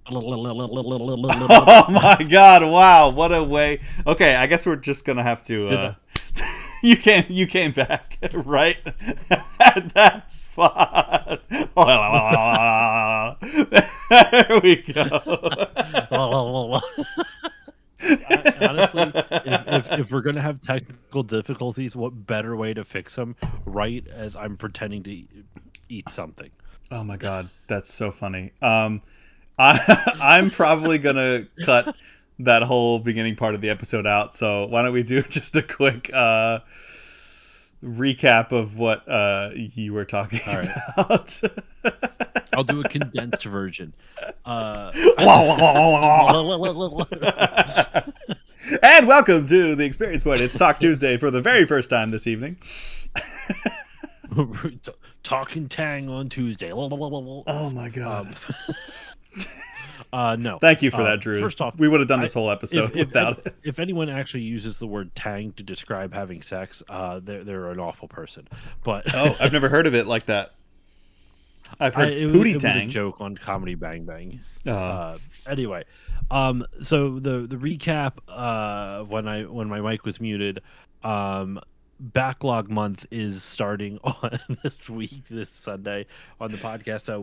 Oh my god, wow, what a way. Okay, I guess we're just gonna have to you came back right at that spot. There we go. Honestly, if we're gonna have technical difficulties, what better way to fix them? Right as I'm pretending to eat something. Oh my god, that's so funny. I'm probably gonna cut that whole beginning part of the episode out. So why don't we do just a quick recap of what you were talking about? I'll do a condensed version. And welcome to the Experience Point. It's Talk Tuesday for the very first time this evening. Talking Tang on Tuesday. Oh my god. No. Thank you for that, Drew. First off, we would have done this whole episode without it. If anyone actually uses the word tang to describe having sex, they're an awful person. But I've never heard of it like that. I've heard it pootie was tang. a joke on Comedy Bang Bang. Anyway, so the recap when my mic was muted, backlog month is starting on this Sunday on the podcast. So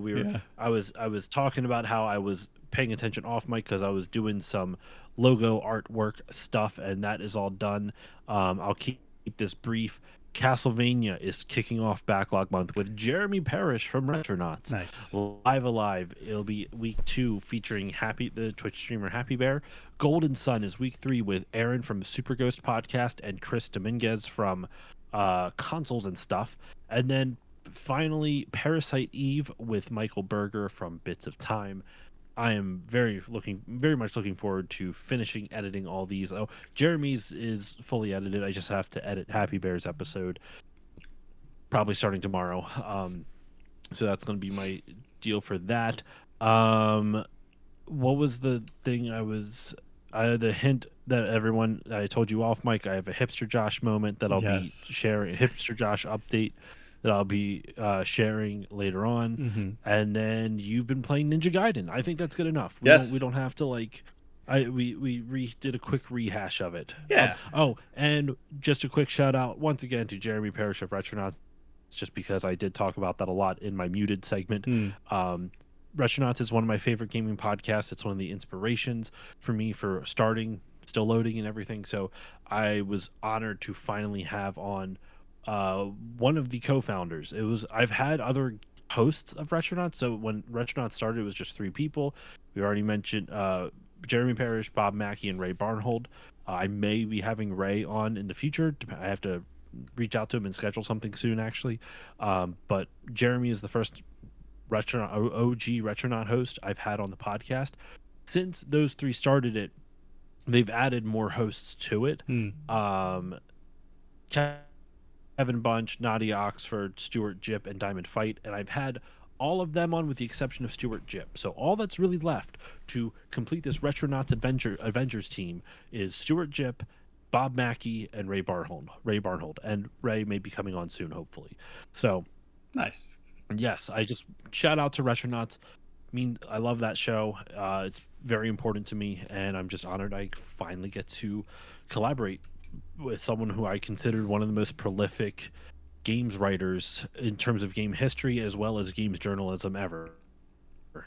I was talking about how I was paying attention off mic because I was doing some logo artwork stuff, and that is all done. I'll keep this brief. Castlevania is kicking off backlog month with Jeremy Parrish from Retronauts. Nice. Live Alive. It'll be week 2 featuring the Twitch streamer Happy Bear. Golden Sun is week 3 with Aaron from Super Ghost Podcast and Chris Dominguez from Consoles and Stuff. And then finally Parasite Eve with Michael Berger from Bits of Time. I am very much looking forward to finishing editing all these. Oh, Jeremy's is fully edited. I just have to edit Happy Bear's episode, probably starting tomorrow. So that's going to be my deal for that. What was the thing the hint that everyone, I told you off mic, I have a Hipster Josh moment that I'll be sharing, a Hipster Josh update that I'll be sharing later on. And then you've been playing Ninja Gaiden. I think that's good enough. We don't have to we did a quick rehash of it. Yeah. And just a quick shout out once again to Jeremy Parrish of Retronauts, just because I did talk about that a lot in my muted segment. Retronauts is one of my favorite gaming podcasts. It's one of the inspirations for me for starting, still loading and everything. So I was honored to finally have on one of the co-founders. I've had other hosts of Retronauts. So when Retronauts started, it was just 3 people. We already mentioned Jeremy Parrish, Bob Mackey, and Ray Barnhold. I may be having Ray on in the future. I have to reach out to him and schedule something soon, actually. But Jeremy is the first OG Retronaut host I've had on the podcast. Since those 3 started it, they've added more hosts to it. Kevin Bunch, Nadia Oxford, Stuart Jipp, and Diamond Fight, and I've had all of them on with the exception of Stuart Jipp. So all that's really left to complete this Retronauts Avengers team is Stuart Jipp, Bob Mackey, and Ray Barnhold. And Ray may be coming on soon, hopefully. So nice. Yes, I just shout out to Retronauts. I love that show. It's very important to me, and I'm just honored I finally get to collaborate with someone who I considered one of the most prolific games writers in terms of game history as well as games journalism ever.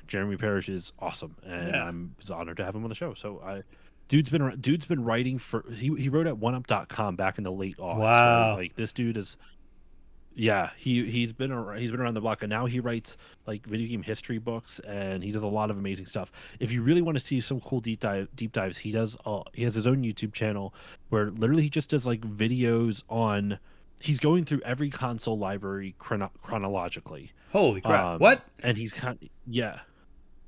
Jeremy Parrish is awesome, and I'm honored to have him on the show. So dude's been writing for he wrote at oneup.com back in the late aughts. Wow. Right? Like this dude is he's been around the block, and now he writes like video game history books, and he does a lot of amazing stuff. If you really want to see some cool deep dives, he has his own YouTube channel where literally he just does like videos on. He's going through every console library chronologically. Holy crap! What? And he's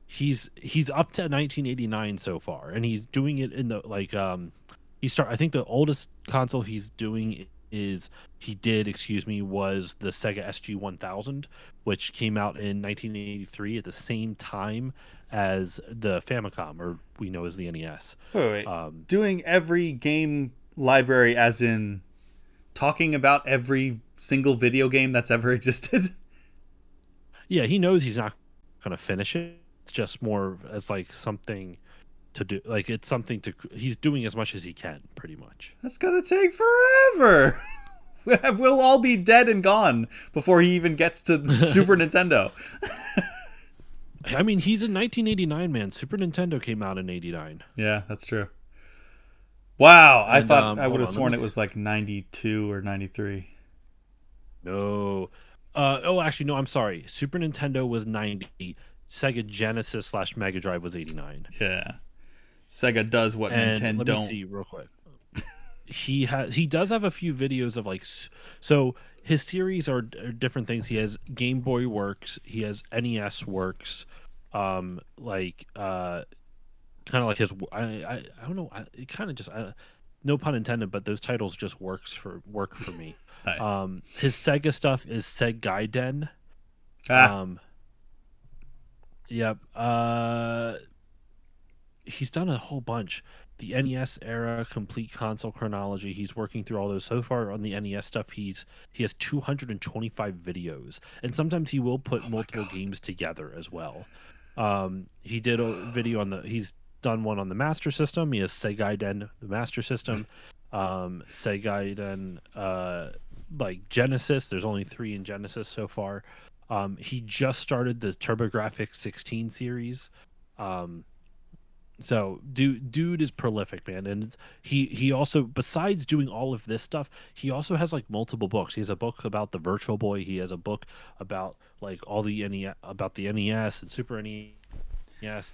he's up to 1989 so far, and he's doing it in the I think the oldest console he's doing was the Sega SG-1000, which came out in 1983 at the same time as the Famicom, or we know as the NES. Wait. Doing every game library as in talking about every single video game that's ever existed? Yeah, he knows he's not going to finish it, just more as like something to do. Like it's something to. He's doing as much as he can, pretty much. That's gonna take forever. We'll all be dead and gone before he even gets to the Super Nintendo. I mean, he's in 1989, man. Super Nintendo came out in '89. Yeah, that's true. Wow, I And, thought I would have hold on, sworn let it me was like 92 or 93. No. Actually, no, I'm sorry. Super Nintendo was 90. Sega Genesis / Mega Drive was 89. Yeah. Sega does what And Nintendo let don't. me see real quick. He does have a few videos of like, so his series are different things. He has Game Boy Works, he has NES Works, kind of like his. I don't know. It kind of just no pun intended, but those titles just work for me. Nice. His Sega stuff is Segaiden. Ah, Yep. He's done a whole bunch. The NES era, complete console chronology. He's working through all those so far on the NES stuff. He has 225 videos, and sometimes he will put multiple games together as well. He did a video on the. He's done one on the Master System. He has Segaiden, the Master System, Segaiden, like Genesis. There's only 3 in Genesis so far. He just started the TurboGrafx 16 series. So dude is prolific, man, and he also, besides doing all of this stuff, he also has like multiple books. He has a book about the Virtual Boy. He has a book about like all the NES and Super NES.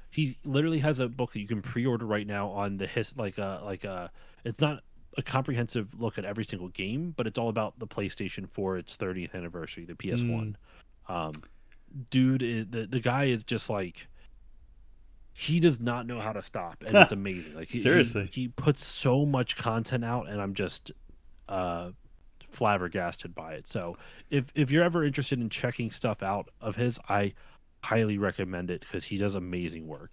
He literally has a book that you can pre-order right now on the it's not a comprehensive look at every single game, but it's all about the PlayStation for its 30th anniversary, the PS1. Dude, the guy is just like, he does not know how to stop, and it's amazing. Like seriously, he puts so much content out, and I'm just flabbergasted by it. So if you're ever interested in checking stuff out of his, I highly recommend it because he does amazing work.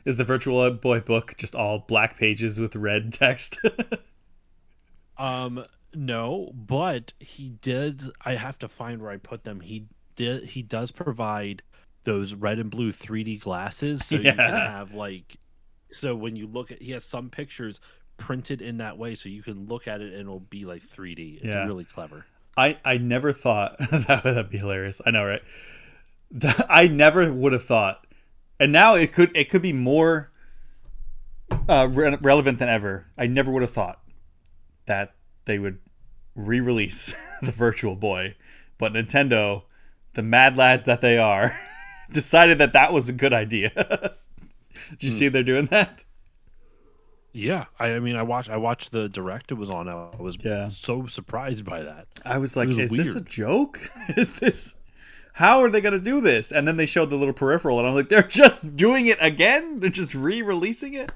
Is the Virtual Boy book just all black pages with red text? No, but he did. I have to find where I put them. He does provide those red and blue 3D glasses, so you can have like, so when you look at, he has some pictures printed in that way, so you can look at it and it'll be like 3D. It's really clever. I never thought that'd be hilarious. I know, right? I never would have thought, and now it could be more relevant than ever. I never would have thought that they would re-release the Virtual Boy, but Nintendo, the mad lads that they are, decided that was a good idea. Did you see they're doing that? Yeah, I mean, I watched the direct it was on. I was so surprised by that. I was like, is this a joke? Is this, how are they going to do this? And then they showed the little peripheral, and I'm like, they're just doing it again? They're just re-releasing it?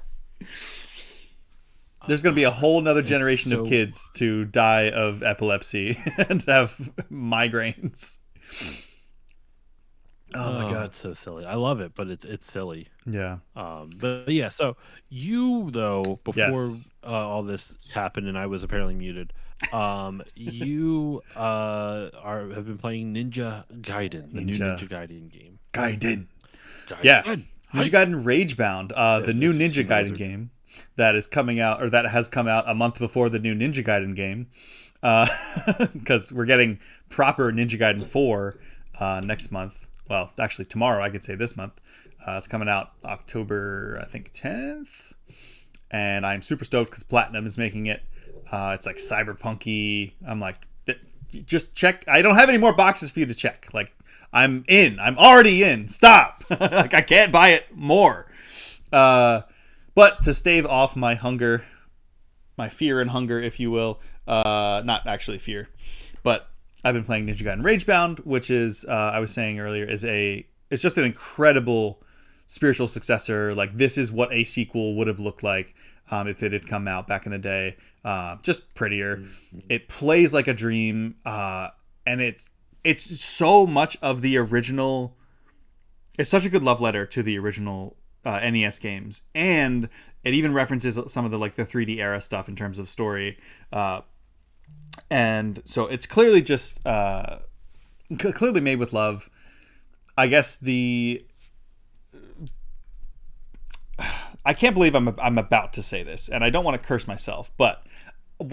There's going to be a whole nother generation of kids to die of epilepsy and have migraines. Oh my god, it's so silly. I love it, but it's silly. Yeah. But yeah. So you though, before all this happened, and I was apparently muted. You have been playing Ninja Gaiden, the new Ninja Gaiden game. Gaiden. Yeah. Ninja Gaiden Ragebound, the new Ninja Gaiden game that is coming out, or that has come out a month before the new Ninja Gaiden game, because we're getting proper Ninja Gaiden 4 next month. Well, actually tomorrow, I could say this month. It's coming out October, I think, 10th. And I'm super stoked because Platinum is making it. It's like cyberpunky. I'm like, just check. I don't have any more boxes for you to check. Like, I'm in. I'm already in. Stop. Like, I can't buy it more. But to stave off my hunger, my fear and hunger, if you will, not actually fear, but I've been playing Ninja Gaiden Ragebound, which is, I was saying earlier, it's just an incredible spiritual successor. Like, this is what a sequel would have looked like if it had come out back in the day. Just prettier. Mm-hmm. It plays like a dream, and it's so much of the original. It's such a good love letter to the original NES games, and it even references some of the 3D era stuff in terms of story. And so it's clearly just clearly made with love. I guess I can't believe I'm about to say this, and I don't want to curse myself, but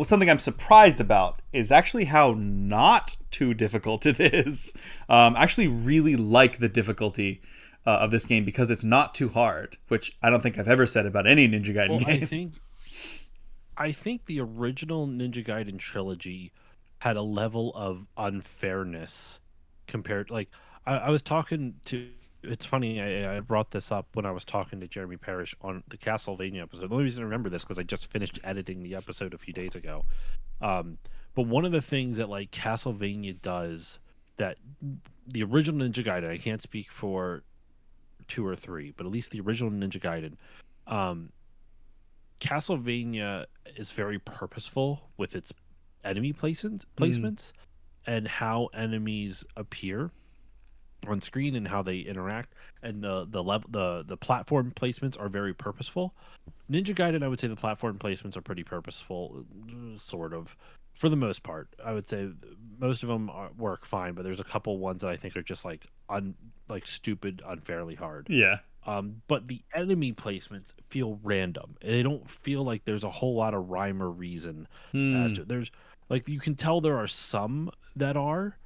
something I'm surprised about is actually how not too difficult it is. I actually really like the difficulty of this game because it's not too hard, which I don't think I've ever said about any Ninja Gaiden game. I think the original Ninja Gaiden trilogy had a level of unfairness compared. Like I was talking to. It's funny. I brought this up when I was talking to Jeremy Parrish on the Castlevania episode. The only reason I remember this because I just finished editing the episode a few days ago. But one of the things that like Castlevania does that the original Ninja Gaiden, I can't speak for 2 or 3, but at least the original Ninja Gaiden, Castlevania is very purposeful with its enemy placements and how enemies appear on screen and how they interact, and the platform placements are very purposeful. Ninja Gaiden, I would say the platform placements are pretty purposeful, sort of, for the most part. I would say most of them work fine, but there's a couple ones that I think are just like stupid, unfairly hard. Yeah. But the enemy placements feel random. They don't feel like there's a whole lot of rhyme or reason as to. There's like you can tell there are some that are,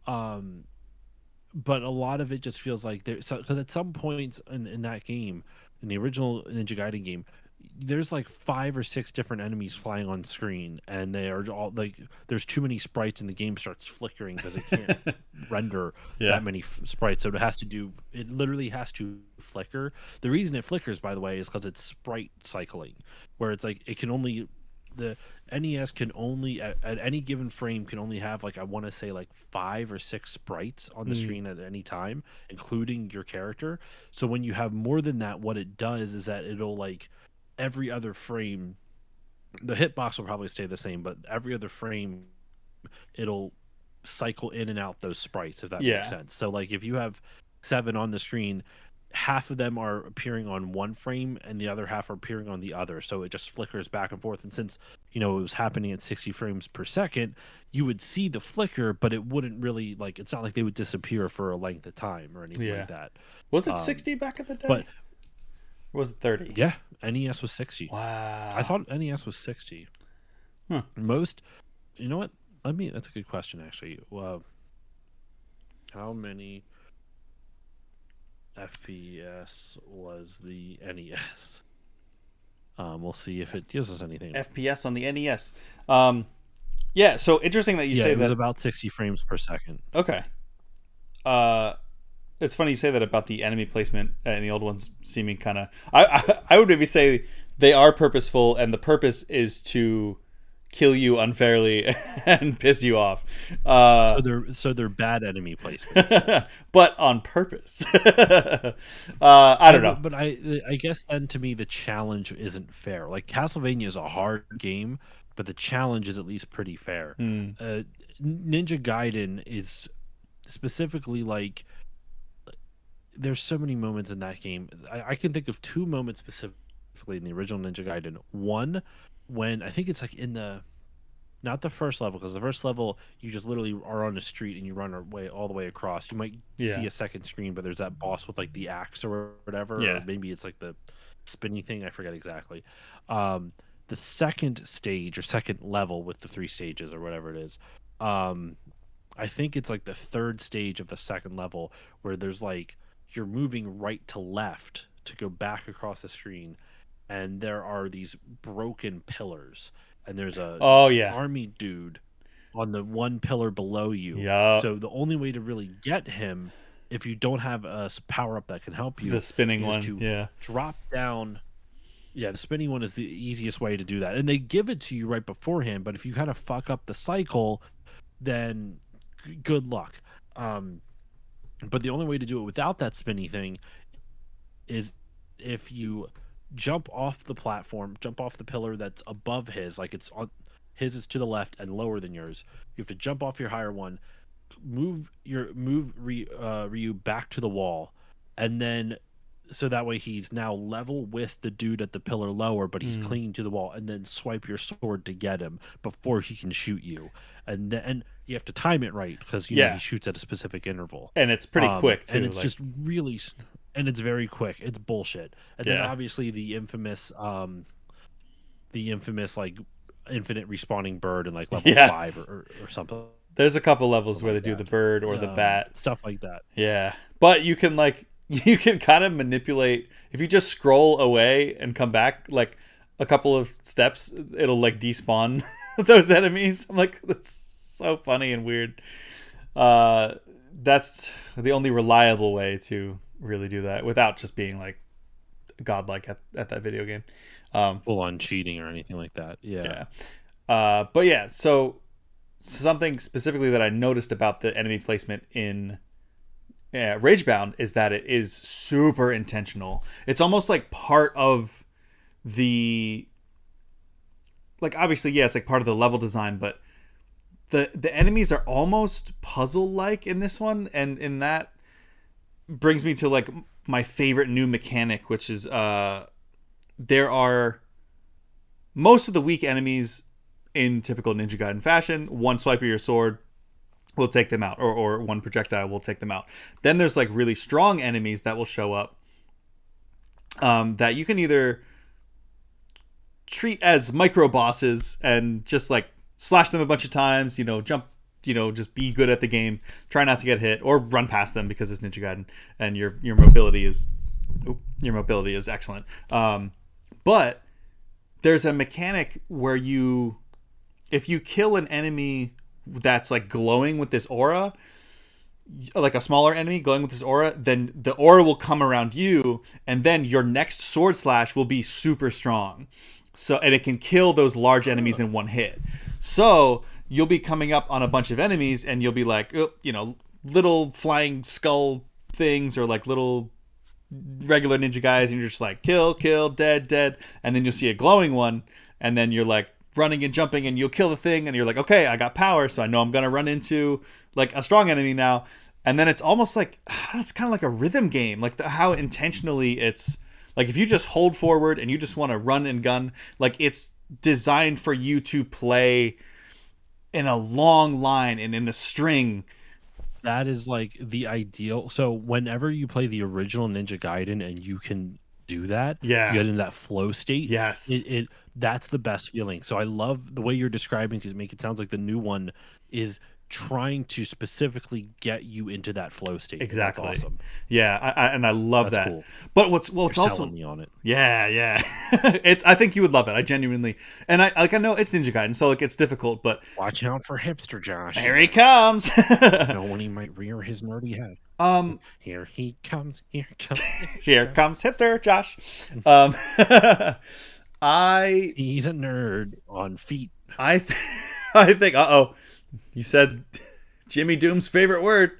but a lot of it just feels like there. Because at some points in that game, in the original Ninja Gaiden game, there's like 5 or 6 different enemies flying on screen, and they are all like there's too many sprites, and the game starts flickering because it can't render that many sprites. So it literally has to flicker. The reason it flickers, by the way, is because it's sprite cycling, where it's like the NES can only at any given frame can only have like I want to say like 5 or 6 sprites on the screen at any time, including your character. So when you have more than that, what it does is that it'll like every other frame, the hitbox will probably stay the same, but every other frame it'll cycle in and out those sprites, if that makes sense. So like if you have 7 on the screen, half of them are appearing on one frame and the other half are appearing on the other, so it just flickers back and forth. And since it was happening at 60 frames per second, you would see the flicker, but it wouldn't really like it's not like they would disappear for a length of time or anything like that. Was it 60 back in the day? But or was it 30? Yeah, NES was 60. Wow. I thought NES was 60. Most, you know what? That's a good question, actually. How many FPS was the NES? We'll see if it gives us anything. FPS on the NES. Yeah, so interesting that you say that. It was about 60 frames per second. Okay. It's funny you say that about the enemy placement and the old ones seeming kind of. I would maybe say they are purposeful, and the purpose is to kill you unfairly and piss you off. So they're bad enemy placements, but on purpose. I don't know. But I guess then to me the challenge isn't fair. Like Castlevania is a hard game, but the challenge is at least pretty fair. Ninja Gaiden is specifically like. There's so many moments in that game. I can think of 2 moments specifically in the original Ninja Gaiden. One, when I think it's like in not the first level, because the first level you just literally are on the street and you run all the way across. You might see a second screen, but there's that boss with like the axe or whatever. Yeah. Or maybe it's like the spinny thing. I forget exactly. The second stage or second level with the 3 stages or whatever it is. I think it's like the 3rd stage of the second level where there's like you're moving right to left to go back across the screen, and there are these broken pillars, and there's a army dude on the one pillar below you. So the only way to really get him, if you don't have a power up that can help you, the spinning is one, to drop down. Yeah, the spinning one is the easiest way to do that, and they give it to you right beforehand. But if you kind of fuck up the cycle, then good luck. But the only way to do it without that spinny thing is if you jump off the platform, jump off the pillar that's above his, like it's on his is to the left and lower than yours. You have to jump off your higher one, move Ryu back to the wall, and then so that way he's now level with the dude at the pillar lower, but he's clinging to the wall, and then swipe your sword to get him before he can shoot you. And you have to time it right because you know he shoots at a specific interval, and it's pretty quick too, and it's just really, and it's very quick. It's bullshit. And then obviously the infamous like infinite respawning bird in like level 5 or something. There's a couple levels where they do the bird or the bat, stuff like that. Yeah, but you can kind of manipulate if you just scroll away and come back like a couple of steps, it'll like despawn those enemies. I'm like, that's so funny and weird. That's the only reliable way to really do that without just being like godlike at that video game. Full on cheating or anything like that. Yeah. But yeah, so something specifically that I noticed about the enemy placement in Ragebound is that it is super intentional. It's almost like part of the, like, obviously, yeah, it's like part of the level design, but the enemies are almost puzzle-like in this one, and in that brings me to like my favorite new mechanic, which is there are most of the weak enemies in typical Ninja Gaiden fashion. One swipe of your sword will take them out, or one projectile will take them out. Then there's like really strong enemies that will show up that you can either treat as micro bosses and just like slash them a bunch of times, jump, just be good at the game, try not to get hit, or run past them because it's Ninja Gaiden and your mobility is excellent. But there's a mechanic where if you kill an enemy that's like glowing with this aura, like a smaller enemy glowing with this aura, then the aura will come around you, and then your next sword slash will be super strong. And it can kill those large enemies in one hit. So you'll be coming up on a bunch of enemies, and you'll be like, little flying skull things, or like little regular ninja guys, and you're just like kill, dead, and then you'll see a glowing one, and then you're like running and jumping, and you'll kill the thing, and you're like, okay, I got power, so I know I'm gonna run into like a strong enemy now. And then it's almost like it's kind of like a rhythm game, like how intentionally it's like if you just hold forward and you just want to run and gun, like it's designed for you to play in a long line and in a string. That is like the ideal. So whenever you play the original Ninja Gaiden and you can do that, you get in that flow state. Yes, that's the best feeling. So I love the way you're describing to make it sounds like the new one is trying to specifically get you into that flow state. Exactly. That's awesome. Yeah, I love that. Cool. But what's you're also selling me on it. Yeah. I think you would love it. I genuinely, and I know it's Ninja Gaiden, so like it's difficult, but watch out for hipster Josh. Here he comes. No one, he might rear his nerdy head. Here he comes. Here comes hipster Josh. He's a nerd on feet. I think. You said Jimmy Doom's favorite word.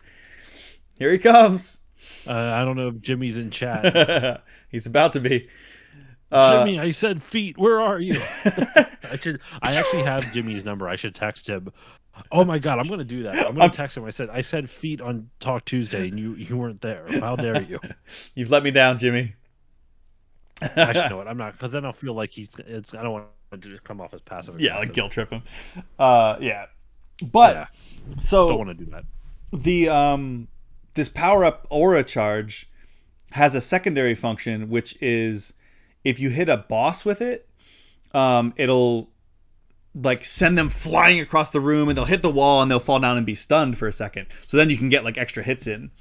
Here he comes. I don't know if Jimmy's in chat. He's about to be. Jimmy, I said feet. Where are you? I actually have Jimmy's number. I should text him. Oh my god, I'm going to do that. I'm going to text him. I said feet on Talk Tuesday, and you weren't there. How dare you? You've let me down, Jimmy. Actually, know what? I'm not, because then I'll feel like I don't want to come off as passive aggressive. Yeah, like guilt trip him. Yeah. But so don't want to do that. The this power up aura charge has a secondary function, which is if you hit a boss with it, it'll like send them flying across the room, and they'll hit the wall and they'll fall down and be stunned for a second. So then you can get like extra hits in.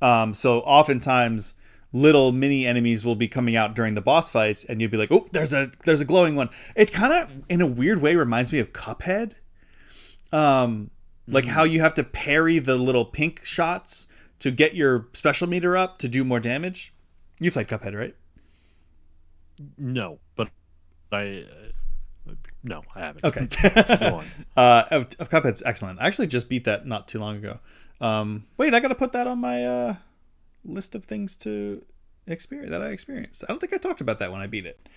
So oftentimes little mini enemies will be coming out during the boss fights, and you'll be like, oh, there's a glowing one. It kind of in a weird way reminds me of Cuphead. Like how you have to parry the little pink shots to get your special meter up to do more damage. You played Cuphead, right? No, but no, I haven't. Okay. Go on. Of Cuphead's excellent. I actually just beat that not too long ago. Wait, I got to put that on my list of things to experience that I experienced. I don't think I talked about that when I beat it.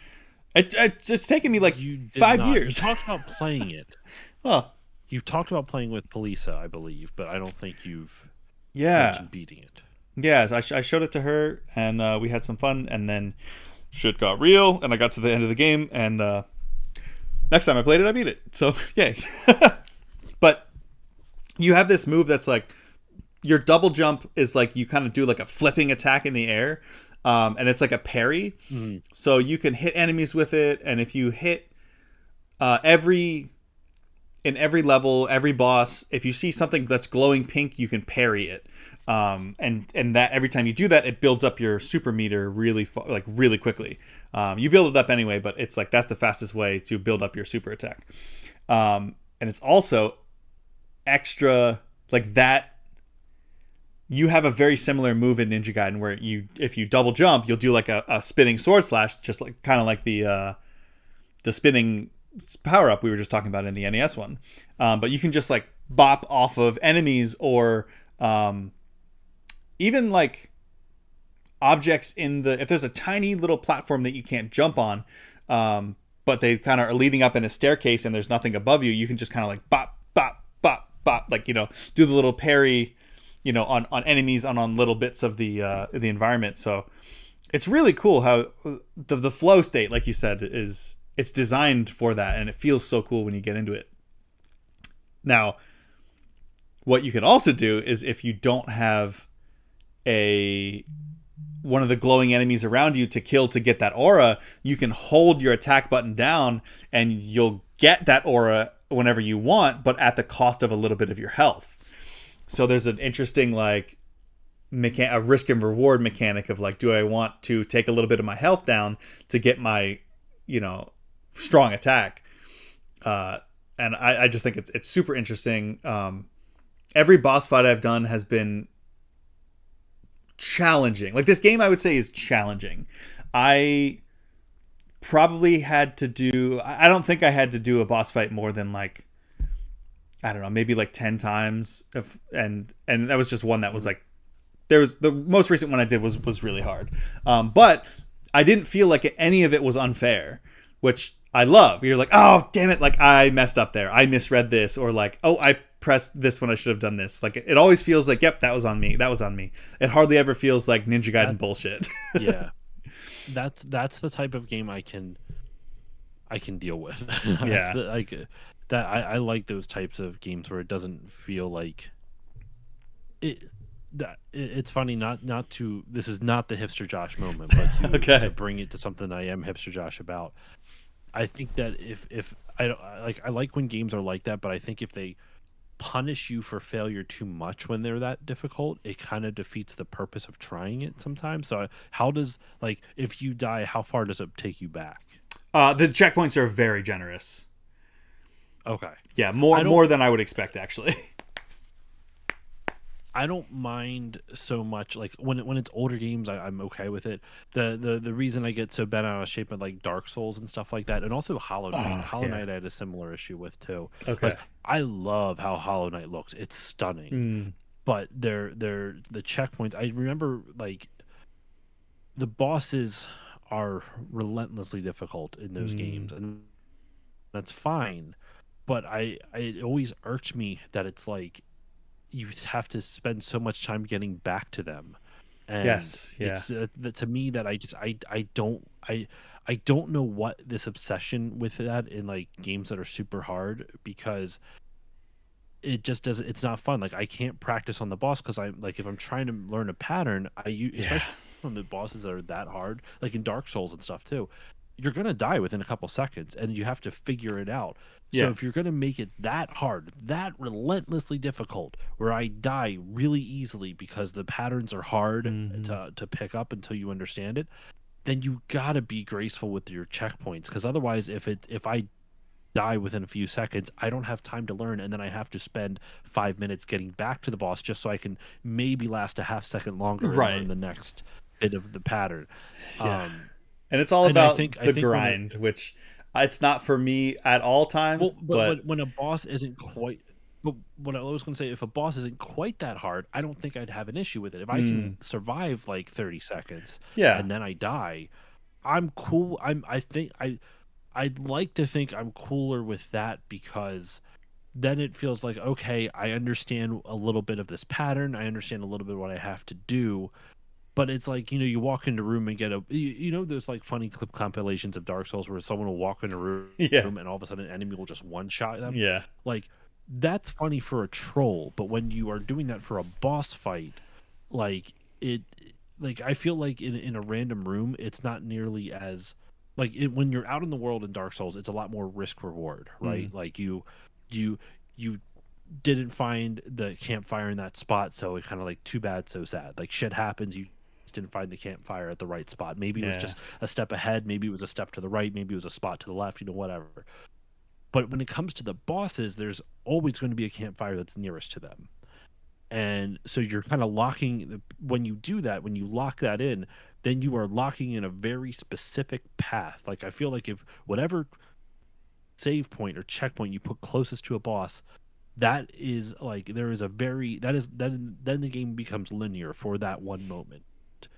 It's taken me like 5 years. You talked about playing it. Oh. You've talked about playing with Polisa, I believe, but I don't think you've mentioned beating it. Yeah, I showed it to her, and we had some fun, and then shit got real, and I got to the end of the game, and next time I played it, I beat it. So, yay. But you have this move that's like your double jump is like you kind of do like a flipping attack in the air, and it's like a parry. Mm-hmm. So you can hit enemies with it, and if you hit every in every level, every boss, if you see something that's glowing pink, you can parry it. And that every time you do that, it builds up your super meter really quickly. You build it up anyway, but it's like that's the fastest way to build up your super attack. And it's also extra like that. You have a very similar move in Ninja Gaiden where if you double jump, you'll do like a spinning sword slash, just like kind of like the spinning power up we were just talking about in the NES one. But you can just like bop off of enemies or even like objects if there's a tiny little platform that you can't jump on, but they kind of are leading up in a staircase and there's nothing above you, you can just kind of like bop, bop, bop, bop, like, do the little parry, on enemies on little bits of the environment. So it's really cool how the flow state, like you said, it's designed for that, and it feels so cool when you get into it. Now, what you can also do is if you don't have one of the glowing enemies around you to kill to get that aura, you can hold your attack button down and you'll get that aura whenever you want, but at the cost of a little bit of your health. So there's an interesting like a risk and reward mechanic of like, do I want to take a little bit of my health down to get my strong attack? And I just think it's super interesting. Every boss fight I've done has been challenging. Like this game, I would say, is challenging. I probably had to do. I don't think I had to do a boss fight more than like, I don't know, maybe like 10 times. And that was just one that was like, the most recent one I did was really hard. But I didn't feel like any of it was unfair, which I love. You're like, oh, damn it. Like I messed up there. I misread this, or like, oh, I pressed this when I should have done this. Like it always feels like, yep, that was on me. That was on me. It hardly ever feels like Ninja Gaiden bullshit. Yeah. That's the type of game I can deal with. Yeah. I like those types of games where it doesn't feel like it. It's funny not to. This is not the hipster Josh moment, but to bring it to something I am hipster Josh about. I think that if I like when games are like that, but I think if they punish you for failure too much when they're that difficult, it kind of defeats the purpose of trying it sometimes. So how does, like, if you die, how far does it take you back? The checkpoints are very generous. Okay. Yeah, more than I would expect, actually. I don't mind so much, like when it's older games, I'm okay with it. The reason I get so bent out of shape with like Dark Souls and stuff like that, and also Hollow Knight. Hollow Knight I had a similar issue with too. Okay. Like, I love how Hollow Knight looks; it's stunning. But they're the checkpoints. I remember like the bosses are relentlessly difficult in those games, and that's fine. But it always irked me that it's like, you have to spend so much time getting back to them. And yes, yeah. It's, to me, that I don't know what this obsession with that in like games that are super hard, because it just doesn't. It's not fun. Like I can't practice on the boss because I'm like, if I'm trying to learn a pattern, especially from the bosses that are that hard, like in Dark Souls and stuff too, you're gonna die within a couple seconds, and you have to figure it out. So if you're gonna make it that hard, that relentlessly difficult, where I die really easily because the patterns are hard to pick up until you understand it, then you gotta be graceful with your checkpoints, because otherwise, if I die within a few seconds, I don't have time to learn, and then I have to spend 5 minutes getting back to the boss just so I can maybe last a half second longer and learn the next bit of the pattern. Yeah. And it's all about the grind, which it's not for me at all times. But when a boss isn't quite, but what I was going to say, if a boss isn't quite that hard, I don't think I'd have an issue with it. If I can survive like 30 seconds, and then I die, I'm cool. I'd like to think I'm cooler with that, because then it feels like, okay, I understand a little bit of this pattern. I understand a little bit of what I have to do. But it's like, you walk into a room and get there's like funny clip compilations of Dark Souls where someone will walk in a room and all of a sudden an enemy will just one-shot them. Yeah. Like, that's funny for a troll, but when you are doing that for a boss fight, like it, like I feel like in a random room, it's not nearly as when you're out in the world in Dark Souls, it's a lot more risk reward, right? Mm. Like you you didn't find the campfire in that spot, so it kind of like too bad, so sad. Like shit happens, you just didn't find the campfire at the right spot. Maybe it was Yeah. just a step ahead, maybe it was a step to the right, maybe it was a spot to the left, whatever. But when it comes to the bosses, there's always going to be a campfire that's nearest to them. And so you're kind of locking when you do that, when you lock that in, then you are locking in a very specific path. Like I feel like if whatever save point or checkpoint you put closest to a boss, that is like there is a very that is then the game becomes linear for that one moment.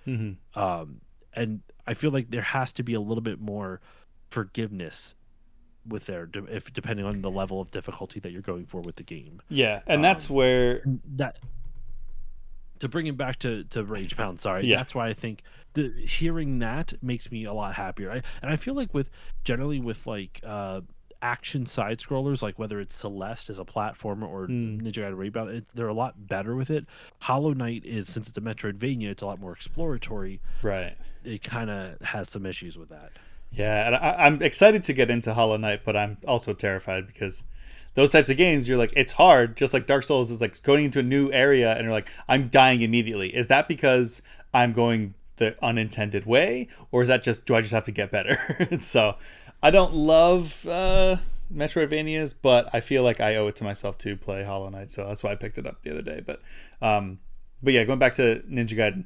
Mm-hmm. And I feel like there has to be a little bit more forgiveness with if depending on the level of difficulty that you're going for with the game. Yeah, and that's where that to bring it back to Ragebound, sorry, Yeah. that's why I think the hearing that makes me a lot happier. And I feel like generally with action side scrollers, like whether it's Celeste as a platformer or Ninja Gaiden Rebound, they're a lot better with it. Hollow Knight is, since it's a Metroidvania, it's a lot more exploratory. Right. It kind of has some issues with that. Yeah, and I'm excited to get into Hollow Knight, but I'm also terrified because those types of games, you're like, it's hard, just like Dark Souls is like going into a new area and you're like, I'm dying immediately. Is that because I'm going the unintended way, or is that do I just have to get better? So I don't love Metroidvanias, but I feel like I owe it to myself to play Hollow Knight, so that's why I picked it up the other day. But yeah, going back to Ninja Gaiden,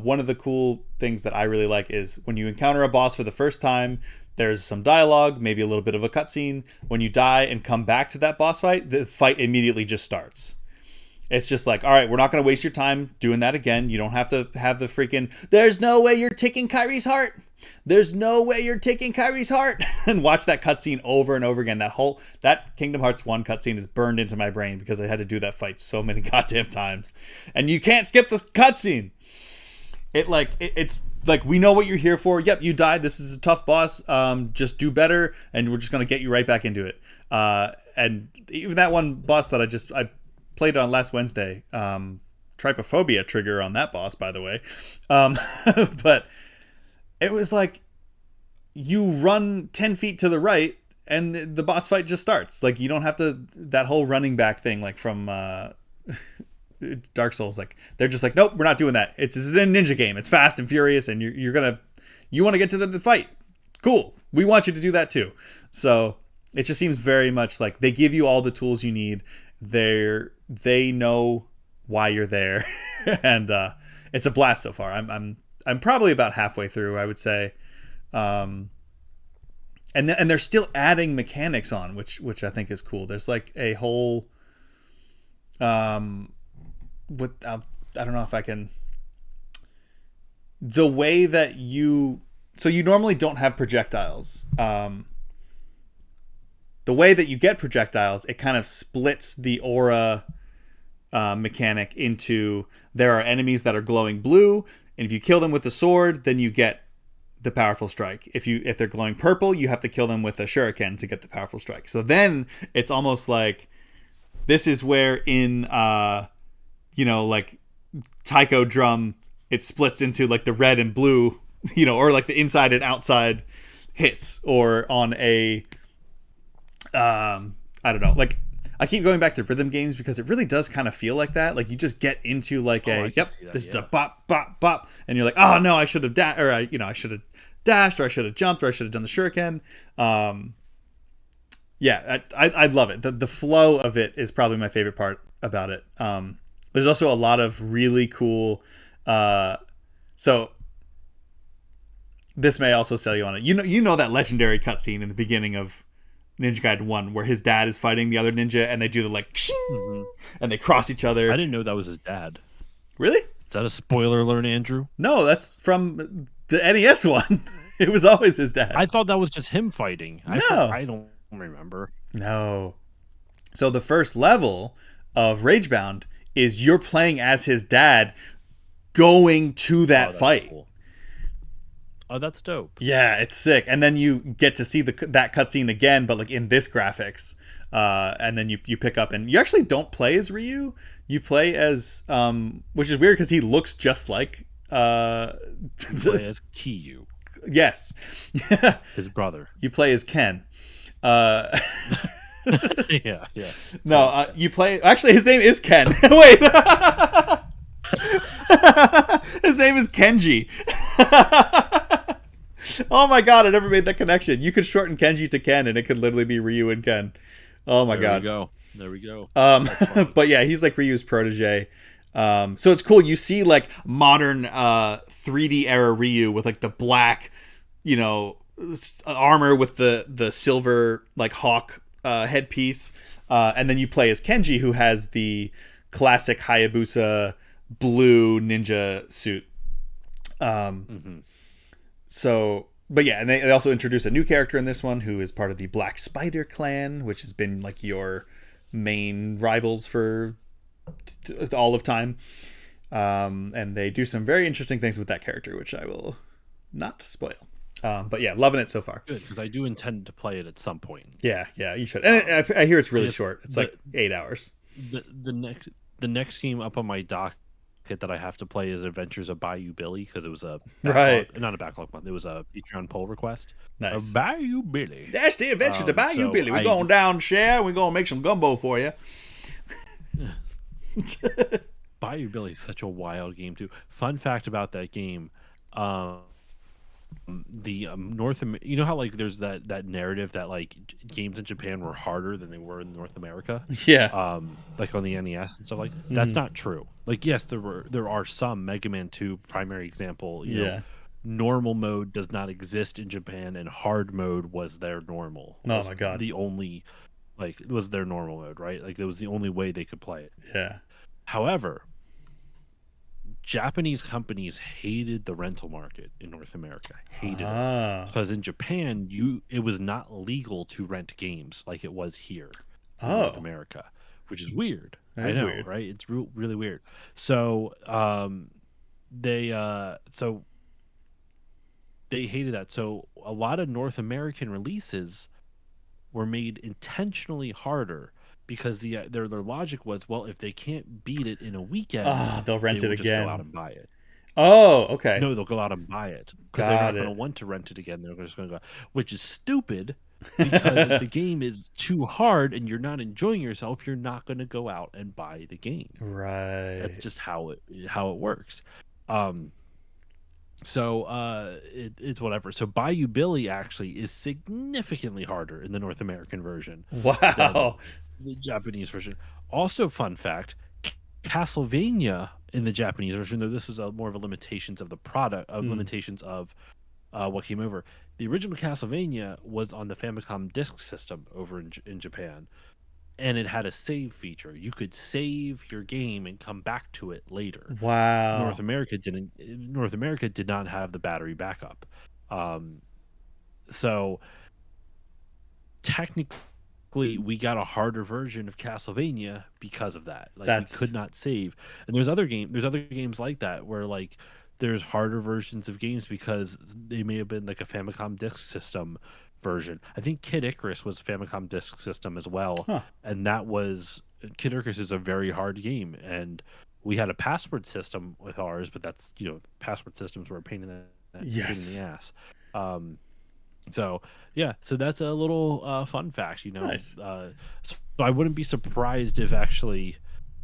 one of the cool things that I really like is when you encounter a boss for the first time, there's some dialogue, maybe a little bit of a cutscene. When you die and come back to that boss fight, the fight immediately just starts. It's just like, all right, we're not going to waste your time doing that again. You don't have to have the freaking, there's no way you're taking Kyrie's heart. There's no way you're taking Kyrie's heart. And watch that cutscene over and over again. That Kingdom Hearts 1 cutscene is burned into my brain because I had to do that fight so many goddamn times. And you can't skip this cutscene. It's like, we know what you're here for. Yep, you died. This is a tough boss. Just do better, and we're just going to get you right back into it. And even that one boss that I played on last Wednesday, trypophobia trigger on that boss, by the way. But it was like you run 10 feet to the right and the boss fight just starts. Like, you don't have to, that whole running back thing, like from Dark Souls, like they're just like, nope, we're not doing that. It's a ninja game. It's fast and furious, and you want to get to the fight. Cool. We want you to do that too. So it just seems very much like they give you all the tools you need. They know why you're there, and it's a blast so far. I'm probably about halfway through, I would say, and they're still adding mechanics on, which I think is cool. There's like a whole I don't know if I can. The way that you normally don't have projectiles. The way that you get projectiles, it kind of splits the aura mechanic into, there are enemies that are glowing blue, and if you kill them with the sword, then you get the powerful strike. If they're glowing purple, you have to kill them with a shuriken to get the powerful strike. So then it's almost like, this is where in like taiko drum, it splits into like the red and blue, or like the inside and outside hits, or on a I don't know, like, I keep going back to rhythm games because it really does kind of feel like that. Like, you just get into like this is a bop bop bop, and you're like, oh no, I should have I should have dashed, or I should have jumped, or I should have done the shuriken. Yeah, I love it. The flow of it is probably my favorite part about it. There's also a lot of really cool. So this may also sell you on it. You know that legendary cutscene in the beginning of Ninja Gaiden 1 where his dad is fighting the other ninja, and they do the like, and they cross each other. I didn't know that was his dad. Really? Is that a spoiler alert, Andrew? No, that's from the NES one. It was always his dad. I thought that was just him fighting. No. I don't remember. No. So the first level of Ragebound is you're playing as his dad going to that fight. Cool. Oh, that's dope. Yeah, it's sick. And then you get to see that cutscene again, but like in this graphics. And then you pick up, and you actually don't play as Ryu. You play as which is weird because he looks just like You play as Kiyu, yes, his brother. you play as Ken. Uh, Yeah, yeah. no, you play. Actually, his name is Ken. Wait, his name is Kenji. Oh my god, I never made that connection. You could shorten Kenji to Ken, and it could literally be Ryu and Ken. Oh my god. There we go. But yeah, he's like Ryu's protege. So it's cool. You see like modern 3D era Ryu with like the black, armor with the silver like hawk headpiece, and then you play as Kenji, who has the classic Hayabusa blue ninja suit. So, but yeah, and they also introduce a new character in this one who is part of the Black Spider clan, which has been like your main rivals for all of time. And they do some very interesting things with that character, which I will not spoil. But yeah, loving it so far. Good, because I do intend to play it at some point. Yeah, you should. And I hear it's really short. It's like 8 hours. The next game up on my docket that I have to play is Adventures of Bayou Billy, because it was a not a backlog month. It was a Patreon pull request. Nice. Bayou Billy. That's the Adventures of Bayou Billy. We're going down, Cher. We're going to make some gumbo for you. Bayou Billy is such a wild game too. Fun fact about that game, you know how like there's that narrative that like games in Japan were harder than they were in North America. Yeah. Like on the NES and stuff like that's not true. Like yes, there are some. Mega Man 2 primary example. You know, normal mode does not exist in Japan, and hard mode was their normal. Oh my god. The only it was their normal mode, right? Like it was the only way they could play it. Yeah. However, Japanese companies hated the rental market in North America. Hated it. Because in Japan, it was not legal to rent games like it was here in North America, which is weird. That is weird, right? It's really weird. So they hated that. So a lot of North American releases were made intentionally harder, because their logic was, well, if they can't beat it in a weekend, they'll rent it again. Just go out and buy it. Oh, okay. No, they'll go out and buy it because they're not going to want to rent it again. They're just going to go, which is stupid, because if the game is too hard and you're not enjoying yourself, you're not going to go out and buy the game. Right. That's just how it works. So it's whatever. So Bayou Billy actually is significantly harder in the North American version. Wow. The Japanese version. Also, fun fact: Castlevania in the Japanese version, though this is more of a limitations of the product, limitations of what came over. The original Castlevania was on the Famicom Disk System over in Japan, and it had a save feature. You could save your game and come back to it later. Wow. North America didn't. North America did not have the battery backup, so technically we got a harder version of Castlevania because of that. Like we could not save. And there's other games like that where like there's harder versions of games because they may have been like a Famicom Disk System version. I think Kid Icarus was Famicom Disk System as well. And Kid Icarus is a very hard game, and we had a password system with ours, but that's, password systems were a pain in the ass. So that's a little fun fact, Nice. So I wouldn't be surprised if actually,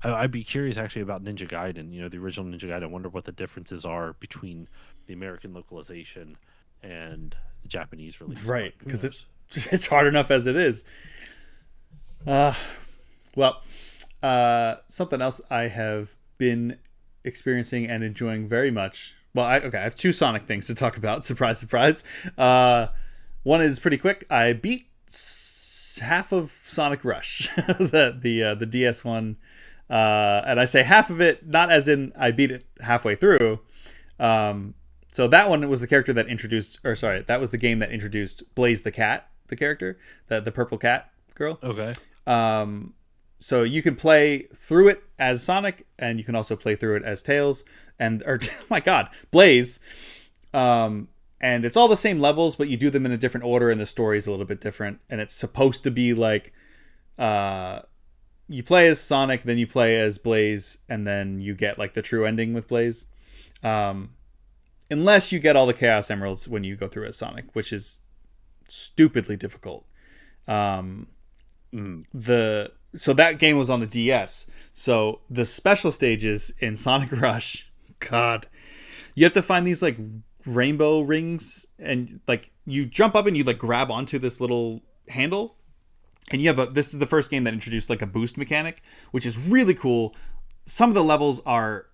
I'd be curious actually about Ninja Gaiden. The original Ninja Gaiden. I wonder what the differences are between the American localization and the Japanese release. Right, because it's hard enough as it is. Something else I have been experiencing and enjoying very much. Well, I have two Sonic things to talk about. Surprise, surprise. One is pretty quick. I beat half of Sonic Rush, the DS one, and I say half of it not as in I beat it halfway through. So that one was the character that that was the game that introduced Blaze the cat, the character, the purple cat girl. Okay. So you can play through it as Sonic, and you can also play through it as Tails, oh my god, Blaze. and it's all the same levels, but you do them in a different order, and the story is a little bit different. And it's supposed to be like, you play as Sonic, then you play as Blaze, and then you get like the true ending with Blaze. Unless you get all the Chaos Emeralds when you go through as Sonic, which is stupidly difficult. So that game was on the DS. So the special stages in Sonic Rush, God, you have to find these like rainbow rings, and like you jump up and you like grab onto this little handle, and you have this is the first game that introduced like a boost mechanic, which is really cool. Some of the levels are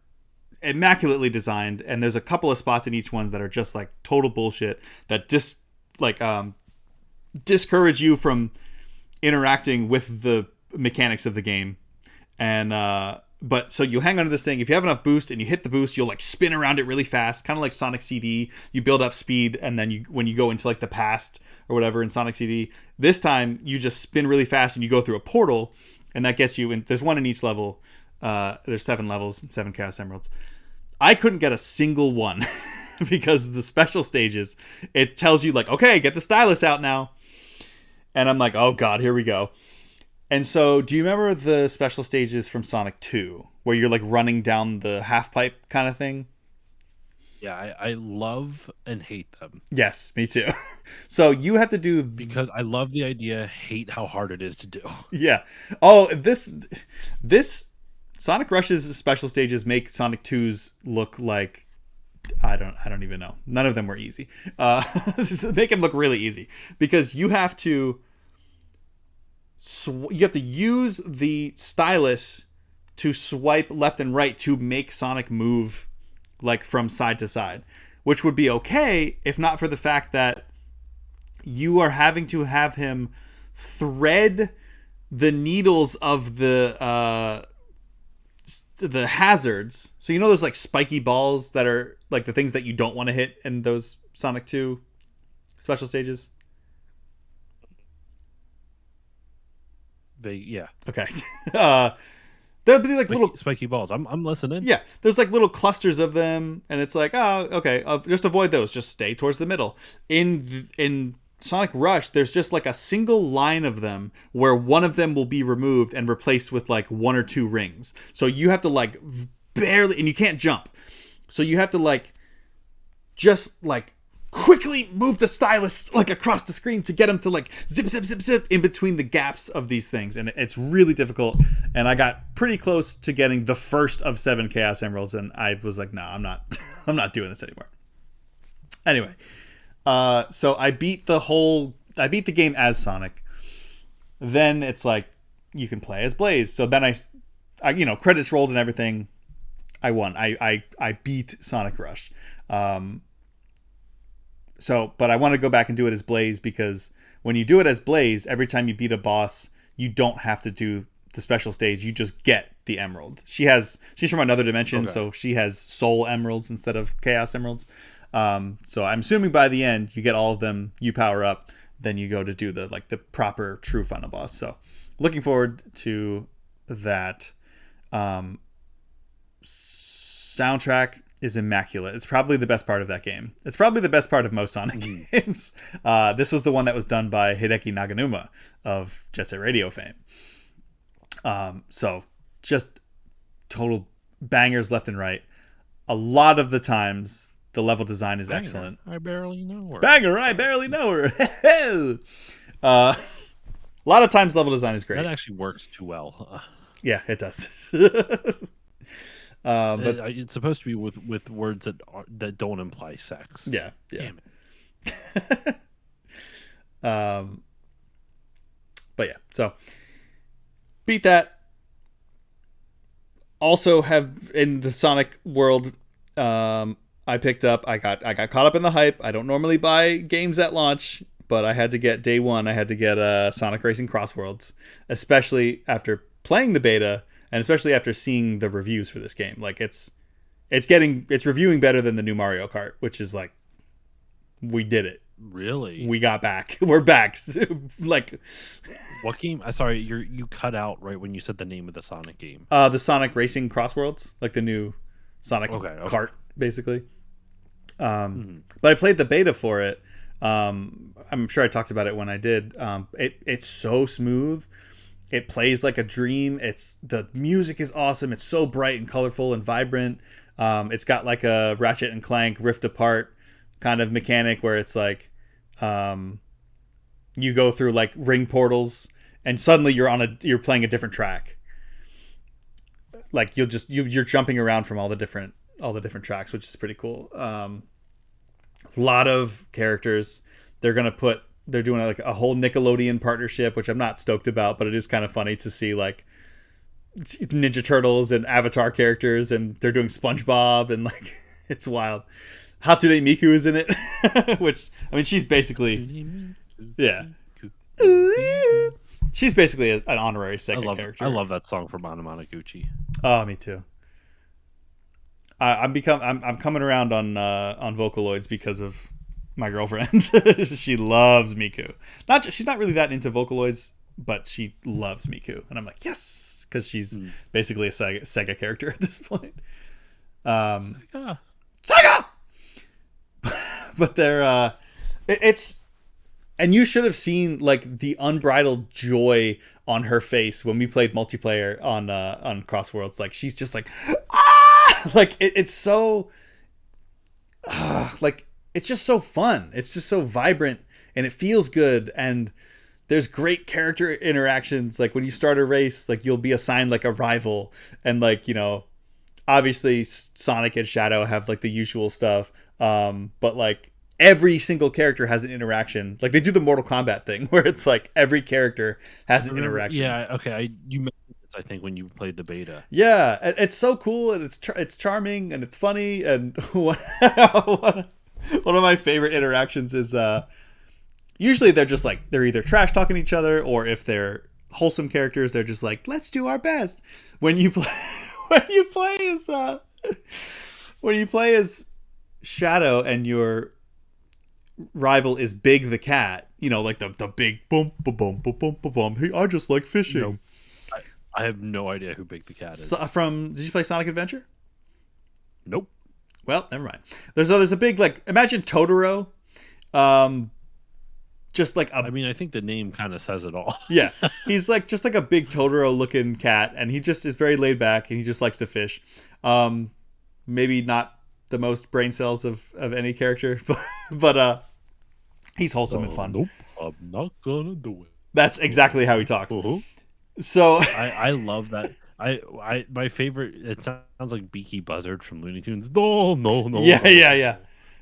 immaculately designed, and there's a couple of spots in each one that are just like total bullshit that discourage you from interacting with the mechanics of the game. And but so you hang onto this thing. If you have enough boost and you hit the boost, you'll like spin around it really fast, kind of like Sonic CD. You build up speed, and then when you go into like the past or whatever in Sonic CD, this time you just spin really fast and you go through a portal, and that gets you in. There's one in each level. There's 7 levels, 7 Chaos Emeralds. I couldn't get a single one because the special stages, it tells you like, okay, get the stylus out now. And I'm like, oh God, here we go. And so do you remember the special stages from Sonic 2 where you're like running down the half pipe kind of thing? Yeah, I love and hate them. Yes, me too. So you have to do... Because I love the idea, hate how hard it is to do. Yeah. Oh, this Sonic Rush's special stages make Sonic 2's look like... I don't even know. None of them were easy. Make him look really easy. Because you have to... you have to use the stylus to swipe left and right to make Sonic move like from side to side, which would be okay if not for the fact that you are having to have him thread the needles of the hazards. So you know those like spiky balls that are like the things that you don't want to hit in those Sonic 2 special stages? Yeah. Okay. There'll be like little spiky balls. I'm listening. Yeah, there's like little clusters of them, and it's like, oh, okay, just avoid those. Just stay towards the middle. In Sonic Rush, there's just like a single line of them where one of them will be removed and replaced with like 1 or 2 rings. So you have to like barely, and you can't jump. So you have to like just like quickly move the stylus like across the screen to get him to like zip in between the gaps of these things, and it's really difficult. And I got pretty close to getting the first of 7 Chaos Emeralds, and I was like, nah, I'm not doing this anymore. Anyway, so I beat the game as Sonic. Then it's like you can play as Blaze. So then I credits rolled and everything. I won. I beat Sonic Rush. But I want to go back and do it as Blaze, because when you do it as Blaze, every time you beat a boss, you don't have to do the special stage. You just get the emerald. She's from another dimension, okay. So she has soul emeralds instead of chaos emeralds. So I'm assuming by the end you get all of them, you power up, then you go to do the proper true final boss. So looking forward to that. Soundtrack is immaculate. It's probably the best part of that game. It's probably the best part of most Sonic games. This was the one that was done by Hideki Naganuma of Jet Set Radio fame. So just total bangers left and right. A lot of the times the level design is excellent. I barely know her. Banger, I barely know her. A lot of times level design is great. That actually works too well. Yeah, it does. But it's supposed to be with words that don't imply sex. Yeah. Damn it. But yeah, so beat that. Also have in the Sonic world, I got caught up in the hype. I don't normally buy games at launch, but I had to get day one. I had to get Sonic Racing Crossworlds, especially after playing the beta. And especially after seeing the reviews for this game, like it's reviewing better than the new Mario Kart, which is like, we did it. Really? We got back. We're back. Like, what game? Sorry, you cut out right when you said the name of the Sonic game. The Sonic Racing Crossworlds, like the new Sonic Kart, basically. But I played the beta for it. I'm sure I talked about it when I did. It's so smooth. It plays like a dream. The music is awesome. It's so bright and colorful and vibrant. It's got like a Ratchet and Clank Rift Apart kind of mechanic where it's like you go through like ring portals and suddenly you're playing a different track. Like you're jumping around from all the different tracks, which is pretty cool. A lot of characters. They're doing like a whole Nickelodeon partnership, which I'm not stoked about, but it is kind of funny to see like Ninja Turtles and Avatar characters, and they're doing SpongeBob, and like it's wild. Hatsune Miku is in it, which I mean she's basically she's basically an honorary Sega character. I love that song from Anamanaguchi. Oh, me too. I'm coming around on Vocaloids because of my girlfriend. She loves Miku. She's not really that into Vocaloids, but she loves Miku, and I'm like yes, because she's basically a Sega character at this point. Sega. But they're it's, and you should have seen like the unbridled joy on her face when we played multiplayer on Crossworlds. Like she's just like like it's so like it's just so fun. It's just so vibrant and it feels good, and there's great character interactions. Like when you start a race, like you'll be assigned like a rival, and like, you know, obviously Sonic and Shadow have like the usual stuff, but like every single character has an interaction. Like they do the Mortal Kombat thing where it's like every character has an interaction. Yeah, okay. You mentioned this, I think, when you played the beta. Yeah, it's so cool, and it's charming, and it's funny, and one of my favorite interactions is usually they're either trash talking each other, or if they're wholesome characters, they're just like, let's do our best. When you play as Shadow and your rival is Big the cat, you know, like the big boom boom boom boom boom boom. Hey, I just like fishing. No, I have no idea who Big the cat is. Did you play Sonic Adventure? Nope. Well, never mind. There's a big, like, imagine Totoro, just like I mean, I think the name kind of says it all. Yeah, he's like just like a big Totoro looking cat, and he just is very laid back, and he just likes to fish. Maybe not the most brain cells of any character, but he's wholesome and fun. Nope, I'm not gonna do it. That's exactly how he talks. Uh-huh. So I love that. I my favorite. It sounds like Beaky Buzzard from Looney Tunes. No. Yeah.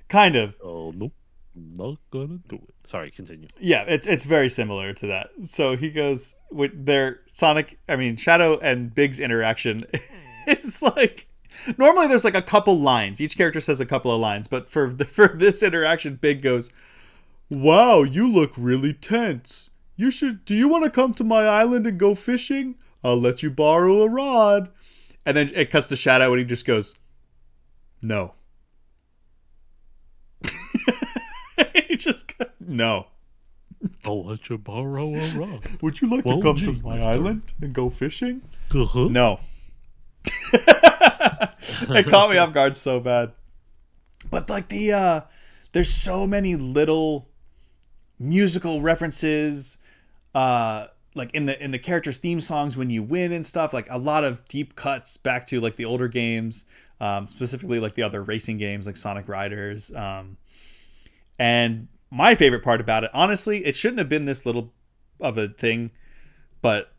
Kind of. Oh nope, I'm not gonna do it. Sorry, continue. Yeah, it's very similar to that. So he goes with their Shadow and Big's interaction is like, normally there's like a couple lines. Each character says a couple of lines, but for this interaction, Big goes, "Wow, you look really tense. Do you want to come to my island and go fishing? I'll let you borrow a rod." And then it cuts to Shadow and he just goes, "No." He just goes, "No. I'll let you borrow a rod. Would you like to come to my island and go fishing?" Uh-huh. No. It caught me off guard so bad. But like there's so many little musical references, like in the characters' theme songs when you win and stuff. Like a lot of deep cuts back to like the older games, specifically like the other racing games like Sonic Riders. And my favorite part about it, honestly, it shouldn't have been this little of a thing, but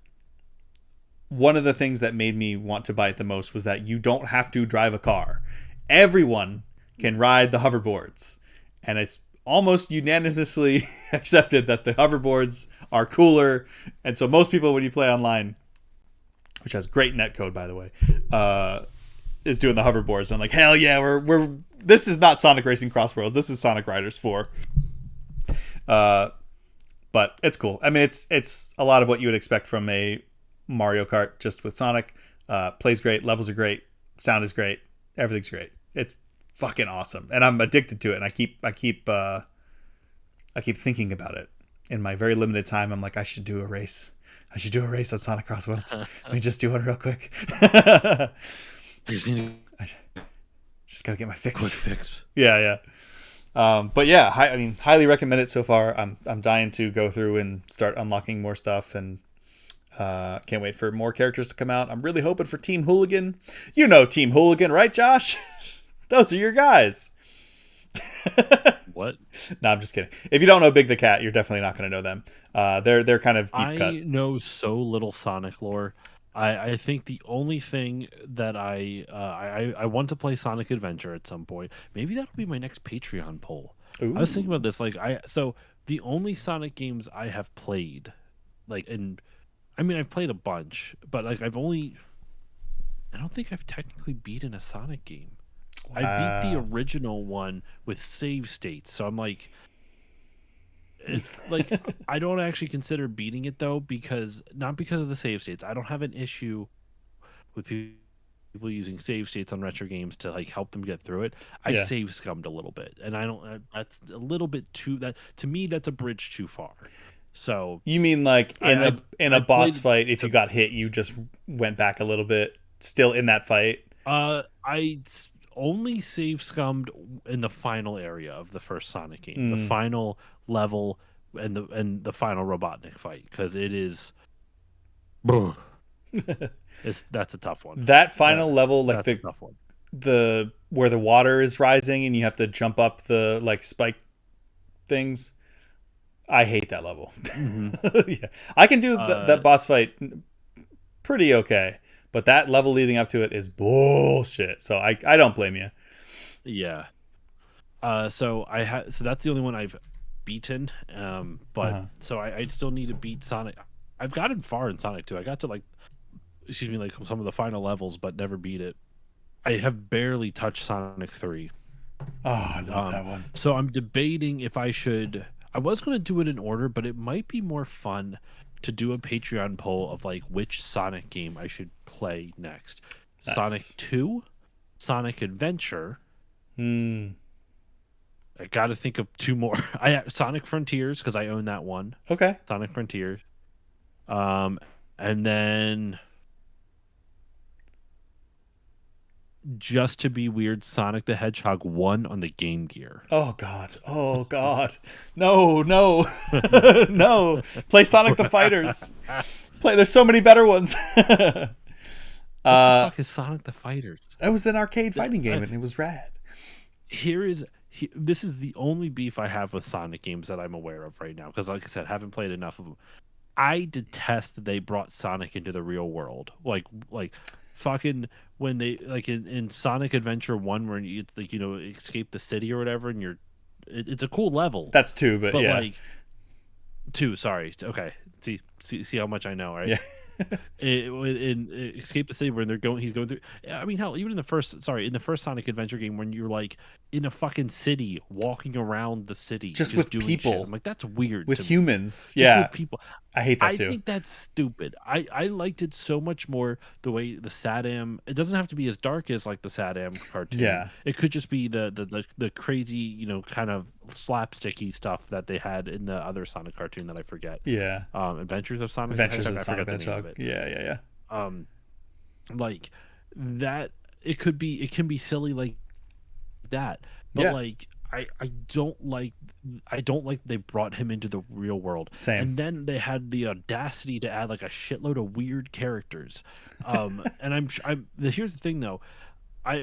one of the things that made me want to buy it the most was that you don't have to drive a car. Everyone can ride the hoverboards, and it's almost unanimously accepted that the hoverboards are cooler. And so most people, when you play online, which has great netcode, by the way, is doing the hoverboards. And I'm like, hell yeah, we're this is not Sonic Racing Crossworlds. This is Sonic Riders 4. But it's cool. I mean, it's a lot of what you would expect from a Mario Kart, just with Sonic. Plays great, levels are great, sound is great, everything's great. It's fucking awesome, and I'm addicted to it. And I keep thinking about it in my very limited time. I'm like, I should do a race. I should do a race on Sonic Crossworlds. Let me just do one real quick. Just gotta get my fix. Quick fix. Yeah. But yeah, I mean, highly recommend it so far. I'm dying to go through and start unlocking more stuff, and can't wait for more characters to come out. I'm really hoping for Team Hooligan. You know Team Hooligan, right, Josh? Those are your guys. What? No, I'm just kidding. If you don't know Big the Cat, you're definitely not going to know them. They're kind of deep cut. I know so little Sonic lore. I think the only thing that I want to play Sonic Adventure at some point. Maybe that'll be my next Patreon poll. Ooh. I was thinking about this. So the only Sonic games I have played, and I mean I've played a bunch, but I don't think I've technically beaten a Sonic game. I beat the original one with save states, so I'm like, I don't actually consider beating it though, not because of the save states. I don't have an issue with people using save states on retro games to help them get through it. I save scummed a little bit, and I don't. That's a little bit too. That to me, that's a bridge too far. So you mean in a boss fight, if you got hit, you just went back a little bit, still in that fight? I only save scummed in the final area of the first Sonic game, the final level and the final Robotnik fight, because it is that's a tough one. That final level, that's a tough one. The where the water is rising and you have to jump up the spike things. I hate that level. Mm-hmm. Yeah, I can do that boss fight pretty okay. But that level leading up to it is bullshit. So I don't blame you. Yeah. So that's the only one I've beaten. But so I still need to beat Sonic. I've gotten far in Sonic 2. I got to some of the final levels, but never beat it. I have barely touched Sonic 3. Oh, I love that one. So I'm debating if I should. I was going to do it in order, but it might be more fun to do a Patreon poll of which Sonic game I should play next. Nice. Sonic 2, Sonic Adventure. I got to think of two more. Sonic Frontiers, because I own that one. Okay. Sonic Frontiers. And then just to be weird, Sonic the Hedgehog 1 on the Game Gear. Oh god. No. No. Play Sonic the Fighters. There's so many better ones. What the fuck is Sonic the Fighters? That was an arcade fighting game and it was rad. This is the only beef I have with Sonic games that I'm aware of right now, because like I said, I haven't played enough of them. I detest that they brought Sonic into the real world. Fucking when they in Sonic Adventure 1 where you escape the city or whatever, and it's a cool level. That's 2, but yeah. 2, sorry. Okay. See how much I know, right? Yeah. in Escape the City where he's going through. I mean, hell, even in the first Sonic Adventure game, when you're in a fucking city, walking around the city, just with doing people. Shit. I'm like, that's weird. With humans, with people. I hate that too. I think that's stupid. I liked it so much more the way the Saddam. It doesn't have to be as dark as the Saddam cartoon. Yeah, it could just be the crazy kind of slapsticky stuff that they had in the other Sonic cartoon that I forget. Yeah, Adventures of Sonic. Adventures of Sonic the Hedgehog. Yeah. Like that. It can be silly like that, but I don't like they brought him into the real world. Same. And then they had the audacity to add a shitload of weird characters. And here's the thing though.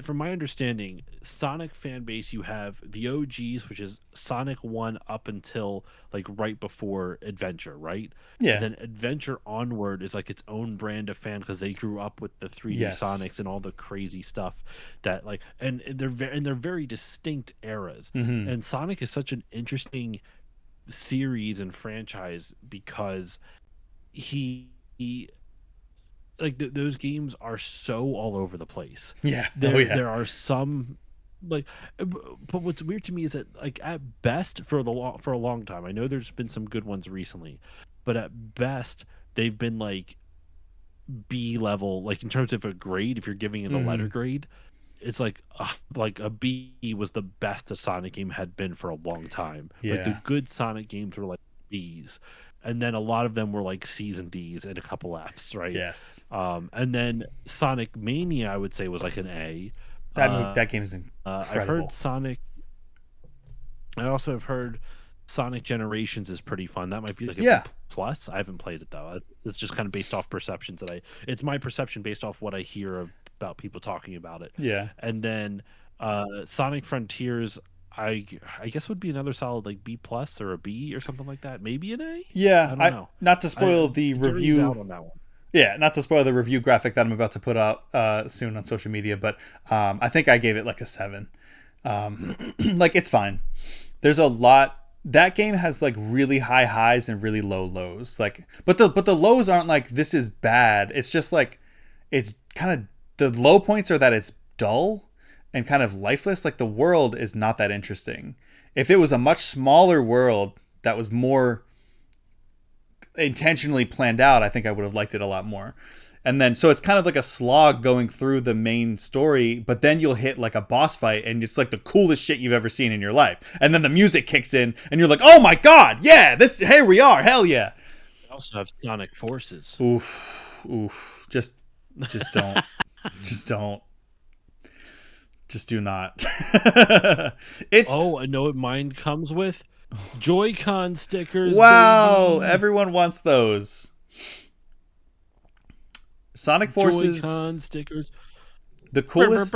From my understanding, Sonic fan base, you have the OGs, which is Sonic 1 up until right before Adventure, right? Yeah. And then Adventure onward is its own brand of fan because they grew up with the 3D Sonics and all the crazy stuff that and they're very distinct eras. Mm-hmm. And Sonic is such an interesting series and franchise because those games are so all over the place. Yeah. There are some but what's weird to me is that at best for a long time, I know there's been some good ones recently, but at best they've been B level, in terms of a grade. If you're giving it a letter grade, it's a B was the best a Sonic game had been for a long time. Yeah. The good Sonic games were Bs. And then a lot of them were C's and D's and a couple F's, right? Yes. And then Sonic Mania, I would say, was an A. That game is incredible. I've heard Sonic. I also have heard Sonic Generations is pretty fun. That might be like a B plus. I haven't played it though. It's just kind of based off perceptions it's my perception based off what I hear about people talking about it. Yeah. And then Sonic Frontiers, I guess would be another solid like B plus or a B or something like that. Maybe an A. Yeah. I don't know. Not to spoil the review out on that one. Yeah, not to spoil the review graphic that I'm about to put out soon on social media, but I think I gave it like a 7. Like, it's fine. There's a lot. That game has like really high highs and really low lows. Like, but the lows aren't like this is bad. It's just like it's kind of the low points are that it's dull and kind of lifeless. Like, the world is not that interesting. If it was a much smaller world that was more intentionally planned out, I think I would have liked it a lot more. And then so it's kind of like a slog going through the main story, but then you'll hit like a boss fight and it's like the coolest shit you've ever seen in your life. And then the music kicks in and you're like, "Oh my god, yeah, here we are. Hell yeah." I also have Sonic Forces. Oof. Just don't. Just do not. I know what mine comes with. Joy-Con stickers. Wow, baby. Everyone wants those. Sonic Forces. Joy-Con stickers. The coolest.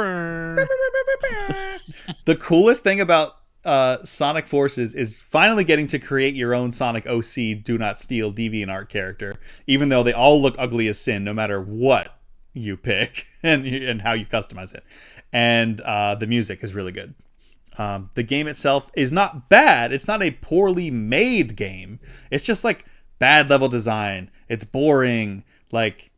The coolest thing about Sonic Forces is finally getting to create your own Sonic OC Do Not Steal DeviantArt character, even though they all look ugly as sin, no matter what you pick and how you customize it. And the music is really good. The game itself is not bad. It's not a poorly made game. It's just like bad level design. It's boring. Like,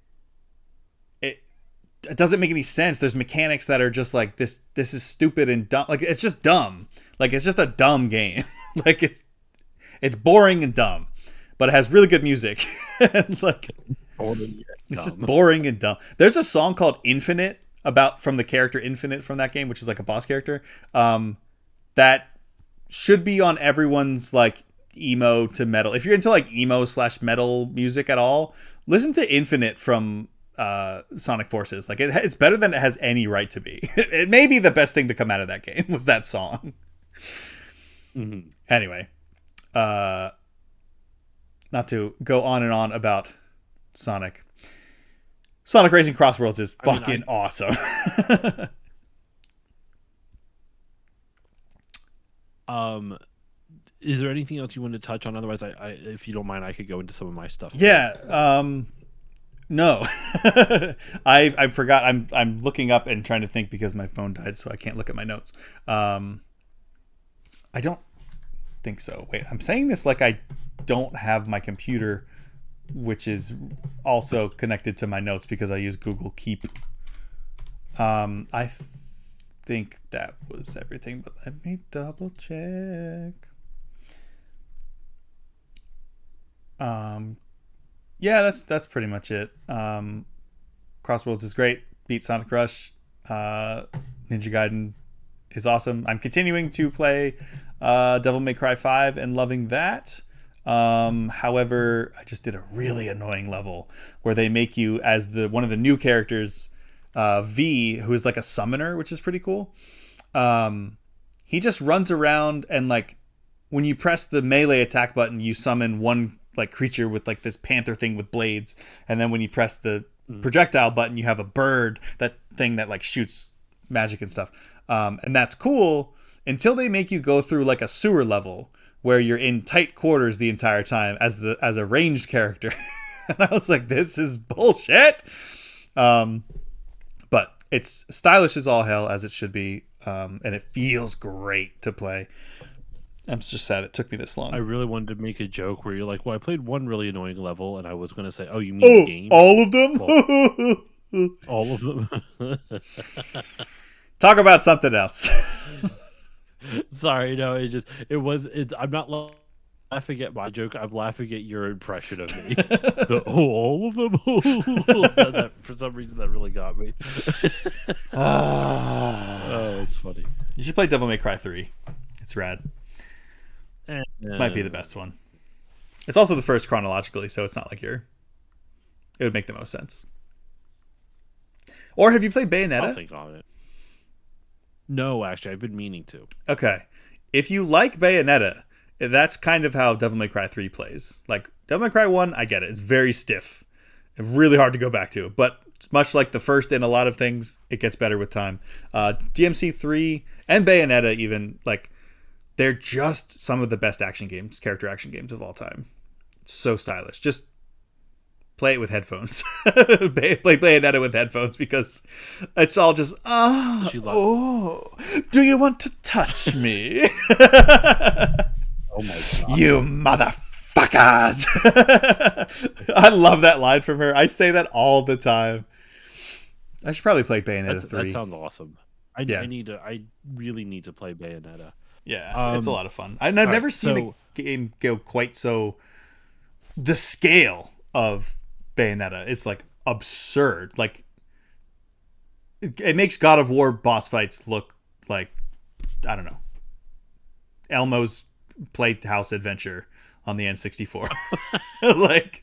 it doesn't make any sense. There's mechanics that are just like this is stupid and dumb. Like, it's just dumb. Like, it's just a dumb game. Like, it's boring and dumb, but it has really good music. And like, it's just boring and dumb. There's a song called Infinite from the character Infinite from that game, which is like a boss character. That should be on everyone's like emo to metal. If you're into like emo/metal music at all, listen to Infinite from Sonic Forces. Like, it's better than it has any right to be. It may be the best thing to come out of that game was that song. Mm-hmm. Anyway, not to go on and on about Sonic. Sonic Racing Crossworlds is fucking awesome. Is there anything else you want to touch on? Otherwise, I if you don't mind, I could go into some of my stuff. Yeah. No. I forgot. I'm looking up and trying to think because my phone died, so I can't look at my notes. I don't think so. Wait, I'm saying this like I don't have my computer, which is also connected to my notes because I use Google Keep. I think that was everything, but let me double check. Yeah, that's pretty much it. Crossworlds is great. Beat Sonic Rush. Ninja Gaiden is awesome. I'm continuing to play Devil May Cry 5 and loving that. However, I just did a really annoying level where they make you as one of the new characters, V, who is like a summoner, which is pretty cool. He just runs around and like when you press the melee attack button, you summon one like creature with like this panther thing with blades, and then when you press the projectile button, you have a bird, that thing that like shoots magic and stuff. And that's cool until they make you go through like a sewer level where you're in tight quarters the entire time as a ranged character. And I was like, this is bullshit. But it's stylish as all hell, as it should be, and it feels great to play. I'm just sad it took me this long. I really wanted to make a joke where you're like, well, I played one really annoying level, and I was going to say, oh, you mean the game? All of them? Well, all of them? Talk about something else. Sorry, no, I'm not laughing at my joke. I'm laughing at your impression of me. All of them? That, for some reason, that really got me. Oh, it's funny. You should play Devil May Cry 3. It's rad. Might be the best one. It's also the first chronologically, so it's not like it would make the most sense. Or have you played Bayonetta? I'll think on it. No, actually, I've been meaning to. Okay. If you like Bayonetta, that's kind of how Devil May Cry 3 plays. Like, Devil May Cry 1, I get it. It's very stiff and really hard to go back to. But much like the first in a lot of things, it gets better with time. DMC 3 and Bayonetta even, like, they're just some of the best action games, character action games of all time. It's so stylish. Just play it with headphones. Play Bayonetta with headphones because it's all just, do you want to touch me? Oh my God. You motherfuckers. I love that line from her. I say that all the time. I should probably play Bayonetta 3. That sounds awesome. I really need to play Bayonetta. Yeah, it's a lot of fun. I've never seen a game go quite so... The scale of Bayonetta is, like, absurd. Like, it makes God of War boss fights look like, I don't know, Elmo's Playhouse Adventure on the N64. Like,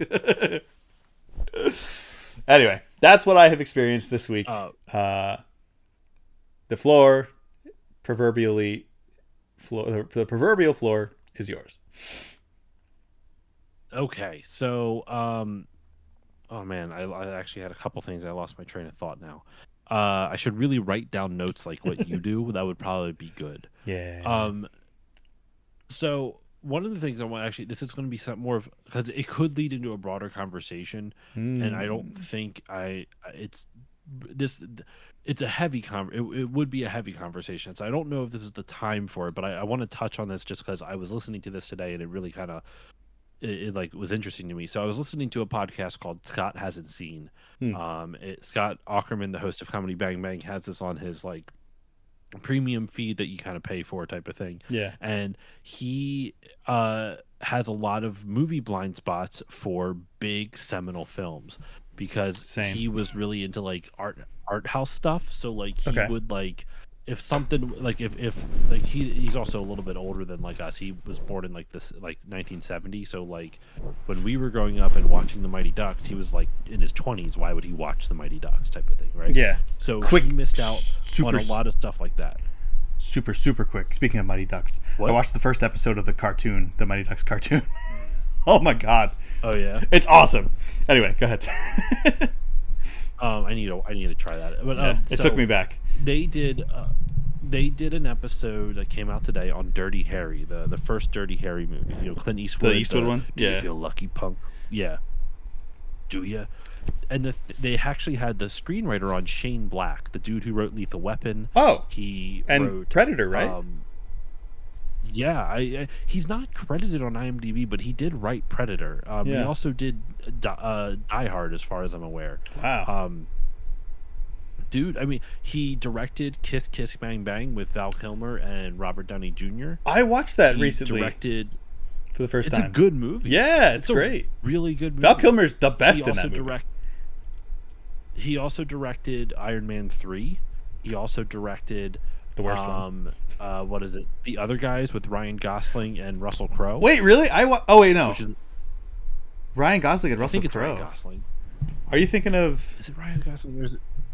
anyway, that's what I have experienced this week. The proverbial floor is yours. Okay, so oh man, I actually had a couple things. I lost my train of thought now. I should really write down notes like what you do. That would probably be good. Yeah. So one of the things I want, actually, this is going to be something more of, because it could lead into a broader conversation, and I don't think it's a heavy it would be a heavy conversation. So I don't know if this is the time for it, but I want to touch on this just because I was listening to this today and it really kind of it like was interesting to me. So I was listening to a podcast called Scott Hasn't Seen. Scott Aukerman, the host of Comedy Bang Bang, has this on his like premium feed that you kind of pay for type of thing. Yeah. And he has a lot of movie blind spots for big seminal films because he was really into like art house stuff. So like he would like, if something like if like he's also a little bit older than like us. He was born in like this like 1970. So like when we were growing up and watching the Mighty Ducks, he was like in his 20s. Why would he watch the Mighty Ducks type of thing, right? Yeah. So he missed out on a lot of stuff like that. Super quick. Speaking of Mighty Ducks, I watched the first episode of the Mighty Ducks cartoon. Oh my God. Oh yeah. It's awesome. Anyway, go ahead. I need to try that. But it took me back. They did an episode that came out today on Dirty Harry, the first Dirty Harry movie. You know, Clint Eastwood. The Eastwood one? Do you feel lucky, punk? Yeah. Do you? And they actually had the screenwriter on, Shane Black, the dude who wrote Lethal Weapon. Oh. He wrote Predator, right? Yeah, he's not credited on IMDb, but he did write Predator. He also did Die Hard, as far as I'm aware. Wow. Dude, I mean, he directed Kiss Kiss Bang Bang with Val Kilmer and Robert Downey Jr. I watched that recently. Directed for the first time. It's a good movie. Yeah, it's great. Really good movie. Val Kilmer's the best in that movie. He also directed Iron Man 3. He also directed the worst one. What is it? The Other Guys with Ryan Gosling and Russell Crowe. Wait, really? Oh wait, no. Ryan Gosling and Russell Crowe. Ryan Gosling. Are you thinking of? Is it Ryan Gosling or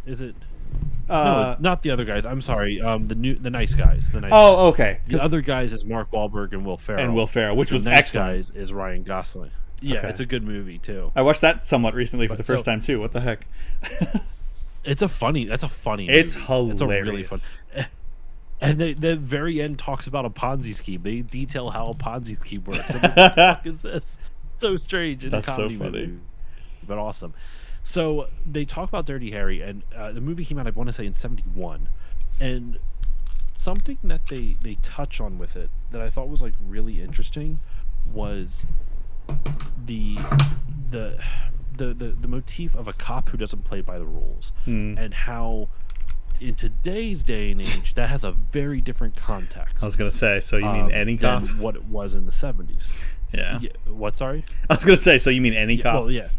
is it? No, not The Other Guys. I'm sorry. The Nice Guys. The Nice Guys. Okay. The Other Guys is Mark Wahlberg and Will Ferrell. Which was Nice excellent. Guys is Ryan Gosling. Yeah, it's a good movie too. I watched that somewhat recently for the first time too. What the heck? That's a funny movie. It's hilarious. It's a really fun. And the very end talks about a Ponzi scheme. They detail how a Ponzi scheme works. And what the fuck is this? So strange. That's so funny. Movie, but awesome. So they talk about Dirty Harry, and the movie came out, I want to say, in 1971. And something that they touch on with it that I thought was like really interesting was the motif of a cop who doesn't play by the rules, and how in today's day and age that has a very different context. I was gonna say, so you mean any cop? Than what it was in the 70s. Yeah. What? Sorry. I was gonna say, so you mean any cop? Well, yeah.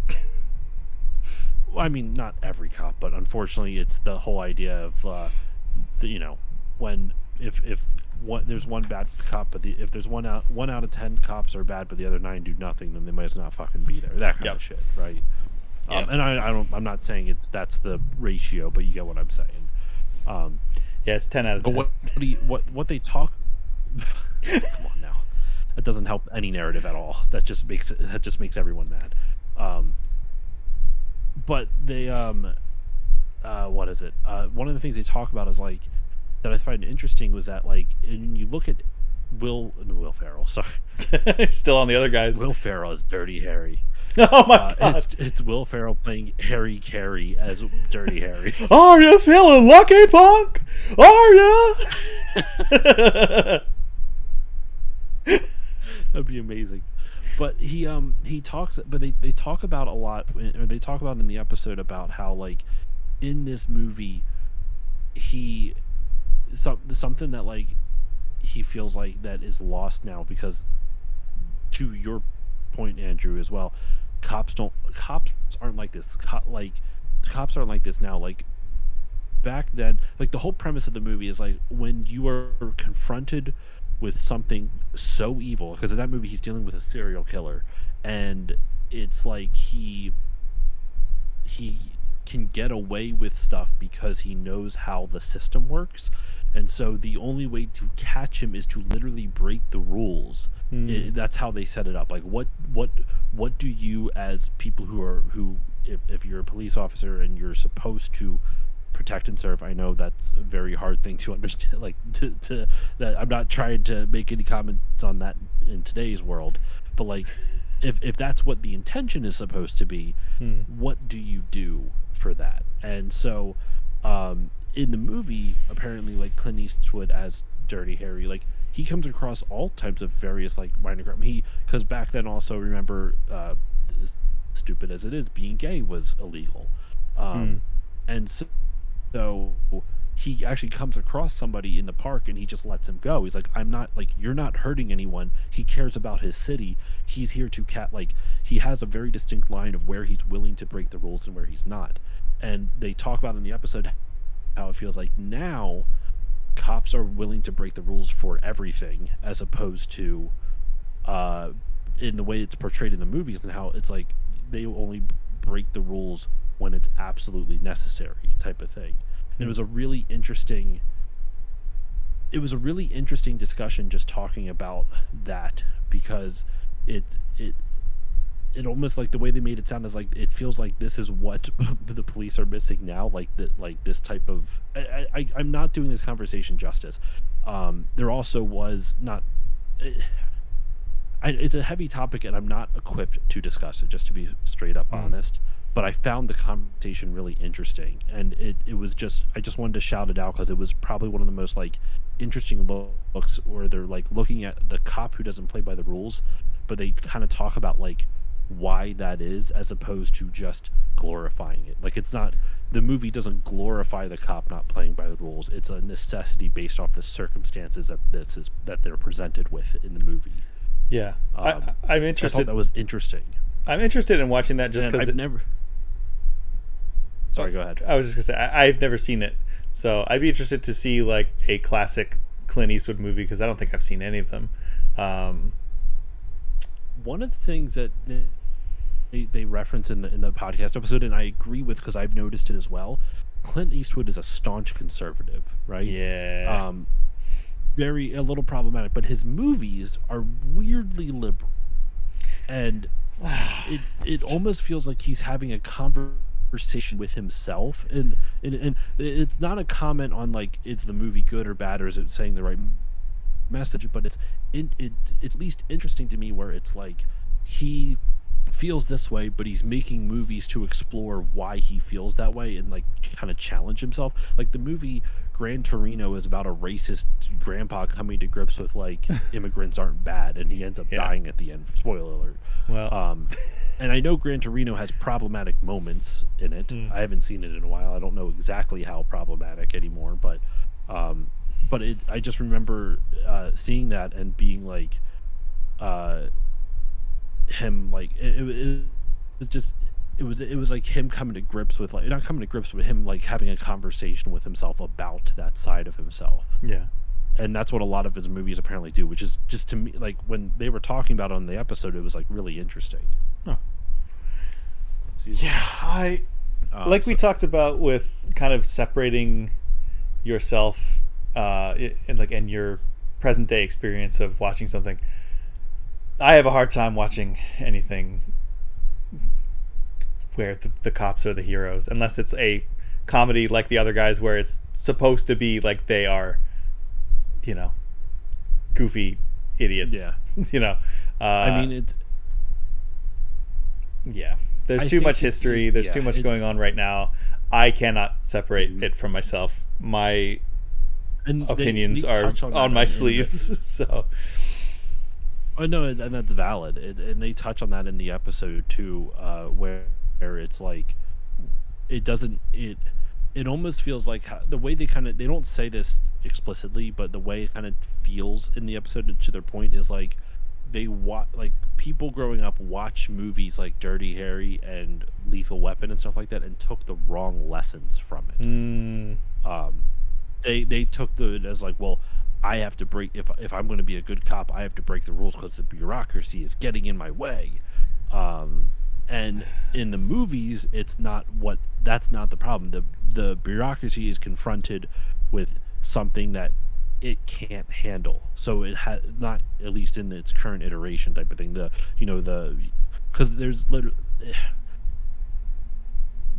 Well, I mean, not every cop, but unfortunately, it's the whole idea of, when if there's one bad cop, but if there's one out of 10 cops are bad, but the other 9 do nothing, then they might as not fucking be there. That kind of shit, right? And I'm not saying that's the ratio, but you get what I'm saying. Yeah, it's 10 out of But 10. what they talk. Come on now, that doesn't help any narrative at all. That just makes everyone mad. But they what is it? One of the things they talk about is like that I find interesting was that like when you look at Will Ferrell, sorry, Still on the other guys. Will Ferrell as Dirty Harry. Oh my god! It's Will Ferrell playing Harry Carey as Dirty Harry. Are you feeling lucky, punk? Are you? That'd be amazing. But he talks, but they talk about a lot, or they talk about in the episode about how like in this movie something that like he feels like that is lost now because, to your point, Andrew, as well, cops aren't like this. Cops aren't like this now. Like back then, like the whole premise of the movie is like when you are confronted with something so evil, because in that movie he's dealing with a serial killer, and it's like he can get away with stuff because he knows how the system works, and so the only way to catch him is to literally break the rules. That's how they set it up. Like what do you, as people who if you're a police officer and you're supposed to protect and serve, I know that's a very hard thing to understand, like to that I'm not trying to make any comments on that in today's world, but like if that's what the intention is supposed to be, what do you do for that? And so in the movie, apparently, like Clint Eastwood as Dirty Harry, like he comes across all types of various like minor crime. Because back then also, remember, as stupid as it is, being gay was illegal, and so he actually comes across somebody in the park and he just lets him go. He's like, I'm not, like, you're not hurting anyone. He cares about his city. He's here to he has a very distinct line of where he's willing to break the rules and where he's not. And they talk about in the episode how it feels like now cops are willing to break the rules for everything, as opposed to in the way it's portrayed in the movies, and how it's like they only break the rules when it's absolutely necessary, type of thing. And it was a really interesting discussion just talking about that, because it almost, like, the way they made it sound is like it feels like this is what the police are missing now, like that, like this type of I'm not doing this conversation justice. There also was not it's a heavy topic and I'm not equipped to discuss it, just to be straight up honest. But I found the conversation really interesting, and it was just, I just wanted to shout it out because it was probably one of the most like interesting looks where they're like looking at the cop who doesn't play by the rules, but they kind of talk about like why that is, as opposed to just glorifying it. Like, it's not, the movie doesn't glorify the cop not playing by the rules. It's a necessity based off the circumstances that they're presented with in the movie. Yeah, I'm interested. I thought that was interesting. I'm interested in watching that just because Sorry, go ahead. I was just gonna say I've never seen it, so I'd be interested to see like a classic Clint Eastwood movie, because I don't think I've seen any of them. One of the things that they reference in the podcast episode, and I agree with because I've noticed it as well, Clint Eastwood is a staunch conservative, right? Yeah. A little problematic, but his movies are weirdly liberal, and it almost feels like he's having a conversation with himself, and it's not a comment on like, is the movie good or bad, or is it saying the right message, but it's at least interesting to me where it's like he feels this way, but he's making movies to explore why he feels that way and like kind of challenge himself. Like the movie Gran Torino is about a racist grandpa coming to grips with like immigrants aren't bad, and he ends up dying at the end. Spoiler alert. Well, and I know Gran Torino has problematic moments in it. I haven't seen it in a while. I don't know exactly how problematic anymore, but I just remember seeing that and being like, him, like it was like him coming to grips with, like, not coming to grips, but him like having a conversation with himself about that side of himself. Yeah. And that's what a lot of his movies apparently do, which is just, to me, like when they were talking about it on the episode, it was like really interesting. Oh. Yeah, we talked about with kind of separating, yourself and your present day experience of watching something. I have a hard time watching anything where the cops are the heroes, unless it's a comedy like the other guys where it's supposed to be like they are, goofy idiots. Yeah. I mean, it's... Yeah. There's too much history. There's too much going on right now. I cannot separate it from myself. My opinions are on my sleeves. So... Oh no, and that's valid. And they touch on that in the episode too, where it's like it almost feels like the way they don't say this explicitly, but the way it kind of feels in the episode, to their point, is like like people growing up watch movies like Dirty Harry and Lethal Weapon and stuff like that and took the wrong lessons from it. They took it as like, well, I have to break, if I'm going to be a good cop, I have to break the rules because the bureaucracy is getting in my way. And in the movies, that's not the problem. The bureaucracy is confronted with something that it can't handle. So it had not, at least in its current iteration type of thing. Because there's literally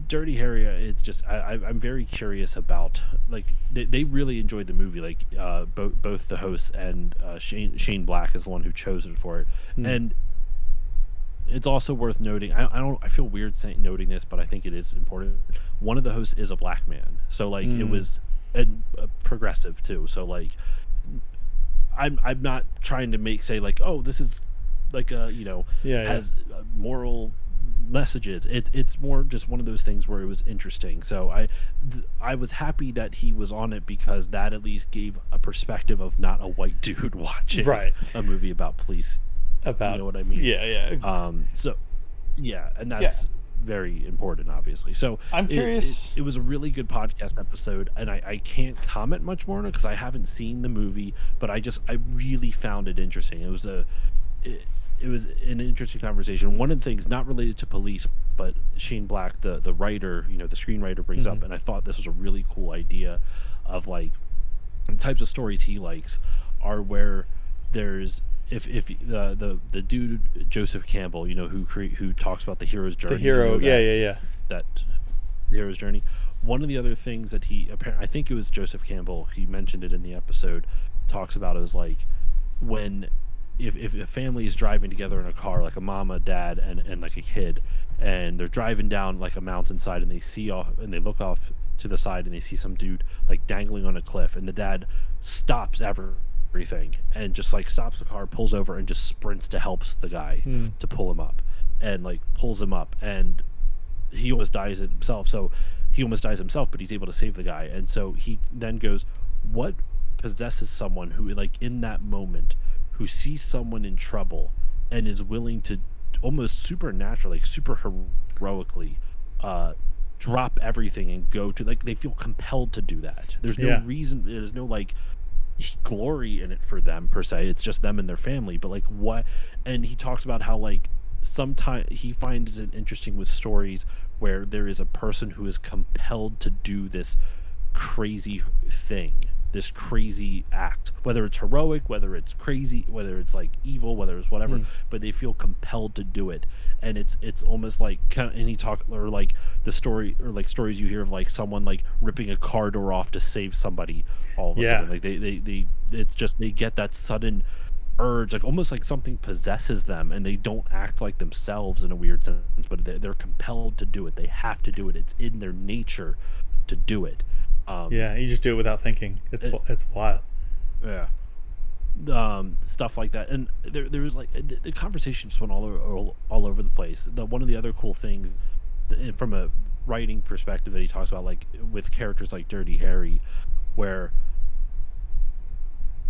Dirty Harry. It's just I'm very curious about, like, they really enjoyed the movie. Like both the hosts and Shane Black is the one who chose it for it, and it's also worth noting. I feel weird noting this, but I think it is important. One of the hosts is a black man, so like it was a progressive too. So like, I'm not trying to say like, oh, this is like has moral messages. It's more just one of those things where it was interesting. So I was happy that he was on it, because that at least gave a perspective of not a white dude watching a movie about police. You know what I mean? Yeah. So yeah, and that's very important, obviously. So I'm curious. It was a really good podcast episode, and I can't comment much more on it because I haven't seen the movie, but I really found it interesting. It was an interesting conversation. One of the things not related to police, but Shane Black, the writer, the screenwriter, brings up, and I thought this was a really cool idea of like the types of stories he likes are where there's if the dude Joseph Campbell, who talks about the hero's journey. The hero, that the hero's journey. One of the other things that I think it was Joseph Campbell, he mentioned it in the episode, talks about, it was like when if a family is driving together in a car, like a mama, dad, and like a kid, and they're driving down like a mountainside, and they look off to the side and they see some dude like dangling on a cliff, and the dad stops everything and just like stops the car, pulls over, and just sprints to help the guy to pull him up, and like pulls him up, and he almost dies himself. So he almost dies himself, but he's able to save the guy. And so he then goes, what possesses someone who, like, in that moment, who sees someone in trouble and is willing to almost supernaturally, like super heroically, drop everything and go to, like, they feel compelled to do that. There's no reason, there's no like glory in it for them per se. It's just them and their family. But like, what? And he talks about how like sometimes he finds it interesting with stories where there is a person who is compelled to do this crazy thing, this crazy act, whether it's heroic, whether it's crazy, whether it's like evil, whether it's whatever, but they feel compelled to do it. And it's almost like kind of, and he talk, or like the story, or like stories you hear of like someone like ripping a car door off to save somebody all of a sudden. Like they it's just, they get that sudden urge, like almost like something possesses them, and they don't act like themselves in a weird sense, but they're compelled to do it. They have to do it. It's in their nature to do it. You just do it without thinking. It's wild. Stuff like that. And there was like the conversation just went all over the place. One of the other cool things from a writing perspective that he talks about, like with characters like Dirty Harry, where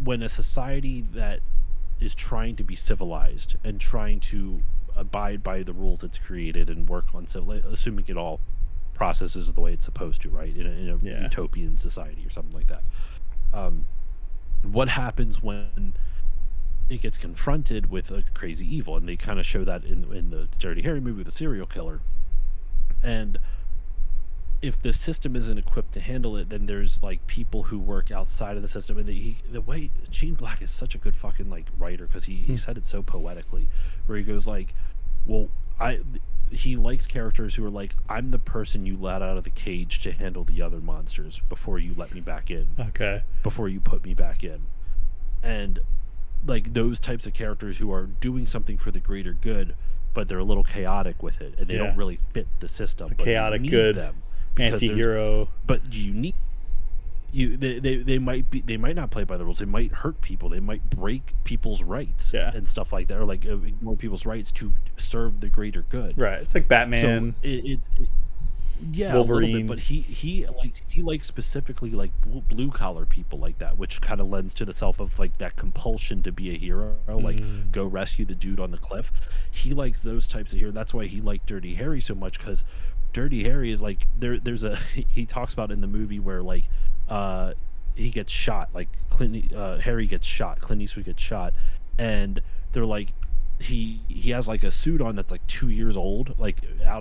when a society that is trying to be civilized and trying to abide by the rules it's created and work on, so assuming it all processes the way it's supposed to, right, in a utopian society or something like that, what happens when it gets confronted with a crazy evil? And they kind of show that in the Dirty Harry movie with the serial killer, and if the system isn't equipped to handle it, then there's like people who work outside of the system. And the way Gene Black is such a good fucking like writer, because he said it so poetically, where he goes like, well, he likes characters who are like, I'm the person you let out of the cage to handle the other monsters before you let me back in. Okay. Before you put me back in. And like those types of characters who are doing something for the greater good, but they're a little chaotic with it, and they don't really fit the system. The chaotic good them anti-hero. But you need they might not play by the rules. They might hurt people. They might break people's rights and stuff like that, or like ignore people's rights to serve the greater good. Right. It's like Batman. So yeah, Wolverine. A little bit, but he likes specifically like blue collar people like that, which kind of lends to the self of like that compulsion to be a hero, like go rescue the dude on the cliff. He likes those types of hero. That's why he liked Dirty Harry so much, because Dirty Harry is like there's a he talks about in the movie where like he gets shot, like Harry gets shot, Clint Eastwood gets shot, and they're like, he has like a suit on that's like 2 years old, like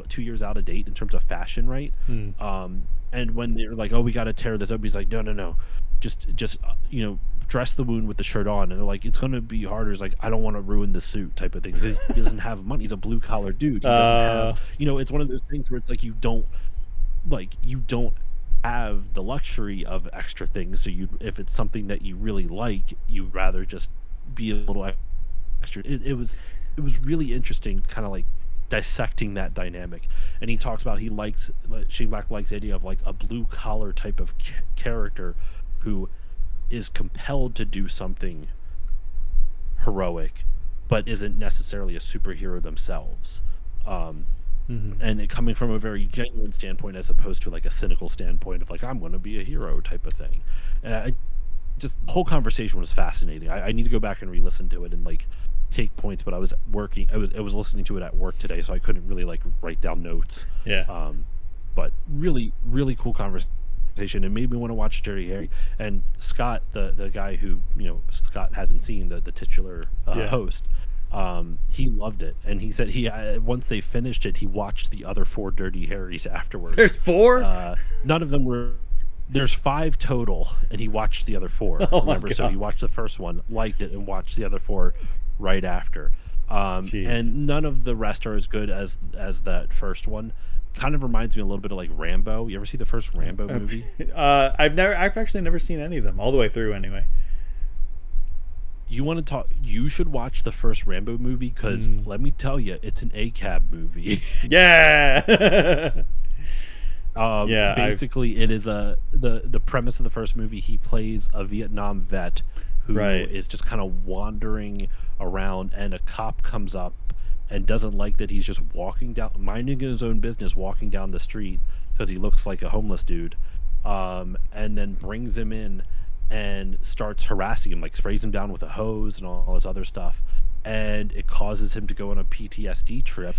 2 years out of date in terms of fashion, right? And when they're like, oh, we got to tear this up, he's like, no, just dress the wound with the shirt on. And they're like, it's gonna be harder. He's like, I don't want to ruin the suit, type of thing. He doesn't have money. He's a blue collar dude. He doesn't have, it's one of those things where it's like you don't have the luxury of extra things. So if it's something that you really like, you'd rather just be a little extra. It was really interesting, kind of like dissecting that dynamic. And he talks about Shane Black likes the idea of like a blue collar type of character who is compelled to do something heroic, but isn't necessarily a superhero themselves. And it coming from a very genuine standpoint, as opposed to like a cynical standpoint of like, I'm going to be a hero type of thing. And just the whole conversation was fascinating. I need to go back and re-listen to it and like take points, but I was listening to it at work today, so I couldn't really like write down notes. But really, really cool conversation. It made me want to watch Dirty Harry. And Scott, the guy who Scott hasn't seen, the titular host, he loved it, and he said once they finished it, he watched the other 4 Dirty Harrys afterwards. There's 4? None of them were. There's 5 total, and he watched the other 4. Remember, so he watched the first one, liked it, and watched the other 4 right after. And none of the rest are as good as that first one. Kind of reminds me a little bit of like Rambo. You ever see the first Rambo movie? I've actually never seen any of them all the way through. Anyway, you should watch the first Rambo movie, because let me tell you, it's an ACAB movie. Basically, it is the premise of the first movie. He plays a Vietnam vet who is just kind of wandering around, and a cop comes up and doesn't like that he's just minding his own business, walking down the street, because he looks like a homeless dude, and then brings him in and starts harassing him, like sprays him down with a hose and all this other stuff, and it causes him to go on a PTSD trip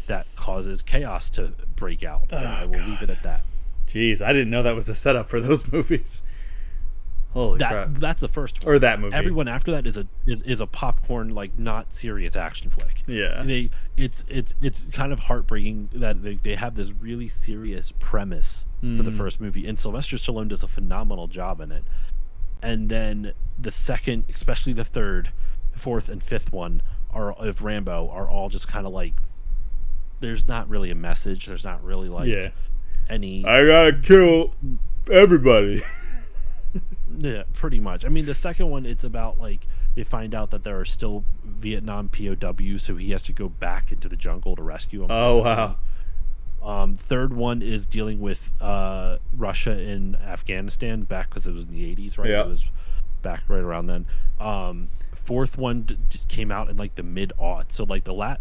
that causes chaos to break out. And I will leave it at that. Jeez, I didn't know that was the setup for those movies. Holy crap. That's the first one. Or that movie. Everyone after that is a popcorn, like, not serious action flick. Yeah. It's kind of heartbreaking that they have this really serious premise for the first movie, and Sylvester Stallone does a phenomenal job in it. And then the second, especially the third, fourth, and fifth one of Rambo are all just kind of like, there's not really a message. There's not really like any. I gotta kill everybody. Yeah, pretty much. I mean, the second one, it's about like they find out that there are still Vietnam POWs, so he has to go back into the jungle to rescue them. Oh wow. Third one is dealing with Russia and Afghanistan back, because it was in the 80s, right? Yeah. It was back right around then. Fourth one came out in like the mid-aughts, so like the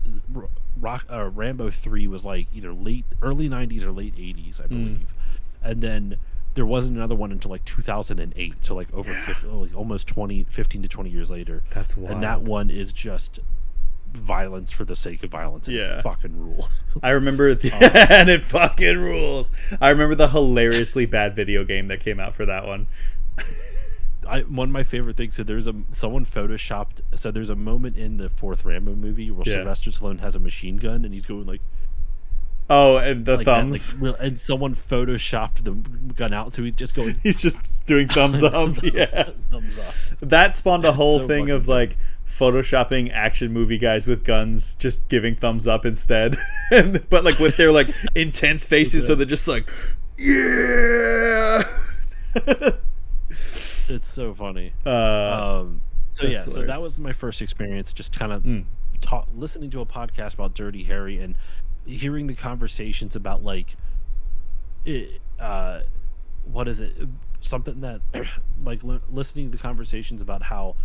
Rambo 3 was like either early 90s or late 80s, I believe. And then there wasn't another one until like 2008, so like over 15 to 20 years later. That's wild. And that one is just violence for the sake of violence. And it fucking rules. I remember and it fucking rules. I remember the hilariously bad video game that came out for that one. One of my favorite things, so someone photoshopped, so there's a moment in the fourth Rambo movie where Sylvester Stallone has a machine gun and he's going like Oh, and the like thumbs. That, like, and someone photoshopped the gun out, so he's just going. He's just doing thumbs up. Yeah, thumbs up. That spawned a whole so thing of like photoshopping action movie guys with guns just giving thumbs up instead, but like with their like intense faces, so they're just like, yeah. It's so funny. So that was my first experience, just kind of listening to a podcast about Dirty Harry and hearing the conversations about like what is it, something that like listening to the conversations about how,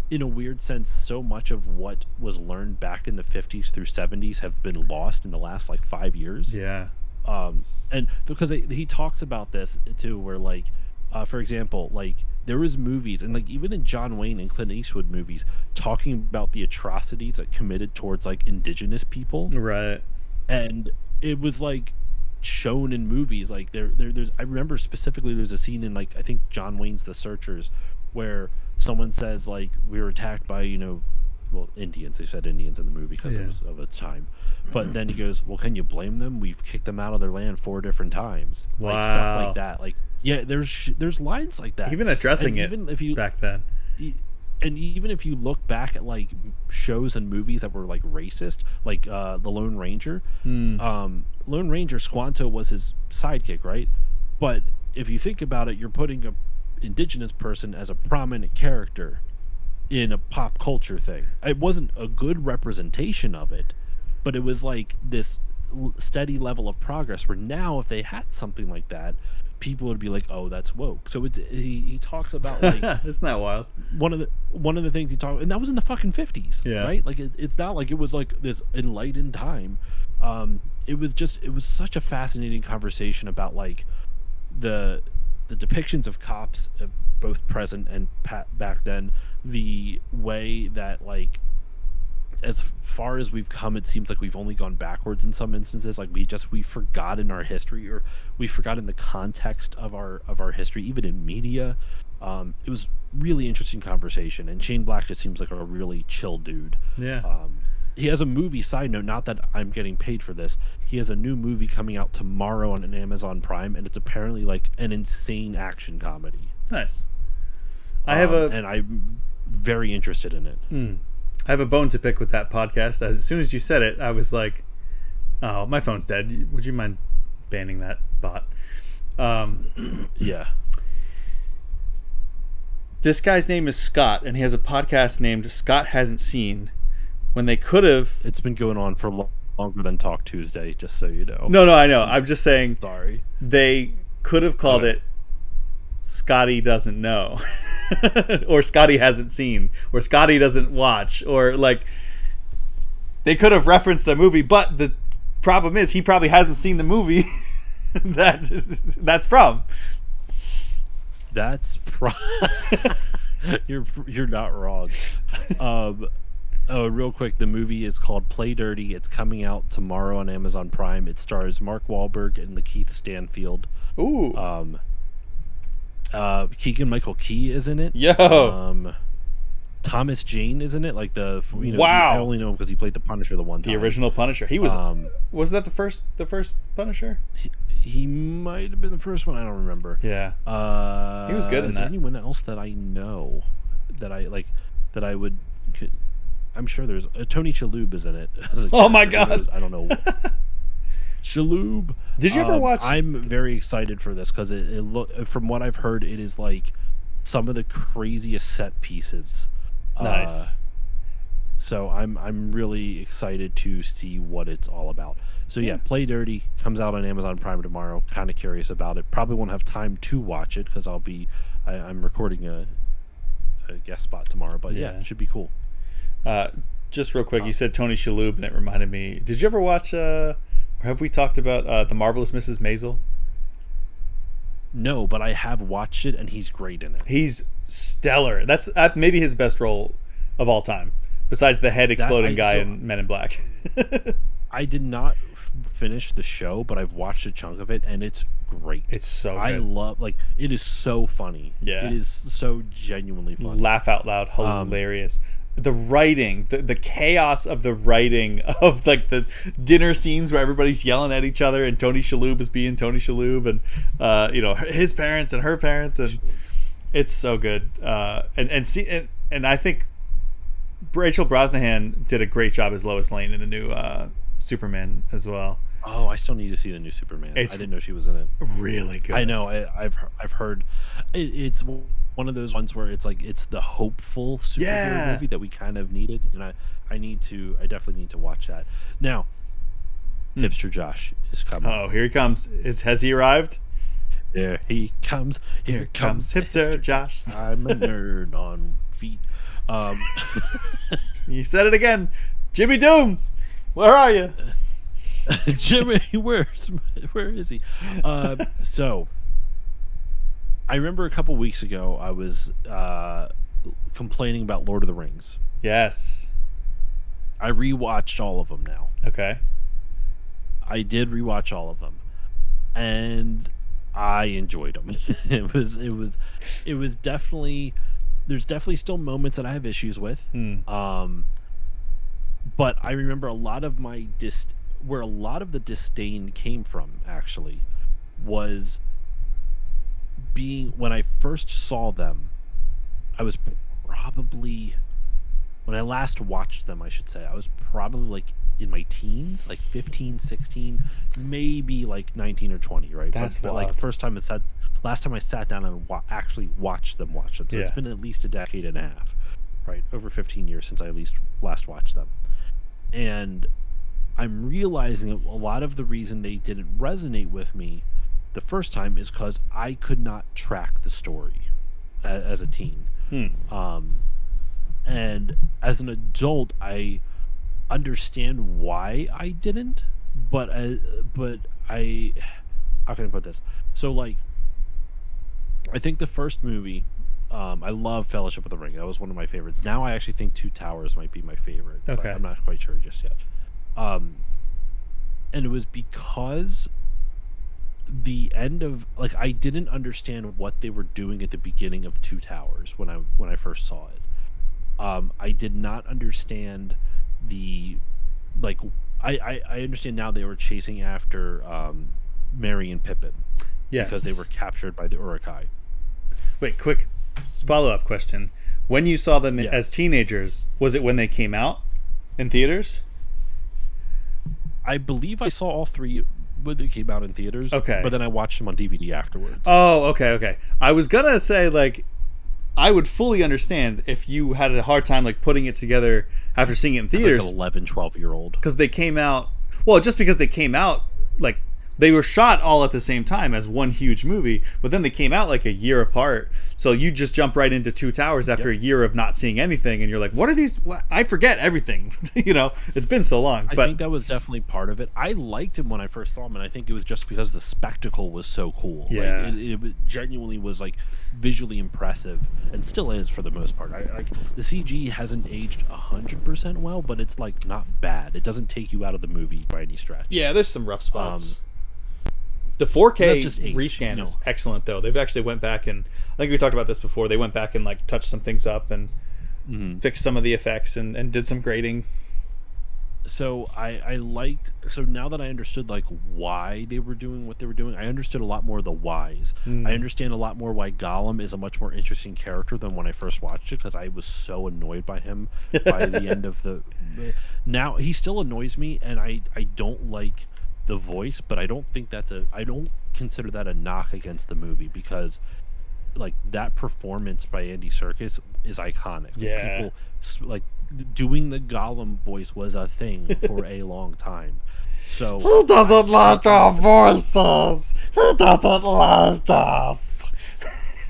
in a weird sense, so much of what was learned back in the 50s through 70s have been lost in the last like 5 years. Yeah. And because he talks about this too, where like for example, like there was movies, and like even in John Wayne and Clint Eastwood movies, talking about the atrocities that committed towards like indigenous people, right? And it was like shown in movies. Like there's I remember specifically there's a scene in like I think John Wayne's The Searchers where someone says like we were attacked by Indians. They said Indians in the movie because it was of its time. But then he goes, well, can you blame them? We've kicked them out of their land 4 different times. Wow. Like stuff like that. Like yeah, there's lines like that. Even addressing it even if you, back then. And even if you look back at like shows and movies that were like racist, like the Lone Ranger, Lone Ranger Squanto was his sidekick, right? But if you think about it, you're putting a indigenous person as a prominent character in a pop culture thing. It wasn't a good representation of it, but it was like this steady level of progress where now if they had something like that, people would be like, oh, that's woke. So it's he talks about like isn't that wild? One of the things he talked, and that was in the fucking 50s, right? Like it's not like it was like this enlightened time. It was such a fascinating conversation about like the depictions of cops, both present and back then, the way that like as far as we've come, it seems like we've only gone backwards in some instances. Like we've forgotten our history, or we've forgotten the context of our history, even in media. It was really interesting conversation, and Shane Black just seems like a really chill dude. Yeah. He has a movie, side note, not that I'm getting paid for this. He has a new movie coming out tomorrow on an Amazon Prime, and it's apparently like an insane action comedy. Nice. And I'm very interested in it. I have a bone to pick with that podcast. As soon as you said it, I was like, oh, my phone's dead. Would you mind banning that bot? Yeah. This guy's name is Scott, and he has a podcast named Scott Hasn't Seen. When they could have... It's been going on for longer than Talk Tuesday, just so you know. No, I know. I'm just saying... Sorry. They could have called it Scotty Doesn't Know. Or Scotty Hasn't Seen. Or Scotty Doesn't Watch. Or, like... They could have referenced a movie, but the problem is he probably hasn't seen the movie that's from. That's you're not wrong. Real quick, the movie is called Play Dirty. It's coming out tomorrow on Amazon Prime. It stars Mark Wahlberg and Lakeith Stanfield. Ooh. Keegan-Michael Key is in it. Yo. Thomas Jane is in it. Like wow. I only know him because he played the Punisher the one time. The original Punisher. He was. Was that the first Punisher? He might have been the first one. I don't remember. Yeah. He was good in that. Is there anyone else that I know that I like that I would? I'm sure there's Tony Shalhoub is in it. Oh my god! I don't know. Shalhoub. Did you ever watch? I'm very excited for this because it from what I've heard, it is like some of the craziest set pieces. Nice. So I'm really excited to see what it's all about. So yeah, Play Dirty comes out on Amazon Prime tomorrow. Kind of curious about it. Probably won't have time to watch it because I'm recording a guest spot tomorrow. But yeah, it should be cool. Just real quick, you said Tony Shalhoub, and it reminded me. Did you ever watch? Or have we talked about The Marvelous Mrs. Maisel? No, but I have watched it, and he's great in it. He's stellar. That's maybe his best role of all time, besides the head exploding guy in Men in Black. I did not finish the show, but I've watched a chunk of it, and it's great. It's so good. I love, it is so funny. Yeah. It is so genuinely funny. Laugh out loud, hilarious. the writing, the chaos of the writing of like the dinner scenes where everybody's yelling at each other and Tony Shalhoub is being Tony Shalhoub and you know, his parents and her parents, and it's so good. And I think Rachel Brosnahan did a great job as Lois Lane in the new Superman as well. Oh, I still need to see the new Superman. I didn't know she was in it. Really good. I know. I've heard it's one of those ones where it's like it's the hopeful superhero movie that we kind of needed, and I definitely need to watch that. Now, Hipster Josh is coming. Oh, here he comes. Has he arrived? There he comes. Here comes Hipster Josh. I'm a nerd on feet. You said it again. Jimmy Doom, where are you? Jimmy, where is he? So I remember a couple weeks ago I was complaining about Lord of the Rings. Yes. I rewatched all of them now. Okay. I did rewatch all of them, and I enjoyed them. It was definitely, there's definitely still moments that I have issues with. But I remember a lot of my where a lot of the disdain came from actually was being when I first saw them. I was probably, when I last watched them, I should say, I was probably like in my teens, like 15, 16, maybe like 19 or 20, right? That's but like last time I sat down and actually watched them. So it's been at least a decade and a half, right? Over 15 years since I at least last watched them. And I'm realizing a lot of the reason they didn't resonate with me the first time is because I could not track the story as a teen. And as an adult, I understand why I didn't, but I how can I put this? So like, I think the first movie, I love Fellowship of the Ring. That was one of my favorites. Now I actually think Two Towers might be my favorite. Okay. But I'm not quite sure just yet. And it was because the end of, like, I didn't understand what they were doing at the beginning of Two Towers when I first saw it. I did not understand the, like, I understand now they were chasing after Merry and Pippin. Yes. Because they were captured by the Uruk-hai. Wait, quick follow-up question. When you saw them as teenagers, was it when they came out in theaters? I believe I saw all three when they came out in theaters. Okay. But then I watched them on DVD afterwards. Oh, okay. I was gonna say, like, I would fully understand if you had a hard time, like, putting it together after seeing it in theaters. Like an 11, 12-year-old. Because they came out, well, just because they came out, like, they were shot all at the same time as one huge movie, but then they came out like a year apart. So you just jump right into Two Towers after a year of not seeing anything, and you're like, what are these? I forget everything. You know, it's been so long. I think that was definitely part of it. I liked him when I first saw him, and I think it was just because the spectacle was so cool. Yeah. Like, it genuinely was, like, visually impressive, and still is for the most part. The CG hasn't aged 100% well, but it's, like, not bad. It doesn't take you out of the movie by any stretch. Yeah, there's some rough spots. The 4K rescan is excellent, though. They've actually went back and, I think we talked about this before, they went back and, like, touched some things up and fixed some of the effects and did some grading. So I liked, so now that I understood, like, why they were doing what they were doing, I understood a lot more of the whys. I understand a lot more why Gollum is a much more interesting character than when I first watched it, because I was so annoyed by him by the end of the... Now, he still annoys me, and I don't like the voice, but I don't think I don't consider that a knock against the movie, because, like, that performance by Andy Serkis is iconic. Yeah. People, like, doing the Gollum voice was a thing for a long time. So he doesn't like our voices. He doesn't like us.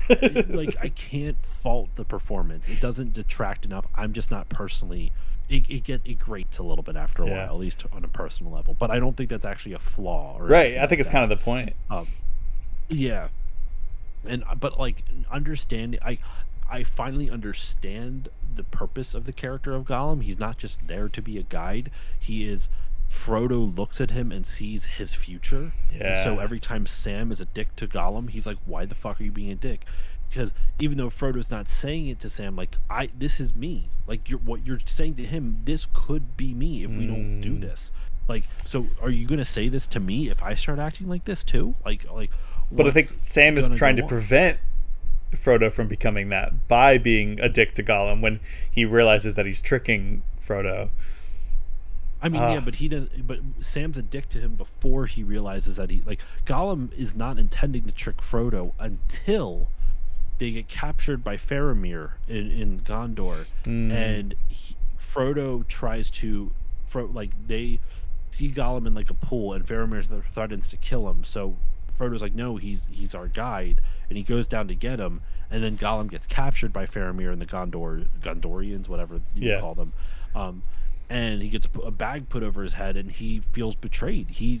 Like, I can't fault the performance. It doesn't detract enough. I'm just not personally. It grates a little bit after a while, at least on a personal level. But I don't think that's actually a flaw. Right. I think it's kind of the point. Yeah. But like, understand, I finally understand the purpose of the character of Gollum. He's not just there to be a guide. He is. Frodo looks at him and sees his future. Yeah. And so every time Sam is a dick to Gollum, he's like, "Why the fuck are you being a dick?" because even though Frodo's not saying it to Sam, like this is me. Like what you're saying to him, this could be me if we don't do this. Like, so are you gonna say this to me if I start acting like this too? Like. But I think Sam is trying to prevent Frodo from becoming that by being a dick to Gollum when he realizes that he's tricking Frodo. I mean, yeah, but he doesn't. But Sam's a dick to him before he realizes that Gollum is not intending to trick Frodo until they get captured by Faramir in Gondor, and Frodo tries to, they see Gollum in like a pool, and Faramir threatens to kill him. So Frodo's like, no, he's our guide, and he goes down to get him, and then Gollum gets captured by Faramir and the Gondorians, whatever you call them, and he gets a bag put over his head, and he feels betrayed. He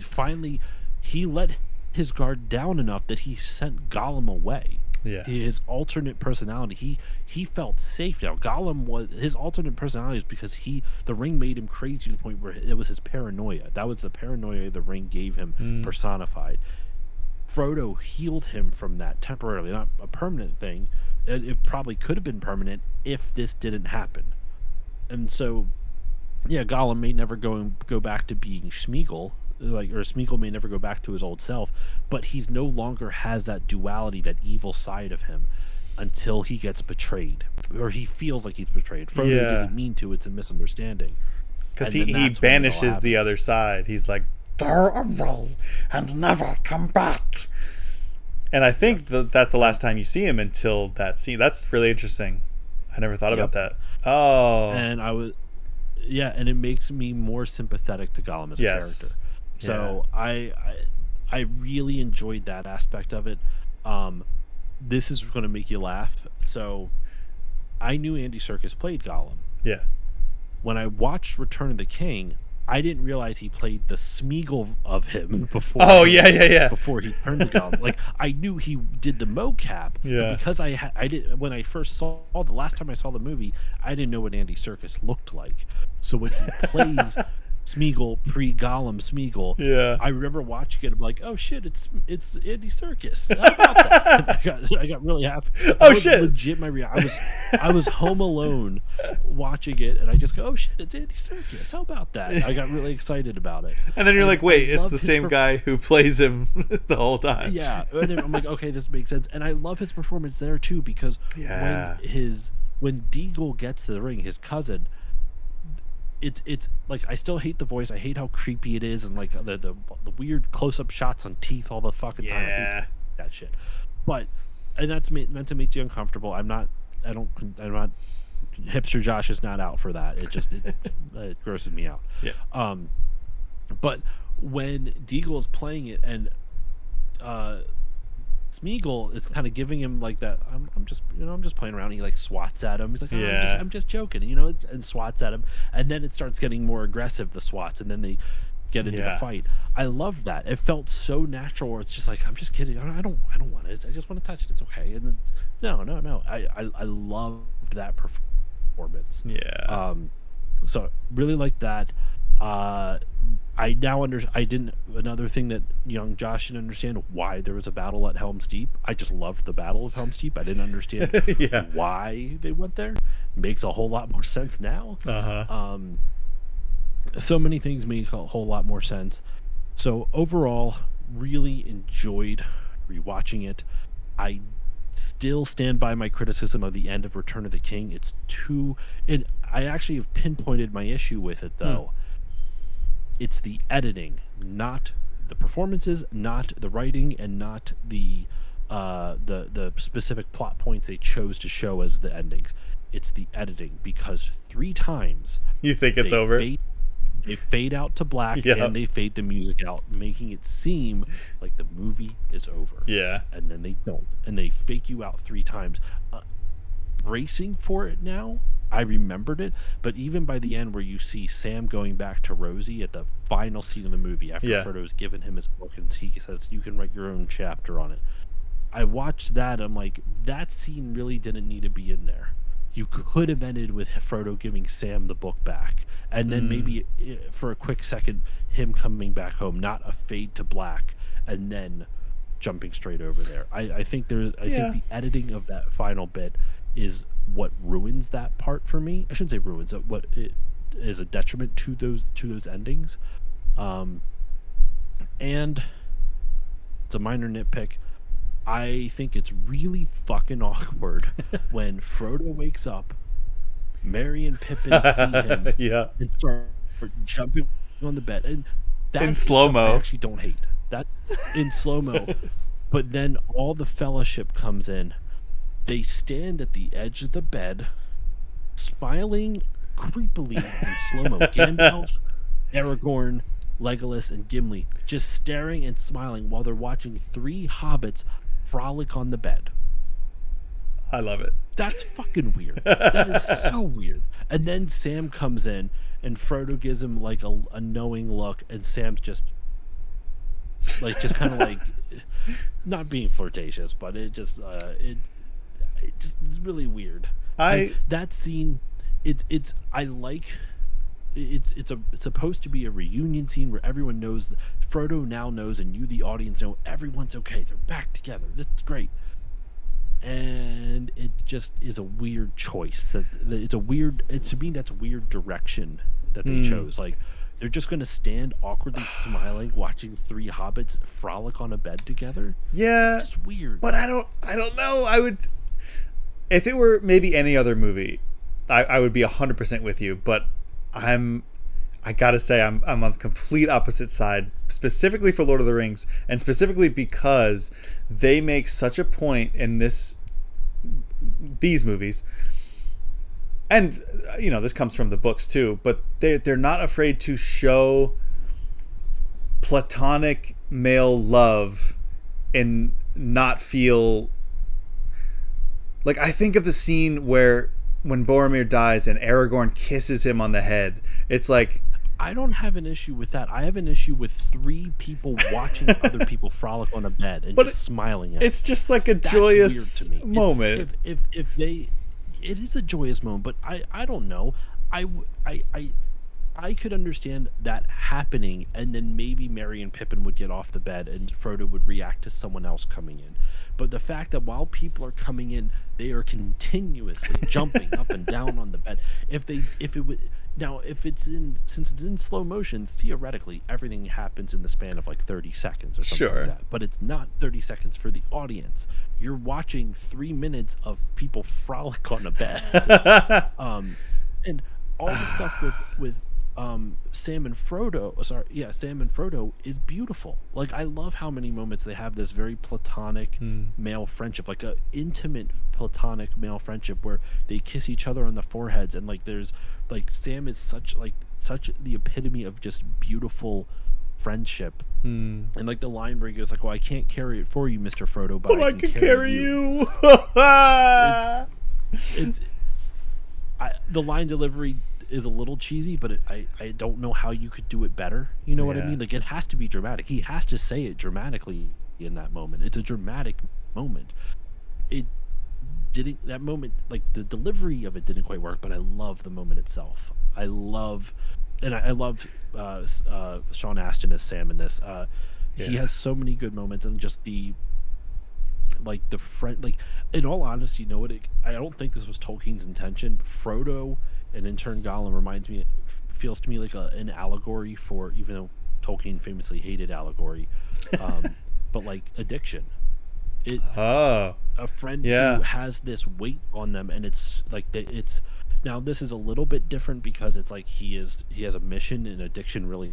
let his guard down enough that he sent Gollum away. Yeah, his alternate personality. He felt safe now. Gollum was his alternate personality is because the ring made him crazy to the point where it was his paranoia. That was the paranoia the ring gave him personified. Frodo healed him from that temporarily, not a permanent thing. It probably could have been permanent if this didn't happen. And so, yeah, Gollum may never go back to being Smeagol, or Smeagol may never go back to his old self, but he's no longer has that duality, that evil side of him, until he gets betrayed, or he feels like he's betrayed. Frodo didn't mean to; it's a misunderstanding. Because he banishes the other side. He's like, throw away and never come back. And I think that's the last time you see him until that scene. That's really interesting. I never thought about that. Oh. And and it makes me more sympathetic to Gollum as a character. So I really enjoyed that aspect of it. This is going to make you laugh. So I knew Andy Serkis played Gollum. Yeah. When I watched Return of the King, I didn't realize he played the Smeagol of him before. Oh, yeah. Before he turned to Gollum. Like, I knew he did the mocap. Yeah. Because I did, when I first saw the last time I saw the movie, I didn't know what Andy Serkis looked like. So when he plays Smeagol, pre-Gollum Smeagol, I remember watching it and like, oh shit, it's Andy Serkis. How about that? I got really happy. Oh shit! Legit, I was home alone watching it, and I just go, oh shit, it's Andy Serkis. How about that? I got really excited about it. And then you're like, wait, it's the same guy who plays him the whole time. Yeah, and I'm like, okay, this makes sense, and I love his performance there too, because when Deagle gets to the ring, his cousin. It's like, I still hate the voice. I hate how creepy it is, and like the weird close-up shots on teeth all the fucking time. I hate that shit. And that's meant to make you uncomfortable. I'm not. Hipster Josh is not out for that. It grosses me out. Yeah. But when Deagle is playing it, and Smeagol is kind of giving him like that. I'm just playing around. He like swats at him. He's like, I'm just joking, and swats at him. And then it starts getting more aggressive, the swats, and then they get into the fight. I love that. It felt so natural. Where it's just like, I'm just kidding. I don't want it. I just want to touch it. It's okay. And then no. I loved that performance. Yeah. So really like that. I now another thing that young Josh didn't understand, why there was a battle at Helm's Deep. I just loved the Battle of Helm's Deep. I didn't understand why they went there. Makes a whole lot more sense now. So many things make a whole lot more sense. So overall, really enjoyed rewatching it. I still stand by my criticism of the end of Return of the King. I actually have pinpointed my issue with it, though. It's the editing, not the performances, not the writing, and not the specific plot points they chose to show as the endings. It's the editing, because 3 times you think it's over. They fade out to black, and they fade the music out, making it seem like the movie is over. Yeah, and then they don't, and they fake you out 3 times. Bracing for it now, I remembered it, but even by the end where you see Sam going back to Rosie at the final scene of the movie after Frodo's given him his book and he says, you can write your own chapter on it. I watched that, I'm like, that scene really didn't need to be in there. You could have ended with Frodo giving Sam the book back, and then maybe for a quick second him coming back home, not a fade to black, and then jumping straight over there. I think I think the editing of that final bit is what ruins that part for me. I shouldn't say ruins it, what it is a detriment to those endings. And it's a minor nitpick. I think it's really fucking awkward when Frodo wakes up, Merry and Pippin see him, and start jumping on the bed, and that's in slow-mo. I actually don't hate that in slow-mo. But then all the fellowship comes in. They stand at the edge of the bed, smiling creepily in slow-mo. Gandalf, Aragorn, Legolas, and Gimli just staring and smiling while they're watching 3 hobbits frolic on the bed. I love it. That's fucking weird. That is so weird. And then Sam comes in, and Frodo gives him like a knowing look, and Sam's just kind of like not being flirtatious, but it just it's really weird. That scene, it's supposed to be a reunion scene where everyone knows Frodo now knows, and you the audience know everyone's okay. They're back together. This is great. And it just is a weird choice. To me that's a weird direction that they chose. Like, they're just going to stand awkwardly smiling watching 3 hobbits frolic on a bed together. Yeah. It's just weird. But I don't know. I would, if it were maybe any other movie, I would be 100% with you, but I gotta say I'm on the complete opposite side, specifically for Lord of the Rings, and specifically because they make such a point in these movies, and this comes from the books too, but they're not afraid to show platonic male love and not feel like, I think of the scene when Boromir dies and Aragorn kisses him on the head. It's like, I don't have an issue with that. I have an issue with 3 people watching other people frolic on a bed and just smiling at it's just like that's joyous moment. If they, it is a joyous moment, but I don't know. I could understand that happening, and then maybe Merry and Pippin would get off the bed and Frodo would react to someone else coming in. But the fact that while people are coming in, they are continuously jumping up and down on the bed. Since it's in slow motion, theoretically everything happens in the span of like 30 seconds or something like that. But it's not 30 seconds for the audience. You're watching 3 minutes of people frolic on a bed. And all the stuff with Sam and Frodo is beautiful. Like, I love how many moments they have this very platonic male friendship, like a intimate platonic male friendship where they kiss each other on the foreheads, and like there's like Sam is such the epitome of just beautiful friendship. And like the line where he goes like, "Well, I can't carry it for you, Mr. Frodo, but I can carry you." The line delivery is a little cheesy, but I don't know how you could do it better. You know what I mean? Like, it has to be dramatic. He has to say it dramatically in that moment. It's a dramatic moment. That moment, like, the delivery of it didn't quite work, but I love the moment itself. I love Sean Astin as Sam in this. He has so many good moments, and just the friend, like, in all honesty, I don't think this was Tolkien's intention. Frodo and in turn Gollum feels to me like an allegory for, even though Tolkien famously hated allegory, but like addiction. A friend who has this weight on them, and it's like it's now this is a little bit different because it's like he has a mission, and addiction really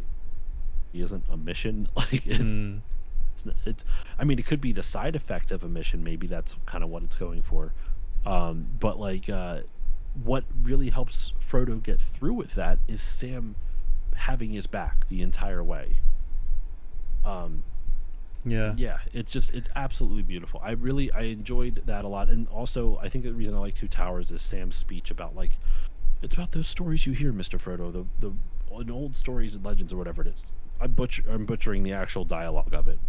isn't a mission. Like, it's I mean, it could be the side effect of a mission. Maybe that's kind of what it's going for. But like, what really helps Frodo get through with that is Sam having his back the entire way. It's absolutely beautiful. I enjoyed that a lot. And also, I think the reason I like Two Towers is Sam's speech about, like, it's about those stories you hear, Mr. Frodo, the old stories and legends or whatever it is. I'm butchering the actual dialogue of it,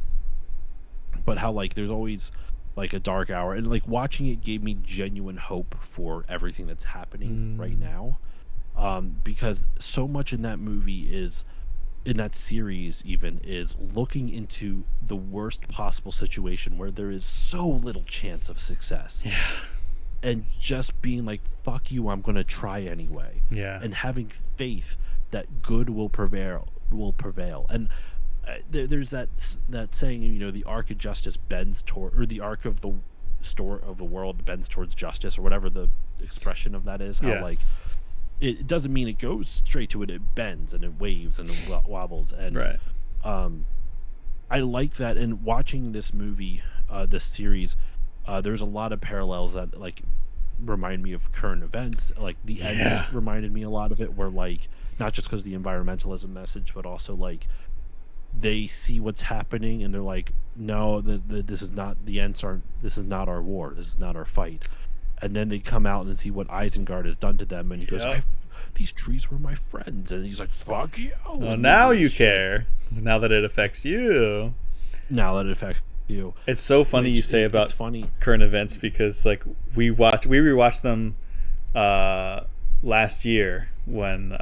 but how, like, there's always like a dark hour, and like watching it gave me genuine hope for everything that's happening right now, because so much in that movie is in that series even is looking into the worst possible situation where there is so little chance of success. Yeah. And just being like, fuck you, I'm going to try anyway. Yeah. And having faith that good will prevail. And there's that saying, you know, the arc of justice bends toward, or the arc of the world bends towards justice, or whatever the expression of that is. How like it doesn't mean it goes straight to it. It bends and it waves and it wobbles. And right. I like that. And watching this movie, this series, there's a lot of parallels that like remind me of current events. Like the ends reminded me a lot of it, where like not just because of the environmentalism message, but also like they see what's happening and they're like, no, this is not the ends. This is not our war. This is not our fight. And then they come out and see what Isengard has done to them, and he goes, these trees were my friends, and he's like, fuck you. Well, now you care. Now that it affects you. It's so funny you say about current events, because like we rewatched them last year when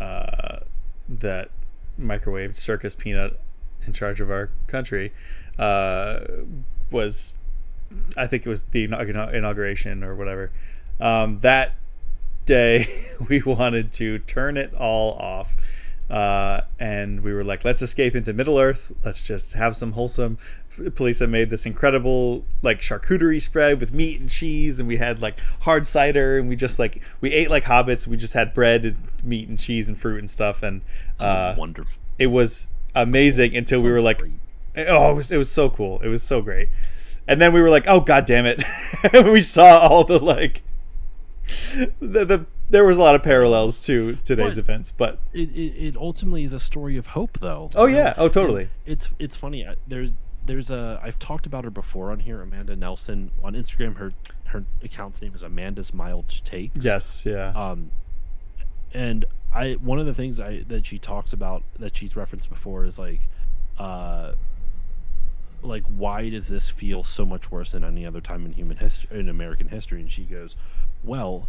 that microwave circus peanut in charge of our country was, I think it was the inauguration or whatever. That day we wanted to turn it all off, and we were like, let's escape into Middle Earth, let's just have some wholesome. Police made this incredible like charcuterie spread with meat and cheese, and we had like hard cider, and we ate like hobbits. We just had bread and meat and cheese and fruit and stuff, and wonderful. It was amazing until we were like great. It was so cool, it was so great. And then we were like, oh god damn it. We saw all the like there was a lot of parallels to today's events, but it ultimately is a story of hope, though. Oh yeah, oh totally. It's funny. There's a, I've talked about her before on here, Amanda Nelson on Instagram. Her account's name is Amanda's Mild Takes. Yes, yeah. And one of the things that she talks about that she's referenced before is like why does this feel so much worse than any other time in in American history? And she goes, well,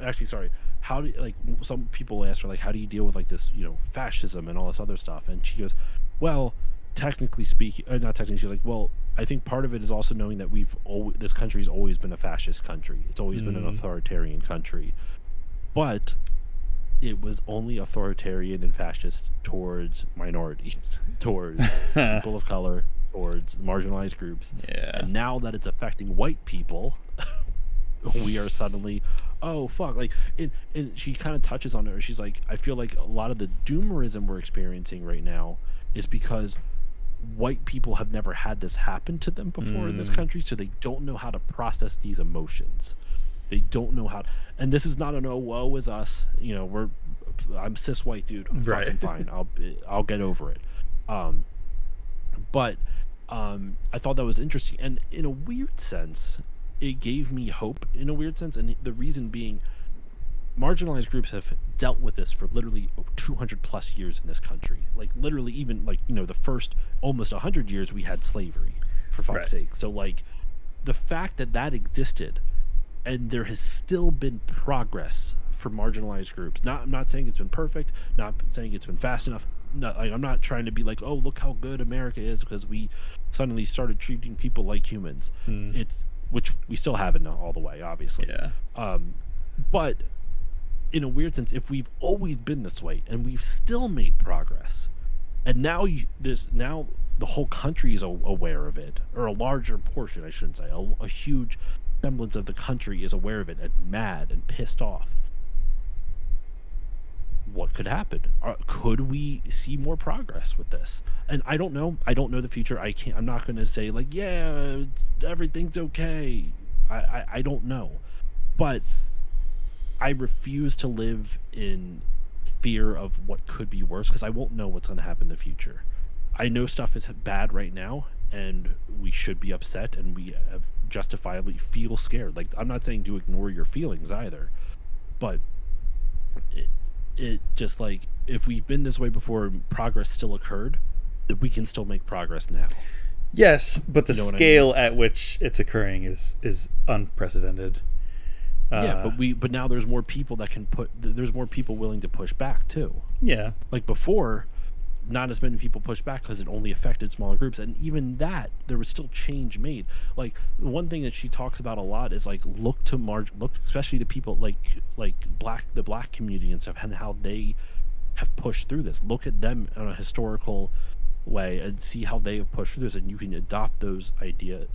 actually, sorry. How do like some people ask her like, how do you deal with like this, you know, fascism and all this other stuff? And she goes, well, technically speaking, not technically, she's like, well, I think part of it is also knowing that this country's always been a fascist country. It's always been an authoritarian country, but it was only authoritarian and fascist towards minorities, towards people of color, towards marginalized groups. Yeah. And now that it's affecting white people, we are suddenly, oh fuck, like and she kind of touches on it. She's like, I feel like a lot of the doomerism we're experiencing right now is because white people have never had this happen to them before in this country, so they don't know how to process these emotions. They don't know how, and this is not an woe is us. You know, I'm cis white dude. I'm fucking fine. I'll get over it. But I thought that was interesting, and in a weird sense, it gave me hope. In a weird sense, and the reason being, marginalized groups have dealt with this for literally 200 plus years in this country. Like literally, even like, you know, the first almost 100 years we had slavery, for fuck's sake. So like the fact that existed, and there has still been progress for marginalized groups. I'm not saying it's been perfect, not saying it's been fast enough. No, like, I'm not trying to be like, oh, look how good America is because we suddenly started treating people like humans. It's, which we still haven't all the way, obviously. Yeah. But in a weird sense, if we've always been this way and we've still made progress, and now now the whole country is aware of it, or a larger portion, I shouldn't say, a huge semblance of the country is aware of it and mad and pissed off. What could happen? Could we see more progress with this? And I don't know. I don't know the future. I'm not going to say like, yeah, everything's okay. I don't know. But I refuse to live in fear of what could be worse, because I won't know what's going to happen in the future. I know stuff is bad right now, and we should be upset, and we have justifiably feel scared. Like, I'm not saying to ignore your feelings either, but it just like, if we've been this way before and progress still occurred, that we can still make progress now. Yes, but the scale at which it's occurring is unprecedented. Yeah, but now there's more people that can there's more people willing to push back too. Yeah. Like before, not as many people pushed back because it only affected smaller groups, and even that there was still change made. Like one thing that she talks about a lot is like look especially to people like the black community and stuff, and how they have pushed through this. Look at them on a historical way and see how they have pushed through this, and you can adopt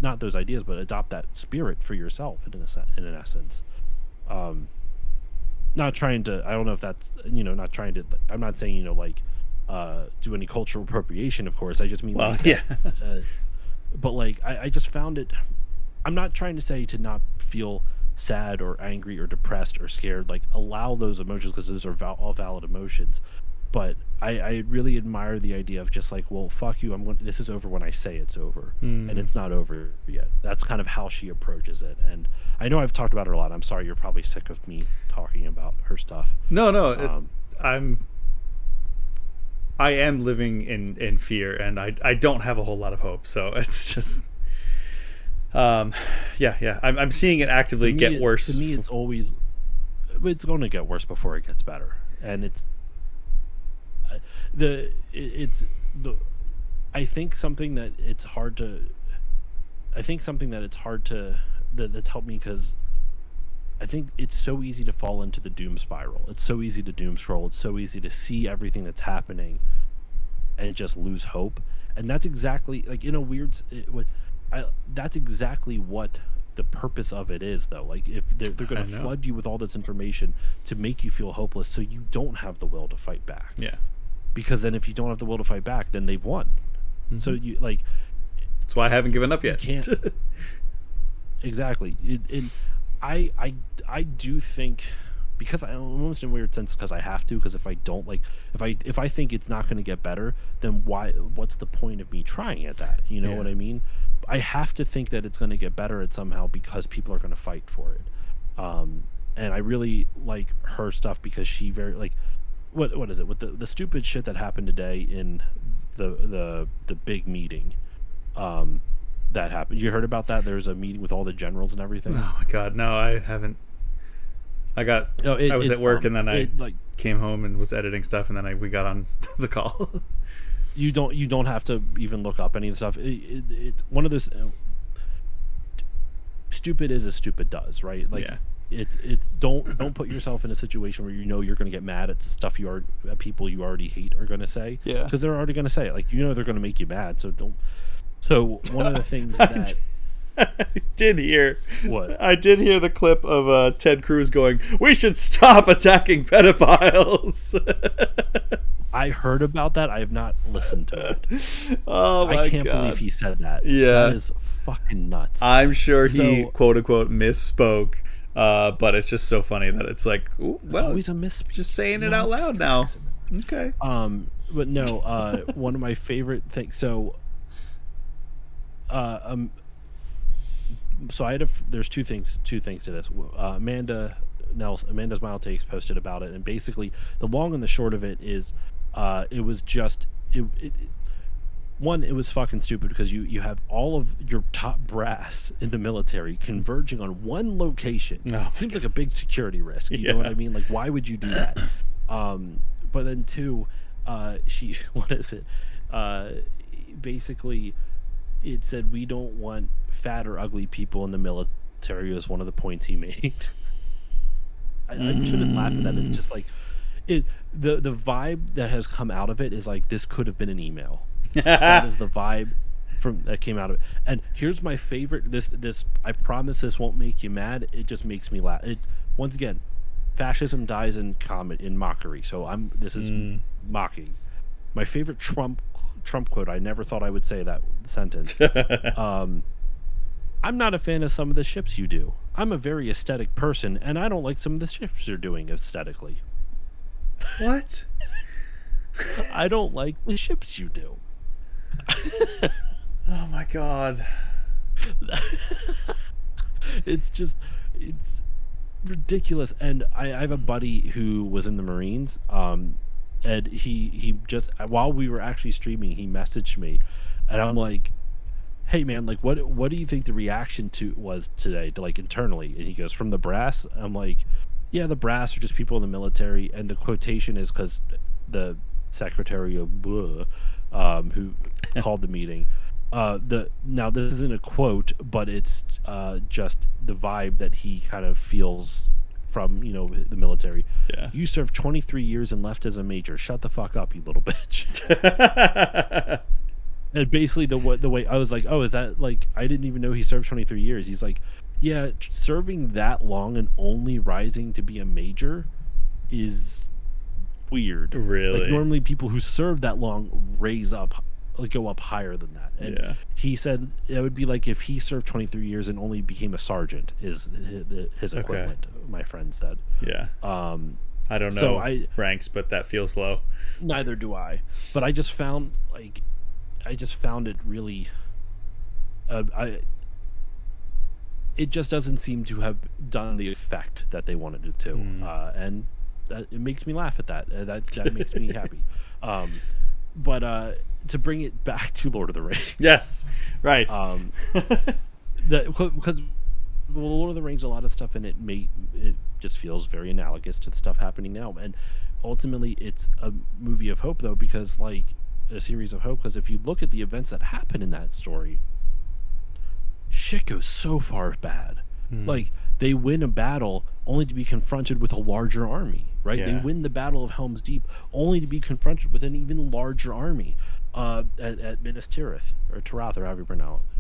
not those ideas, but adopt that spirit for yourself in an essence. Not trying to, I don't know if that's, not trying to, I'm not saying, do any cultural appropriation, of course. I just mean, but like, I just found it, I'm not trying to say to not feel sad or angry or depressed or scared. Like, allow those emotions, because those are all valid emotions. But I really admire the idea of just like, well, fuck you, this is over when I say it's over. And it's not over yet. That's kind of how she approaches it. And I know I've talked about her a lot. I'm sorry, you're probably sick of me talking about her stuff. No, I am living in fear, and I don't have a whole lot of hope. So it's just, I'm seeing it actively get worse. To me, it's going to get worse before it gets better, and I think something that it's hard to. That's helped me, because I think it's so easy to fall into the doom spiral. It's so easy to doom scroll. It's so easy to see everything that's happening and just lose hope. And that's exactly, like, in a weird, that's exactly what the purpose of it is, though. Like, if they're going to flood you with all this information to make you feel hopeless, so you don't have the will to fight back. Yeah. Because then if you don't have the will to fight back, then they've won. Mm-hmm. So you, like, that's why I haven't given up yet. You can't. Exactly. I do think, because I'm almost in a weird sense, because I have to, because if I don't, like, if I think it's not going to get better, then what's the point of me trying at that? You know what I mean? I have to think that it's going to get better at somehow, because people are going to fight for it. And I really like her stuff, because she very, like, what is it with the stupid shit that happened today in the big meeting that happened. You heard about that? There's a meeting with all the generals and everything. Oh my god, no, I haven't. I was at work, and then I came home and was editing stuff, and then we got on the call. You don't have to even look up any of the stuff. It one of those stupid is as stupid does, right? Like, it's don't put yourself in a situation where you're going to get mad at the stuff people you already hate are going to say, because they're already going to say it. Like, they're going to make you mad, so don't. So one of the things that I did hear the clip of Ted Cruz going, "We should stop attacking pedophiles." I heard about that. I have not listened to it. Oh my God. I can't believe he said that. Yeah. That is fucking nuts. I'm sure he quote unquote misspoke, but it's just so funny that it's like, ooh, well, it's always a misspoke. Just saying it out loud now. Okay. But no, one of my favorite things. So there's two things to this. Amanda's Mile Takes posted about it, and basically the long and the short of it is, it was just it was fucking stupid, because you have all of your top brass in the military converging on one location. Seems like a big security risk. You know what I mean? Like, why would you do that? But then two, what is it? Basically, it said, we don't want fat or ugly people in the military, was one of the points he made. I shouldn't laugh at that. It's just like, the vibe that has come out of it is like, this could have been an email. That is the vibe that came out of it. And here's my favorite. This I promise this won't make you mad. It just makes me laugh. Once again, fascism dies in mockery. So this is mocking. My favorite Trump quote. I never thought I would say that sentence. I'm not a fan of some of the ships you do. I'm a very aesthetic person, and I don't like some of the ships you're doing aesthetically. What? I don't like the ships you do. Oh my God. It's ridiculous. And I have a buddy who was in the Marines, and he just, while we were actually streaming, he messaged me, and I'm like, hey man, like, what do you think the reaction was today, to, like, internally? And he goes, from the brass? I'm like, yeah, the brass are just people in the military, and the quotation is because the secretary of who called the meeting. Now this isn't a quote, but it's just the vibe that he kind of feels from the military. Yeah. You served 23 years and left as a major. Shut the fuck up, you little bitch. And basically the way I was like, oh, is that like, I didn't even know he served 23 years. He's like, yeah, serving that long and only rising to be a major is weird. Really? Like normally people who serve that long go up higher than that. And he said it would be like if he served 23 years and only became a sergeant is his equivalent. Okay. My friend said. Yeah. I don't know ranks, but that feels low. Neither do I. But I just found it really it just doesn't seem to have done the effect that they wanted it to. And it makes me laugh at that. That makes me happy. But to bring it back to Lord of the Rings. Yes, right. Because Lord of the Rings, a lot of stuff in it just feels very analogous to the stuff happening now. And ultimately, it's a movie of hope, though, because like a series of hope. Because if you look at the events that happen in that story, shit goes so far bad. Like they win a battle only to be confronted with a larger army, right? They win the Battle of Helm's Deep only to be confronted with an even larger army at Minas Tirith or Tirath, or however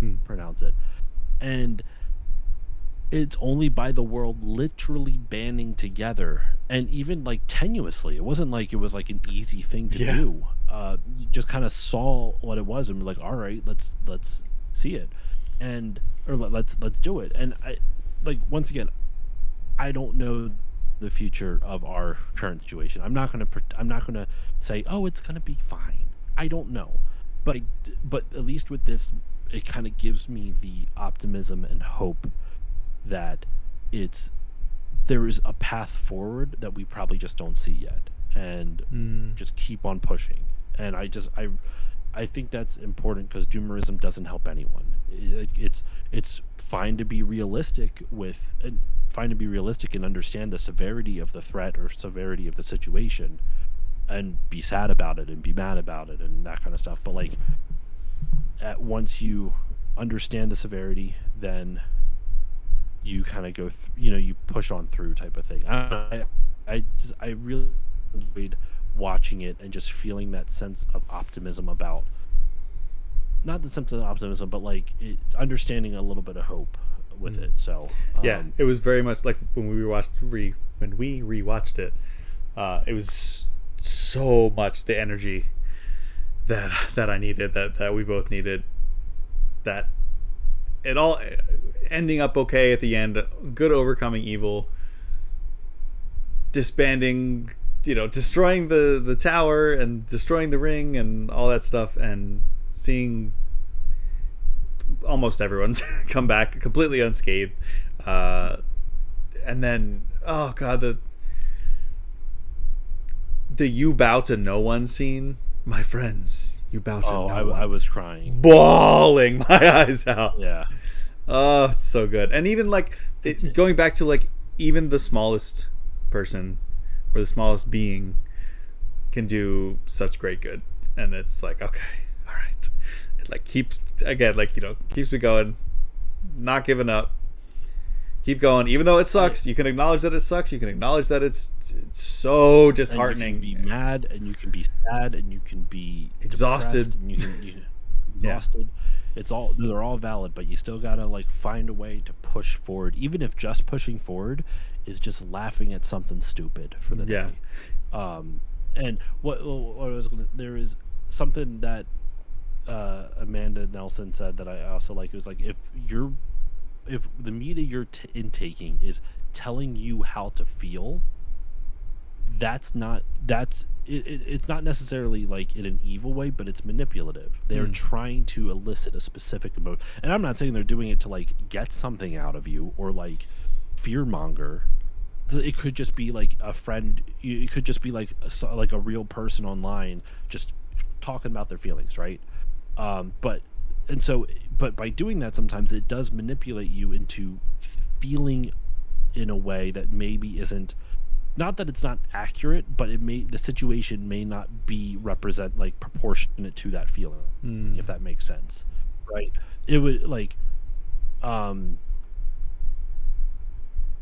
you pronounce it. And it's only by the world literally banding together, and even like tenuously. It wasn't like it was like an easy thing to do. You just kind of saw what it was and be like, all right, let's see it, or let's do it. And I, like, once again, I don't know the future of our current situation. I'm not gonna say, oh, it's gonna be fine. I don't know, but at least with this, it kind of gives me the optimism and hope that there is a path forward that we probably just don't see yet, and just keep on pushing. And I think that's important, because doomerism doesn't help anyone. It's fine to be realistic and understand the severity of the threat or severity of the situation, and be sad about it and be mad about it and that kind of stuff. But like, once you understand the severity, then you kind of go you push on through, type of thing. I really enjoyed watching it and just feeling that sense of optimism about, not the sense of optimism, but like understanding a little bit of hope with it. So it was very much like when we rewatched it. It was so much the energy that I needed, that we both needed, that it all ending up okay at the end, good overcoming evil, disbanding, destroying the tower and destroying the ring and all that stuff, and seeing almost everyone come back completely unscathed, and then, oh god, the you bow to no one scene, my friends, you bow to no one. I was crying, bawling my eyes out. Yeah. Oh, it's so good. And even like going back to like, even the smallest person or the smallest being can do such great good. And it's like, okay, all right. It like keeps me going, not giving up, keep going, even though it sucks. You can acknowledge that it sucks. You can acknowledge that it's so disheartening. And you can be mad, and you can be sad, and you can be exhausted, and you can exhausted. Yeah. They're all valid, but you still gotta like find a way to push forward, even if just pushing forward is just laughing at something stupid for the day. And there is something that Amanda Nelson said that I also like. It was like, if the media you're intaking is telling you how to feel, it's not necessarily like in an evil way, but it's manipulative. They're trying to elicit a specific emotion, and I'm not saying they're doing it to like get something out of you or like fearmonger. It could just be like a friend. It could just be like a real person online just talking about their feelings, right? But by doing that, sometimes it does manipulate you into feeling in a way that maybe isn't not that it's not accurate, but the situation may not be represent like proportionate to that feeling, if that makes sense, right? It would like, um,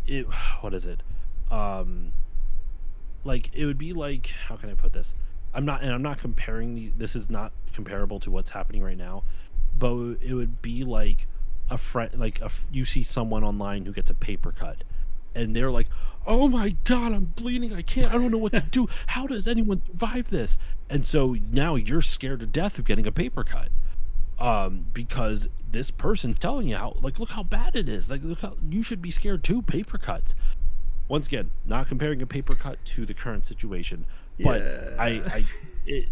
it what is it, um, like it would be like, how can I put this? I'm not comparing this is not comparable to what's happening right now, but it would be like a friend, like you see someone online who gets a paper cut, and they're like, "Oh my god, I'm bleeding. I don't know what to do. How does anyone survive this?" And so now you're scared to death of getting a paper cut, because this person's telling you how, like, look how bad it is. Like, look how you should be scared too. Paper cuts. Once again, not comparing a paper cut to the current situation, but it,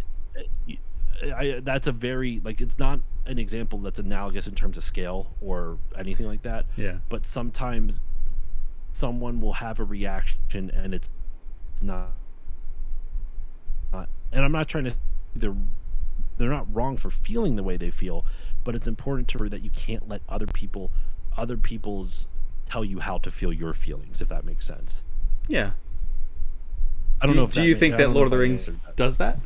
that's a very, like, it's not an example that's analogous in terms of scale or anything like that. Yeah. But sometimes someone will have a reaction and it's not, and I'm not trying to, they're not wrong for feeling the way they feel, but it's important to remember that you can't let other people's tell you how to feel your feelings, if that makes sense. Yeah. I don't know if do you think that Lord of the Rings does that?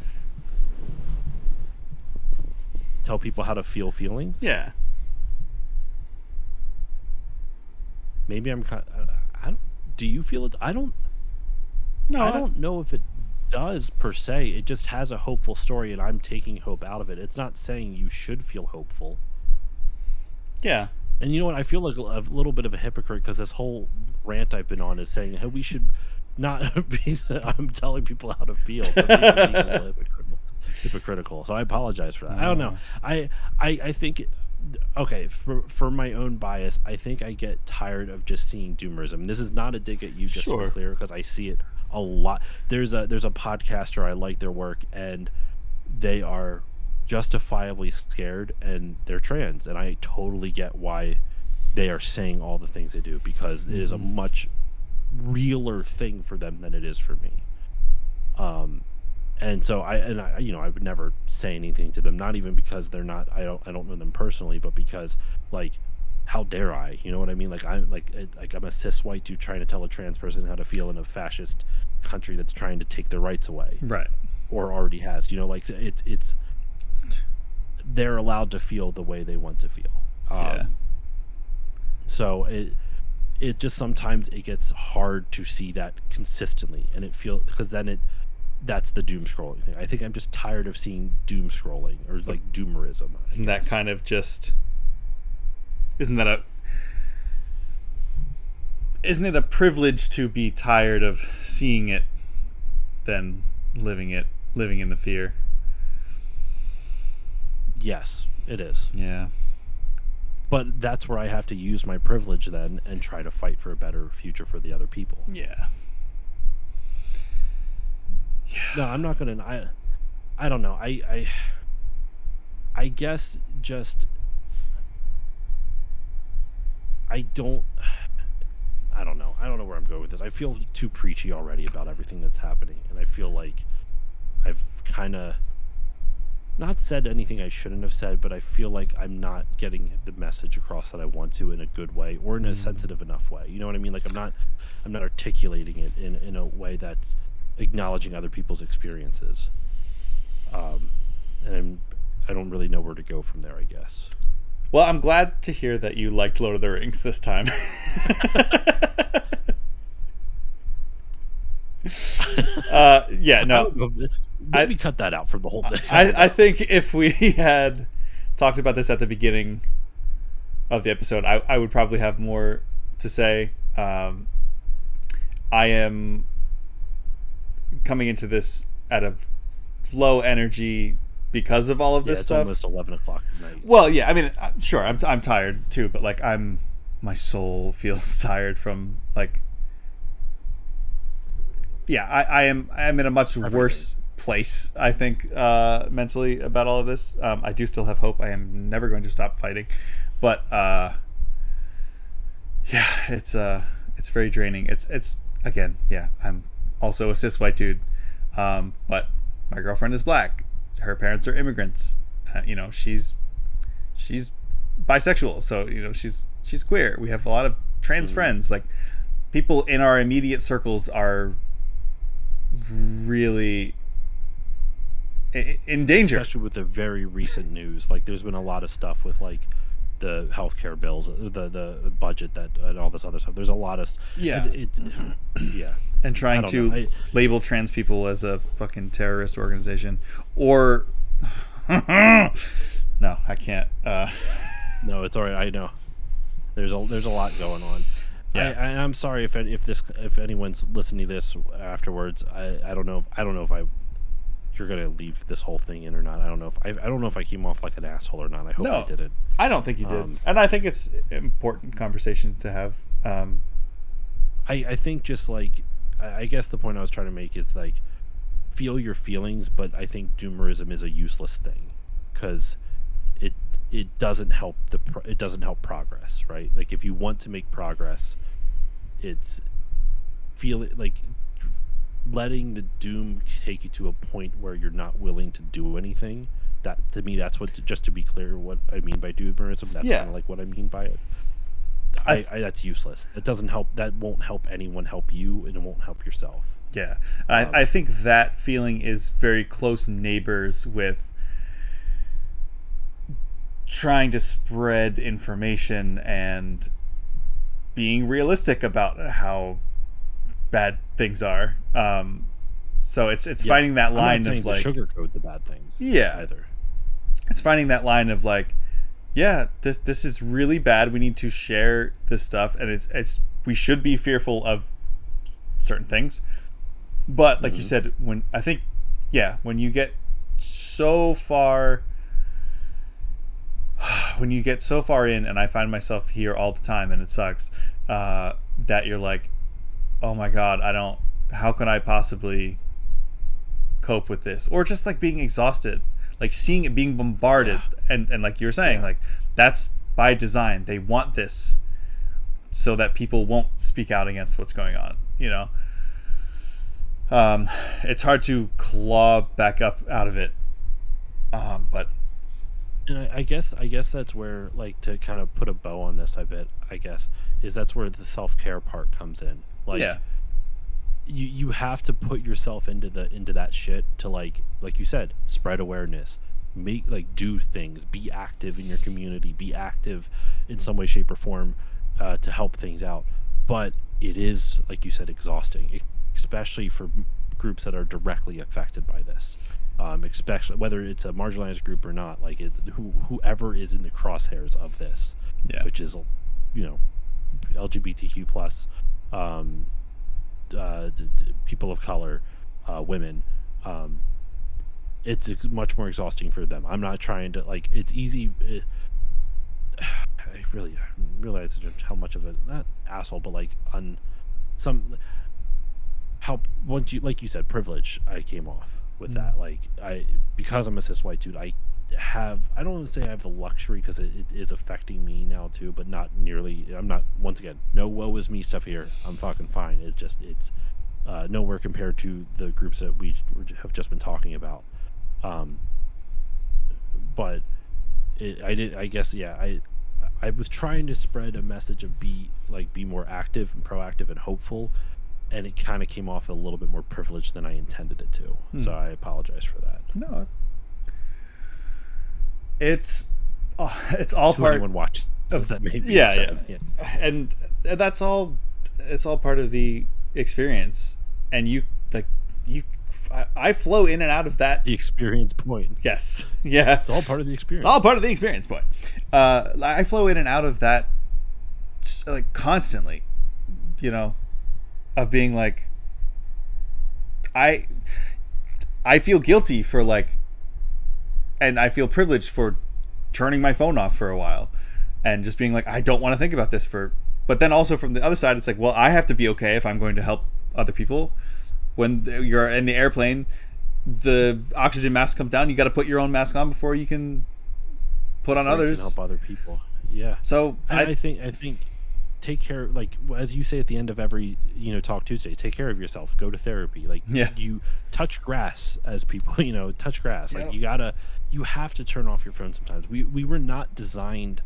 Tell people how to feel feelings? Yeah. Maybe I don't. Do you feel it? I don't. No, I don't know if it does per se. It just has a hopeful story, and I'm taking hope out of it. It's not saying you should feel hopeful. Yeah. And you know what? I feel like a little bit of a hypocrite, because this whole rant I've been on is saying, hey, we should not be. I'm telling people how to feel. So being a little hypocritical. So I apologize for that. I don't know. I think. Okay, for my own bias, I think I get tired of just seeing doomerism. This is not a dig at you, just to be clear, because I see it a lot. There's a podcaster, I like their work, and they are justifiably scared, and they're trans, and I totally get why they are saying all the things they do, because it is a much realer thing for them than it is for me. And so I would never say anything to them, not even because they're not, I don't know them personally, but because, like, how dare I? You know what I mean? Like, I'm a cis white dude trying to tell a trans person how to feel in a fascist country that's trying to take their rights away, right? Or already has. You know, like, it's they're allowed to feel the way they want to feel. So it just, sometimes it gets hard to see that consistently, and it feels, because then that's the doom scrolling thing. I think I'm just tired of seeing doom scrolling, or like doomerism. Isn't that kind of just? Isn't it a privilege to be tired of seeing it, than living in the fear? Yes, it is. Yeah. But that's where I have to use my privilege then and try to fight for a better future for the other people. Yeah. No, I'm not gonna. I don't know. I guess just, I don't know. I don't know where I'm going with this. I feel too preachy already about everything that's happening, and I feel like I've kind of not said anything I shouldn't have said, but I feel like I'm not getting the message across that I want to, in a good way, or in a sensitive enough way. You know what I mean? Like, I'm not articulating it in a way that's acknowledging other people's experiences. And I don't really know where to go from there, I guess. Well, I'm glad to hear that you liked Lord of the Rings this time. Yeah, no. Maybe cut that out from the whole thing. I think if we had talked about this at the beginning of the episode, I would probably have more to say. I am coming into this at a low energy because of all of this stuff. It's almost 11 o'clock at night. Well, yeah, I mean, sure, I'm tired too, but like, my soul feels tired from, like, yeah, I am in a much worse place, I think, mentally, about all of this. I do still have hope. I am never going to stop fighting, but yeah, it's very draining. It's again, yeah, I'm also a cis white dude, but my girlfriend is black. Her parents are immigrants. She's bisexual, so she's queer. We have a lot of trans friends. Like, people in our immediate circles are really in danger, especially with the very recent news. Like, there's been a lot of stuff with like the healthcare bills, the budget that and all this other stuff. There's a lot of it's yeah, and trying to label trans people as a fucking terrorist organization, or no, I can't. No, it's all right. I know there's a lot going on. Yeah, I'm sorry if anyone's listening to this afterwards. I don't know if you're gonna leave this whole thing in or not. I don't know if I came off like an asshole or not. I hope I didn't. I don't think you did, and I think it's an important conversation to have. I think just like I guess the point I was trying to make is like feel your feelings, but I think doomerism is a useless thing because it doesn't help it doesn't help progress, right? Like if you want to make progress, it's like letting the doom take you to a point where you're not willing to do anything. That to me, that's what. Just to be clear, what I mean by doomerism, that's kind of like what I mean by it. I that's useless. That doesn't help. That won't help anyone help you, and it won't help yourself. Yeah, I think that feeling is very close neighbors with trying to spread information and being realistic about how bad things are. So it's finding that line of like sugarcoat the bad things. Yeah, either. It's finding that line of like, yeah, this is really bad. We need to share this stuff, and it's we should be fearful of certain things. But like you said, when you get so far in, and I find myself here all the time, and it sucks, that you're like, oh my God, how can I possibly cope with this? Or just like being exhausted, like seeing it being bombarded, and like you were saying, like that's by design. They want this so that people won't speak out against what's going on, you know. It's hard to claw back up out of it, but and I guess that's where, like, to kind of put a bow on this, I guess that's where the self-care part comes in. Like, you have to put yourself into that shit to like you said, spread awareness, do things, be active in your community, be active in some way, shape, or form to help things out. But it is, like you said, exhausting, especially for groups that are directly affected by this. Especially whether it's a marginalized group or not, like whoever is in the crosshairs of this, which is, LGBTQ plus, people of color, women. It's much more exhausting for them. I'm not trying to it's easy. I really realize how much of a not asshole, but once you, like you said, privilege. I came off with that. Because I'm a cis white dude, I don't want to say I have the luxury, because it is affecting me now too, but not nearly. I'm not, once again, no woe is me stuff here. I'm fucking fine. It's nowhere compared to the groups that we have just been talking about. But I was trying to spread a message of be more active and proactive and hopeful, and it kind of came off a little bit more privileged than I intended it to. So I apologize for that. No, it's all to part. Anyone watch that maybe yeah, and that's all. It's all part of the experience, and I flow in and out of that. The experience point. Yes. Yeah. It's all part of the experience. It's all part of the experience point. I flow in and out of that, like, constantly, of being like, I feel guilty for and I feel privileged for turning my phone off for a while and just being like, I don't want to think about this but then also from the other side, it's like, well, I have to be okay if I'm going to help other people. When you're in the airplane, the oxygen mask comes down. You got to put your own mask on before you can put on others. You can help other people. Yeah. So I think take care. As you say at the end of every Talk Tuesday, take care of yourself. Go to therapy. You touch grass, as people touch grass. You have to turn off your phone sometimes. We were not designed.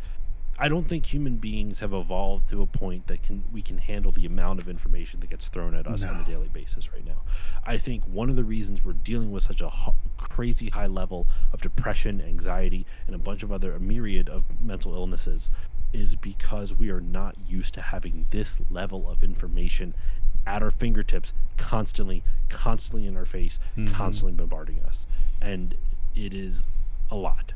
I don't think human beings have evolved to a point that we can handle the amount of information that gets thrown at us on a daily basis right now. I think one of the reasons we're dealing with such a crazy high level of depression, anxiety, and a myriad of mental illnesses is because we are not used to having this level of information at our fingertips constantly in our face, constantly bombarding us. And it is a lot.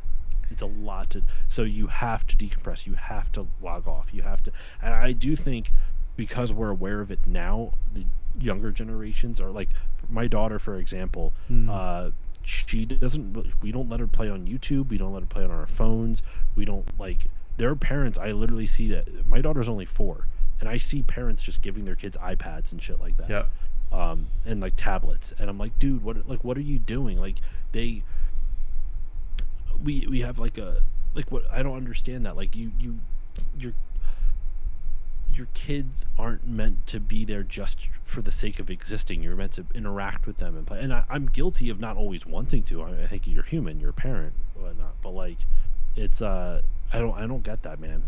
It's a lot so you have to decompress, you have to log off, you have to. And I do think because we're aware of it now, the younger generations are like my daughter, for example. She doesn't, we don't let her play on YouTube, we don't let her play on our phones, we don't like their parents. I literally see that my daughter's only 4, and I see parents just giving their kids iPads and shit like that. Yep. And like tablets, and I'm like, dude, what are you doing? Like we have like what I don't understand that. Like your kids aren't meant to be there just for the sake of existing. You're meant to interact with them and play. And I'm guilty of not always wanting to. I think you're human, you're a parent, whatnot. But like, it's I don't get that, man.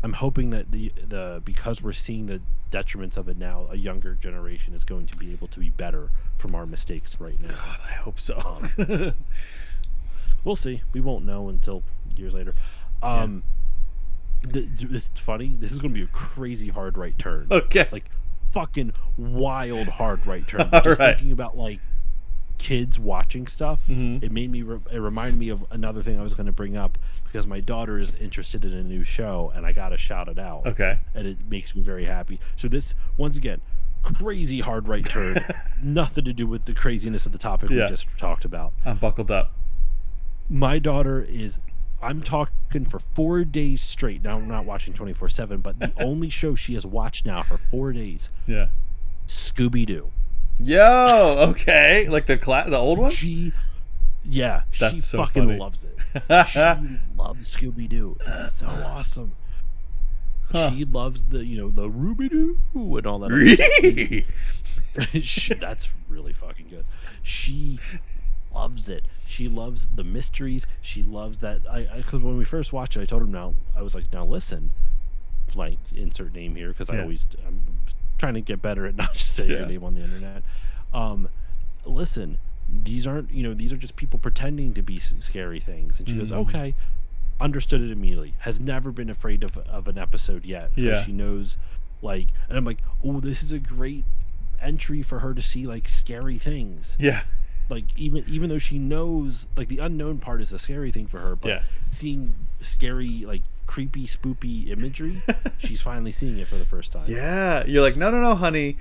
I'm hoping that the because we're seeing the detriments of it now, a younger generation is going to be able to be better from our mistakes right now. God, I hope so. We'll see. We won't know until years later. It's funny. This is going to be a crazy hard right turn. Okay. Like fucking wild hard right turn. Just thinking about like kids watching stuff, it made me it reminded me of another thing I was going to bring up, because my daughter is interested in a new show and I gotta shout it out. Okay. And it makes me very happy. So this, once again, crazy hard right turn, nothing to do with the craziness of the topic we just talked about. I'm buckled up. My daughter I'm talking for 4 days straight. Now I'm not watching 24/7, but the only show she has watched now for 4 days. Yeah. Scooby-Doo. Yo, okay. Like the old one? She so fucking funny. Loves it. She loves Scooby-Doo. It's so awesome. She loves the Ruby-Doo and all that. That's really fucking good. She loves it. She loves the mysteries. She loves that. Because when we first watched it, I told him now listen, blank insert name here, because I'm trying to get better at not just saying your name on the internet. Listen, these aren't, these are just people pretending to be scary things. And she goes, okay, understood it immediately. Has never been afraid of an episode yet. Yeah. She knows, like, and I'm like, oh, this is a great entry for her to see, like, scary things. Yeah. Like, even though she knows, like, the unknown part is a scary thing for her, but seeing scary, like, creepy, spoopy imagery, she's finally seeing it for the first time. Yeah. You're like, no, honey.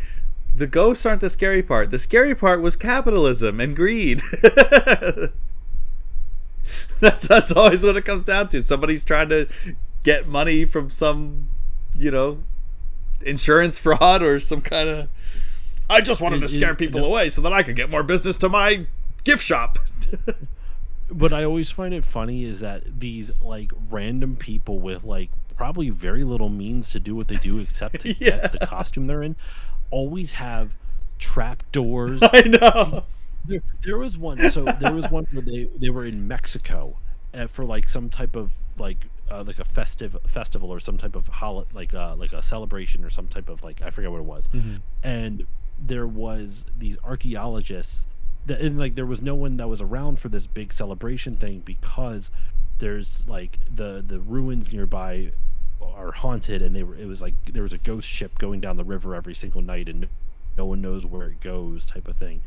The ghosts aren't the scary part. The scary part was capitalism and greed. That's always what it comes down to. Somebody's trying to get money from some, insurance fraud or some kind of... I just wanted to scare people away so that I could get more business to my gift shop. What I always find it funny is that these, like, random people with, like, probably very little means to do what they do except to get the costume they're in always have trap doors. I know. There was one where they were in Mexico for like some type of like a festival or some type of like a celebration or some type of, like, I forget what it was. And there was these archaeologists and like there was no one that was around for this big celebration thing, because there's like the ruins nearby are haunted, and it was like there was a ghost ship going down the river every single night and no one knows where it goes, type of thing.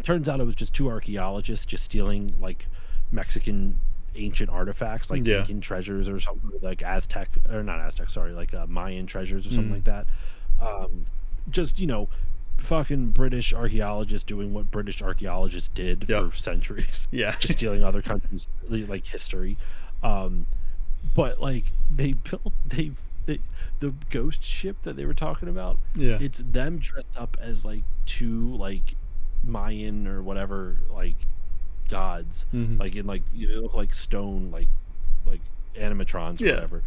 Turns out it was just 2 archaeologists just stealing, like, Mexican ancient artifacts, like Incan treasures or something, like Mayan treasures or something like that. Just, fucking British archaeologists doing what British archaeologists did for centuries. Yeah. Just stealing other countries' like history. But like they built the ghost ship that they were talking about. Yeah. It's them dressed up as like 2 like Mayan or whatever like gods. Like in like they look like stone like animatrons or whatever.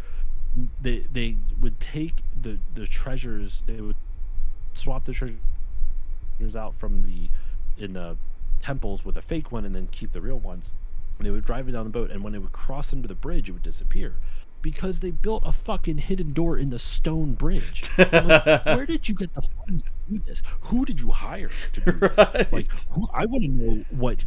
They would take the treasures, they would swap the treasures out from in the temples with a fake one and then keep the real ones. They would drive it down the boat, and when it would cross under the bridge, it would disappear because they built a fucking hidden door in the stone bridge. I'm like, where did you get the funds to do this? Who did you hire to do this? Right. Like, I want to know what,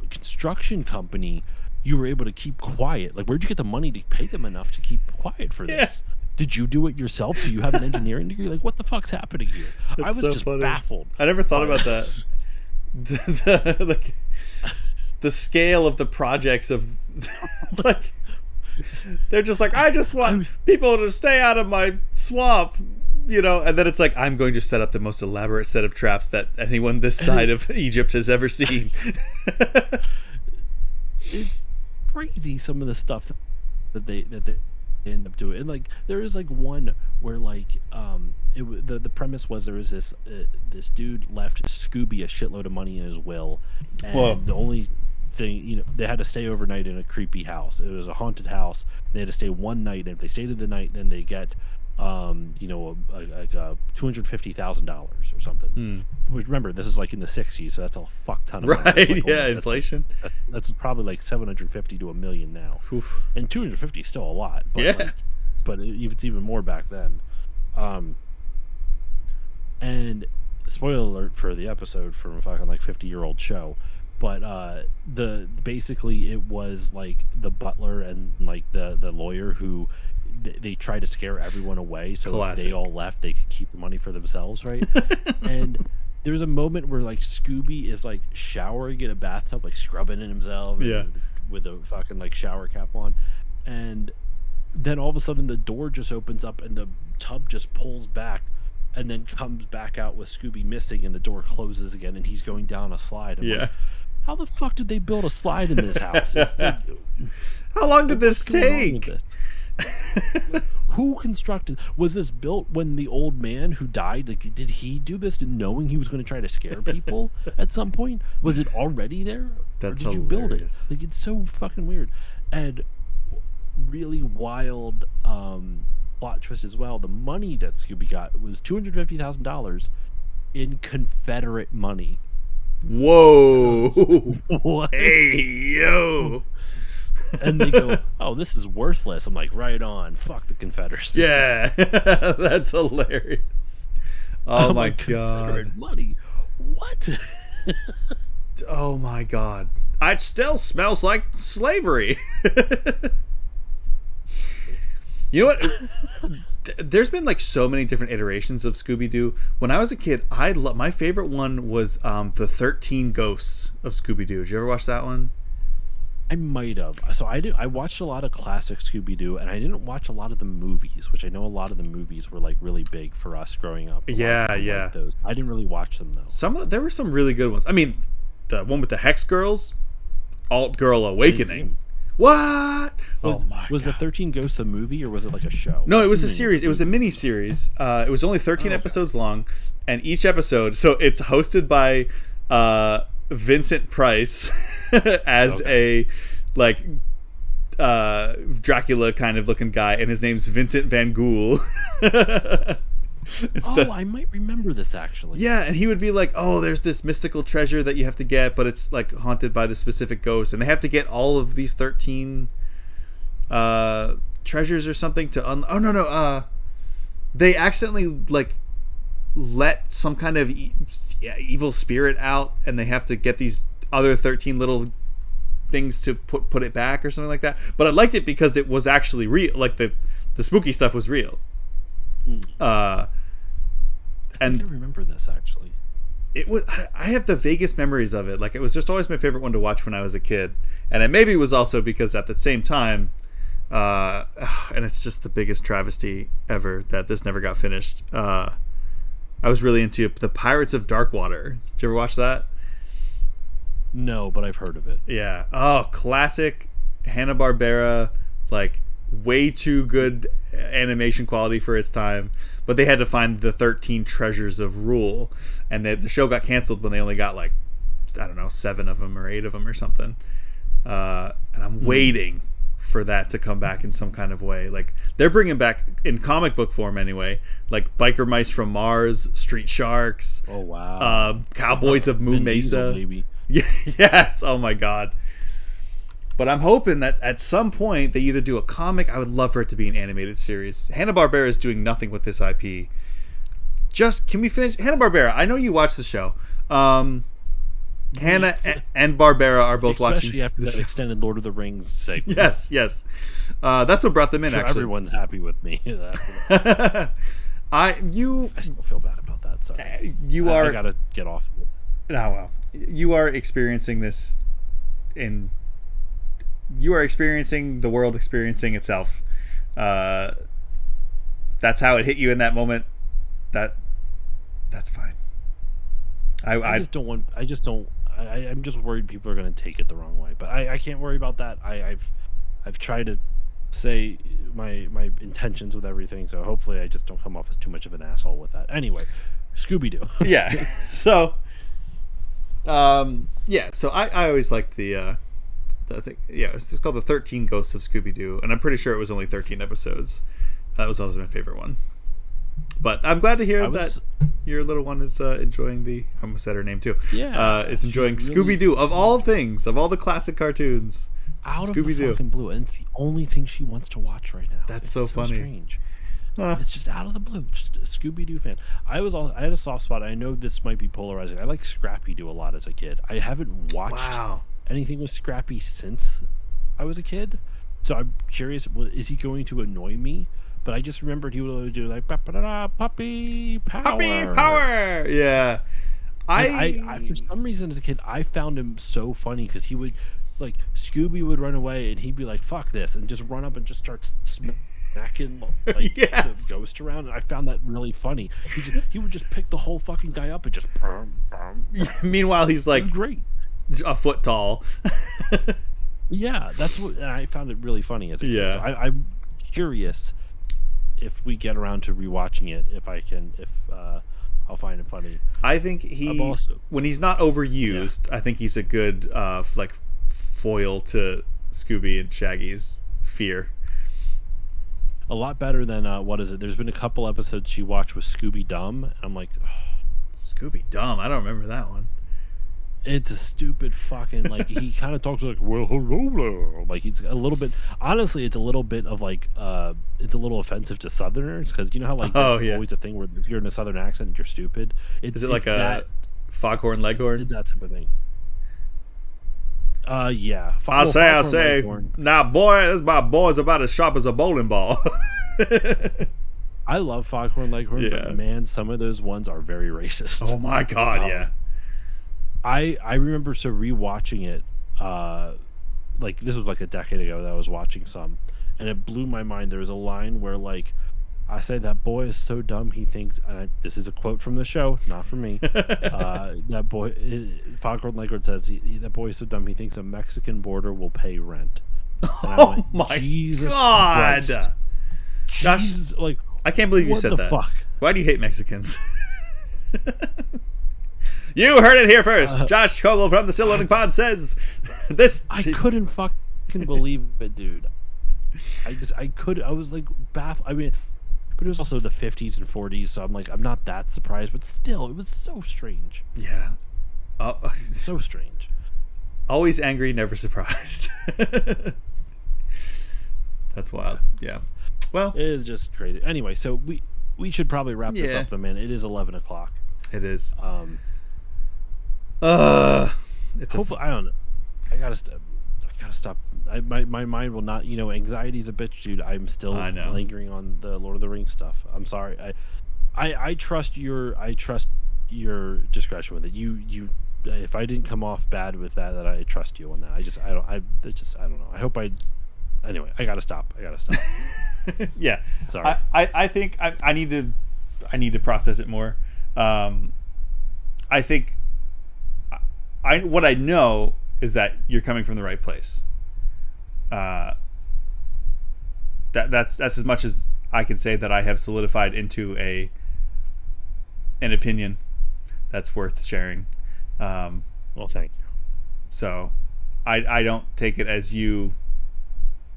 construction company you were able to keep quiet. Like, where'd you get the money to pay them enough to keep quiet for this? Did you do it yourself? Do you have an engineering degree? Like, what the fuck's happening here? I was so just funny. baffled. I never thought about that. The scale of the projects of like, they're just like, I just want people to stay out of my swamp, and then it's like, I'm going to set up the most elaborate set of traps that anyone this side of Egypt has ever seen. It's crazy, some of the stuff that they end up doing. And like, there is like one where like the premise was there was this dude left Scooby a shitload of money in his will, and the only thing, they had to stay overnight in a creepy house. It was a haunted house. They had to stay one night, and if they stayed the night, then they get $250,000 or something. Remember, this is like in the 60s, so that's a fuck ton of money. Right? Like, Inflation. That's probably like 750 to $1 million now. Oof. And 250 is still a lot. But Yeah. It's even more back then. And spoiler alert for the episode from a fucking like 50-year-old show. But basically it was like the butler and like the lawyer who they tried to scare everyone away, so Classic. if they all left, they could keep the money for themselves, right? And there's a moment where like Scooby is like showering in a bathtub, like scrubbing in himself, with a fucking like shower cap on, and then all of a sudden the door just opens up and the tub just pulls back, and then comes back out with Scooby missing, and the door closes again, and he's going down a slide. I'm like, how the fuck did they build a slide in this house? How long did this take? Who constructed? Was this built when the old man who died? Like, did he do this knowing he was going to try to scare people at some point? Was it already there? That's or did hilarious. you build it? Like, it's so fucking weird, and really wild plot twist as well. The money that Scooby got was $250,000 in Confederate money. Whoa! What? Hey yo! And they go, oh, this is worthless. I'm like, right on. Fuck the Confederacy. Yeah, that's hilarious. Oh my god! Money. What? Oh my god! It still smells like slavery. You know what? There's been like so many different iterations of Scooby-Doo. When I was a kid, my favorite one was the 13 Ghosts of Scooby-Doo. Did you ever watch that one? I might have. So I watched a lot of classic Scooby-Doo, and I didn't watch a lot of the movies, which I know a lot of the movies were like really big for us growing up. Yeah. Like those. I didn't really watch them though. There were some really good ones. I mean, the one with the Hex Girls, Alt Girl Awakening. What? Was the 13 Ghosts a movie, or was it like a show? No, it was a series. It was a mini series. It was only 13 episodes long, and each episode. So it's hosted by Vincent Price as a like Dracula kind of looking guy, and his name's Vincent Van Ghoul. I might remember this actually. Yeah, and he would be like, oh, there's this mystical treasure that you have to get, but it's like haunted by this specific ghost, and they have to get all of these 13 treasures or something to they accidentally like let some kind of evil spirit out, and they have to get these other 13 little things to put it back or something like that. But I liked it because it was actually real. Like the spooky stuff was real. I remember this actually. It was. I have the vaguest memories of it. Like, it was just always my favorite one to watch when I was a kid, and it maybe was also because at the same time, and it's just the biggest travesty ever that this never got finished. I was really into the Pirates of Darkwater. Did you ever watch that? No, but I've heard of it. Yeah. Oh, classic Hanna-Barbera, like way too good animation quality for its time. But they had to find the 13 treasures of Rule, and the show got canceled when they only got like, I don't know, 7 of them or 8 of them or something. And I'm waiting for that to come back in some kind of way. Like, they're bringing back, in comic book form anyway, like Biker Mice from Mars, Street Sharks. Oh wow. Cowboys of Moo Vin Mesa. Diesel, maybe. Yes. Oh my god. But I'm hoping that at some point they either do a comic. I would love for it to be an animated series. Hanna-Barbera is doing nothing with this IP. Just, can we finish? Hanna-Barbera, I know you watch the show. Hanna and Barbera are both watching. Especially after that extended Lord of the Rings segment. Yes. That's what brought them in, sure, actually. Everyone's happy with me. I still feel bad about that. Sorry. I gotta get off of it. No, well, you are experiencing this you are experiencing the world experiencing itself. That's how it hit you in that moment. That's fine. I'm just worried people are going to take it the wrong way, but I can't worry about that. I've tried to say my intentions with everything, so hopefully I just don't come off as too much of an asshole with that. Anyway, Scooby-Doo. Yeah. So so I always liked the thing. Yeah, it's called the 13 Ghosts of Scooby-Doo, and I'm pretty sure it was only 13 episodes. That was always my favorite one. But I'm glad to hear that your little one is enjoying I almost said her name too. Yeah, is enjoying Scooby-Doo, of all things, of all the classic cartoons. Out of the fucking blue, and it's the only thing she wants to watch right now. That's so funny. Strange. It's just out of the blue. Just a Scooby-Doo fan. I had a soft spot. I know this might be polarizing. I like Scrappy-Doo a lot as a kid. I haven't watched anything with Scrappy since I was a kid, so I'm curious. Is he going to annoy me? But I just remembered he would always do like puppy power. Yeah. I for some reason as a kid I found him so funny because he would, like, Scooby would run away and he'd be like, fuck this, and just run up and just start smacking like the ghost around, and I found that really funny. He would just pick the whole fucking guy up and just meanwhile he's like great, a foot tall. Yeah, that's what, and I found it really funny as a kid. So I'm curious if we get around to rewatching it, if I'll find it funny. I think when he's not overused, I think he's a good like foil to Scooby and Shaggy's fear. A lot better than what is it? There's been a couple episodes she watched with Scooby Dumb, and I'm like, Scooby Dumb. I don't remember that one. It's a stupid fucking, like, he kind of talks like, well, hello, like, it's a little bit, honestly, it's a little bit of like, it's a little offensive to Southerners, because you know how, like, that's always a thing where if you're in a Southern accent, you're stupid. Is it like a Foghorn Leghorn? It's that type of thing. Yeah. I say, now, boy, my boy's about as sharp as a bowling ball. I love Foghorn Leghorn, but man, some of those ones are very racist. Oh my God, yeah. I remember rewatching it, like, this was like a decade ago that I was watching some, and it blew my mind. There was a line where, like, I say, that boy is so dumb he thinks, and this is a quote from the show, not from me, that boy, Foghorn Leghorn says, that boy is so dumb he thinks a Mexican border will pay rent. Oh my Jesus God. Christ. Josh, like, I can't believe you said that. Fuck? Why do you hate Mexicans? You heard it here first. Josh Coble from the Still Loading Pod says this. I couldn't fucking believe it, dude. I was like baffled. I mean, but it was also the 50s and 40s, so I'm like, I'm not that surprised, but still, it was so strange. Yeah. So strange. Always angry, never surprised. That's wild. Yeah. Well, it is just crazy. Anyway, so we should probably wrap this up, though, man. It is 11 o'clock. It is. It's I don't know. I gotta stop. My mind will not. Anxiety's a bitch, dude. I'm still lingering on the Lord of the Rings stuff. I'm sorry. I trust your discretion with it. You if I didn't come off bad with that I trust you on that. I don't know. I hope anyway. I gotta stop. Yeah. Sorry. I think I need to process it more. I think what I know is that you're coming from the right place. That's as much as I can say that I have solidified into an opinion that's worth sharing. Well, thank you. So I don't take it as you.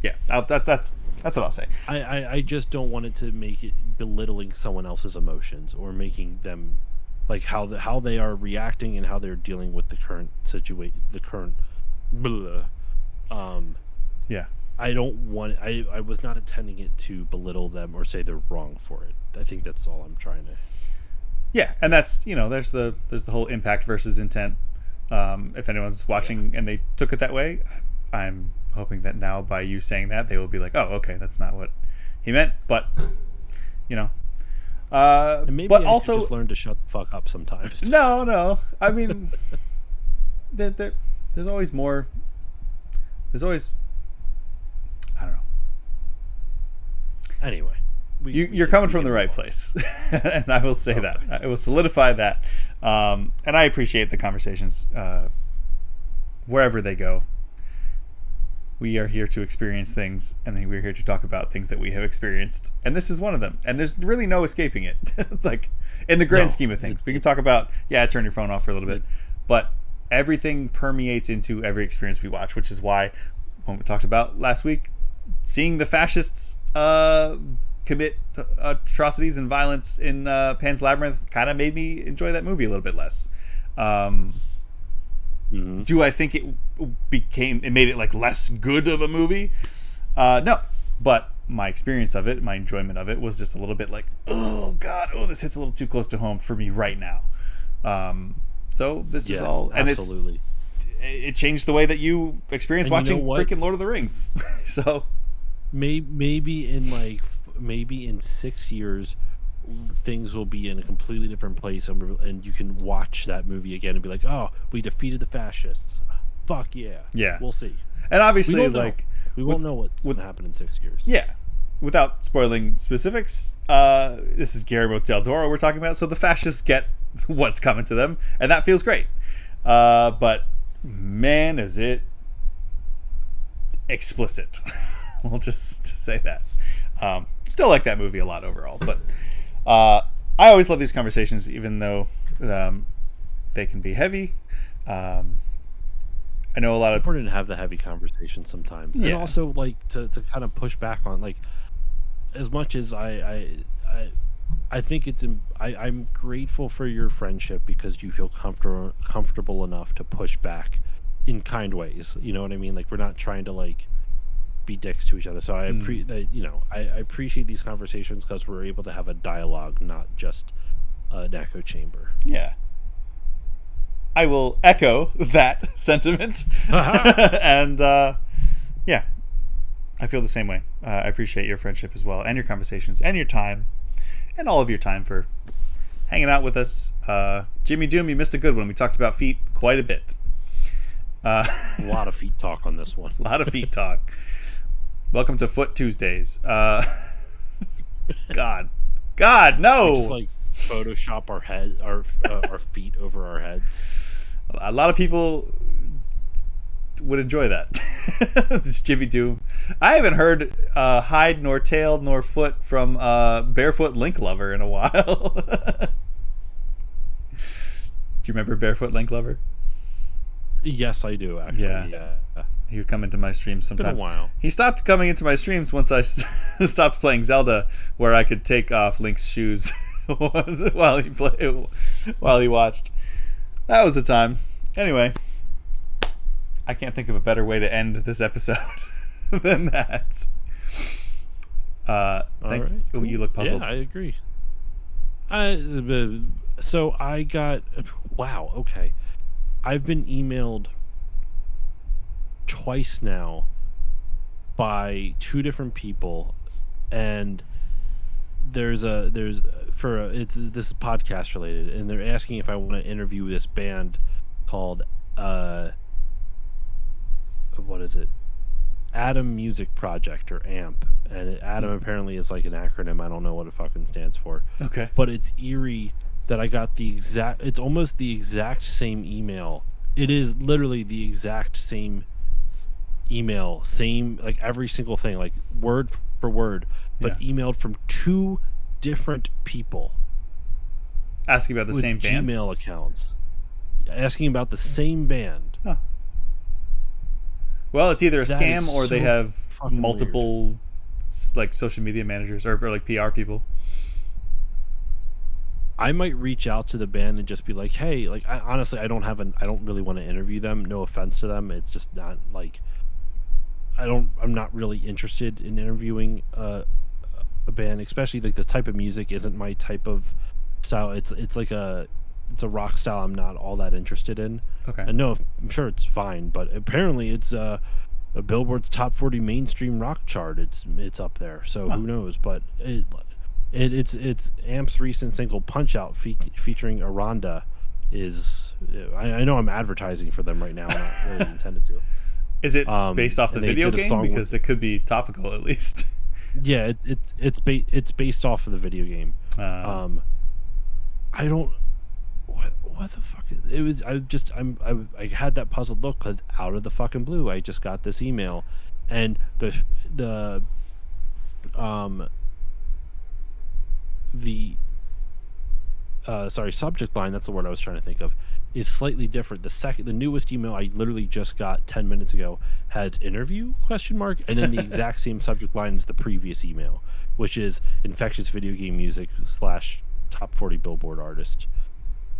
Yeah, that's what I'll say. I just don't want it to make it belittling someone else's emotions or making them, like, how they are reacting and how they're dealing with the current situation, the current Yeah. I don't want. I was not intending it to belittle them or say they're wrong for it. I think that's all I'm trying to. Yeah, and that's there's the whole impact versus intent. If anyone's watching and they took it that way, I'm hoping that now by you saying that they will be like, oh, okay, that's not what he meant. But And maybe but I also should just learn to shut the fuck up sometimes. no. I mean, there's always more. There's always, I don't know. Anyway, you're coming from the right place, and I will say that. I will solidify that. And I appreciate the conversations wherever they go. We are here to experience things, and then we're here to talk about things that we have experienced, and this is one of them. And there's really no escaping it. Like in the grand scheme of things, we can talk about turn your phone off for a little bit, but everything permeates into every experience we watch, which is why when we talked about last week, seeing the fascists commit atrocities and violence in Pan's Labyrinth kind of made me enjoy that movie a little bit less. Do I think it made it like less good of a movie? No, but my experience of it, my enjoyment of it was just a little bit like, oh god, this hits a little too close to home for me right now. So this is all, and absolutely. It changed the way that you experience watching freaking Lord of the Rings. So maybe in 6 years things will be in a completely different place, and you can watch that movie again and be like, oh, we defeated the fascists. Fuck yeah. We'll see. And obviously we won't know what's going to happen in 6 years. Yeah. Without spoiling specifics, this is Guillermo del Toro we're talking about, so the fascists get what's coming to them, and that feels great. But man, is it explicit. We'll just say that. Still like that movie a lot overall, but I always love these conversations, even though they can be heavy. I know it's important to have the heavy conversation sometimes, and also like to kind of push back on, like, as much as I think I'm grateful for your friendship because you feel comfortable enough to push back in kind ways. You know what I mean? Like, we're not trying to like be dicks to each other. So I appreciate these conversations because we're able to have a dialogue, not just an echo chamber. Yeah. I will echo that sentiment. And I feel the same way. I appreciate your friendship as well, and your conversations, and your time, and all of your time for hanging out with us. Jimmy Doom, you missed a good one. We talked about feet quite a bit. A lot of feet talk on this one. A lot of feet talk. Welcome to Foot Tuesdays. God, no! We just like Photoshop our feet over our heads. A lot of people would enjoy that. It's Jimmy Doom. I haven't heard hide nor tail nor foot from Barefoot Link Lover in a while. Do you remember Barefoot Link Lover? Yes, I do, actually. Yeah. He would come into my streams sometimes. It's been a while. He stopped coming into my streams once I stopped playing Zelda, where I could take off Link's shoes while he watched. That was the time. Anyway, I can't think of a better way to end this episode than that. Right. Cool. You look puzzled. Yeah, I agree. So I got... Wow, okay. I've been emailed twice now by two different people, and this is podcast related, and they're asking if I want to interview this band called what is it? Atom Music Project, or AMP. And Atom apparently is like an acronym. I don't know what it fucking stands for. Okay. But it's eerie that I got it's almost the exact same email. It is literally the exact same email, same, like every single thing, like word for word, but emailed from two different people. Asking about the same band? Gmail accounts. Asking about the same band. Huh. Well, it's either a scam or they have multiple weird, like social media managers or like PR people. I might reach out to the band and just be like, "Hey, like, honestly, I don't really want to interview them. No offense to them. It's just not like I'm not really interested in interviewing a band, especially like the type of music isn't my type of style. It's like it's a rock style I'm not all that interested in. Okay. And no, I'm sure it's fine, but apparently it's a Billboard's top 40 mainstream rock chart. It's up there, so who knows? But it's Amp's recent single Punch Out featuring Aranda is I know I'm advertising for them right now. I'm not really intended to. Is it based off the video game? Because it could be topical at least. Yeah, it's based off of the video game. I don't. What the fuck? It was. I had that puzzled look because out of the fucking blue, I just got this email, and the subject line, that's the word I was trying to think of, is slightly different. The newest email I literally just got 10 minutes ago has interview ? And then the exact same subject line as the previous email, which is infectious video game music / top 40 Billboard artist.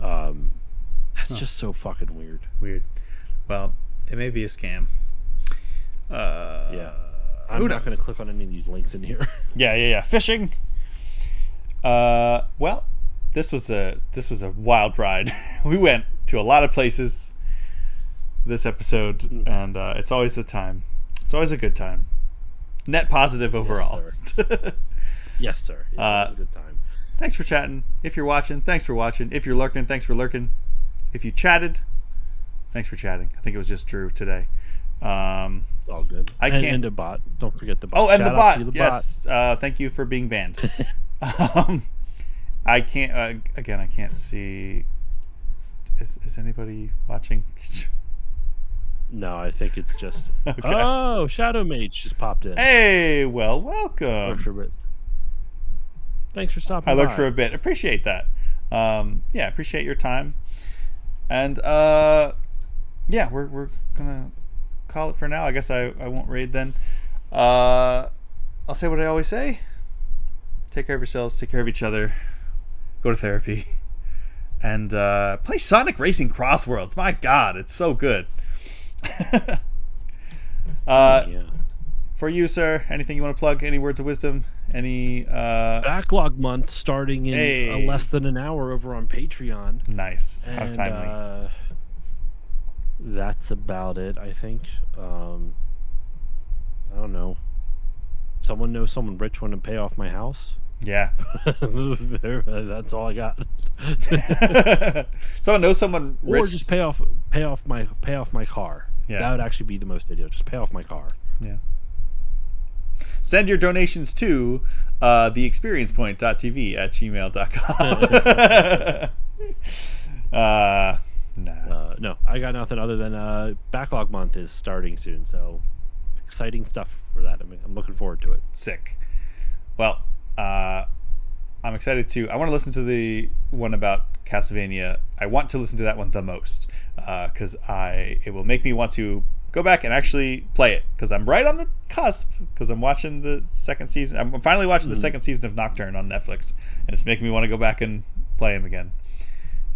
That's just so fucking weird. Well, it may be a scam. Yeah. I'm not going to click on any of these links in here. Yeah. Phishing. Well, this was a wild ride. We went to a lot of places this episode, and it's always a time. It's always a good time. Net positive overall. Yes, sir. It was a good time. Thanks for chatting. If you're watching, thanks for watching. If you're lurking, thanks for lurking. If you chatted, thanks for chatting. I think it was just Drew today. It's all good. And a bot. Don't forget the bot. Oh, and the bot. Yes. Thank you for being banned. I can't. Again, I can't see. Is anybody watching? No, I think it's just. Okay. Oh, Shadow Mage just popped in. Hey, well, welcome. Thanks for stopping by. I looked for a bit. Appreciate that. Yeah, appreciate your time. And yeah, we're gonna call it for now. I guess I won't raid then. I'll say what I always say. Take care of yourselves. Take care of each other. Go to therapy. And play Sonic Racing Crossworlds. My God, it's so good. Yeah. For you, sir, anything you want to plug? Any words of wisdom? Any backlog month starting in less than an hour over on Patreon. Nice. How timely. That's about it, I think. I don't know. Someone knows someone rich want to pay off my house? Yeah. That's all I got. Someone knows someone rich. Or just pay off my car. Yeah. That would actually be the most ideal. Just pay off my car. Yeah. Send your donations to theexperiencepoint.tv at gmail.com. No, I got nothing other than backlog month is starting soon, so exciting stuff for that. I'm looking forward to it. Sick. Well, I'm excited too. I want to listen to the one about Castlevania. I want to listen to that one the most because it will make me want to go back and actually play it because I'm right on the cusp because I'm watching the second season. I'm finally watching the second season of Nocturne on Netflix, and it's making me want to go back and play him again.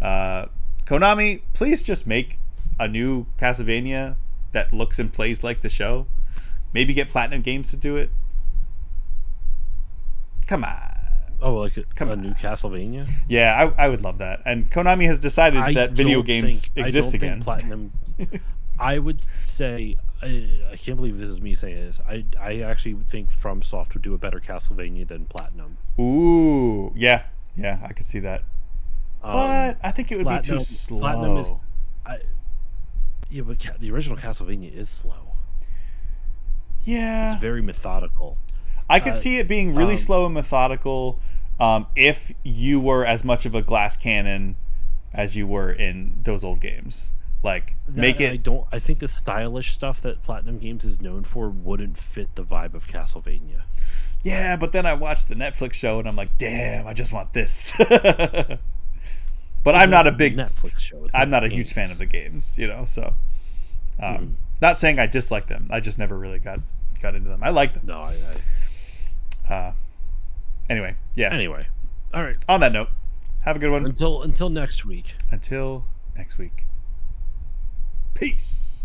Konami, please just make a new Castlevania that looks and plays like the show. Maybe get Platinum Games to do it. Come on. Oh, like a new Castlevania? Yeah, I would love that. And Konami has decided that video games exist again. Platinum. I would say, I can't believe this is me saying this. I actually think FromSoft would do a better Castlevania than Platinum. Ooh, yeah, I could see that. But I think it would be too slow. Platinum is, yeah, but the original Castlevania is slow. Yeah, it's very methodical. I could see it being really slow and methodical if you were as much of a glass cannon as you were in those old games. Like, make it. I think the stylish stuff that Platinum Games is known for wouldn't fit the vibe of Castlevania. Yeah, but then I watched the Netflix show and I'm like, damn, I just want this. But I'm not a big Netflix show. I'm not a huge fan of the games, so not saying I dislike them. I just never really got into them. I like them. No, anyway, yeah. Anyway, all right. On that note, have a good one. Until next week. Until next week. Peace.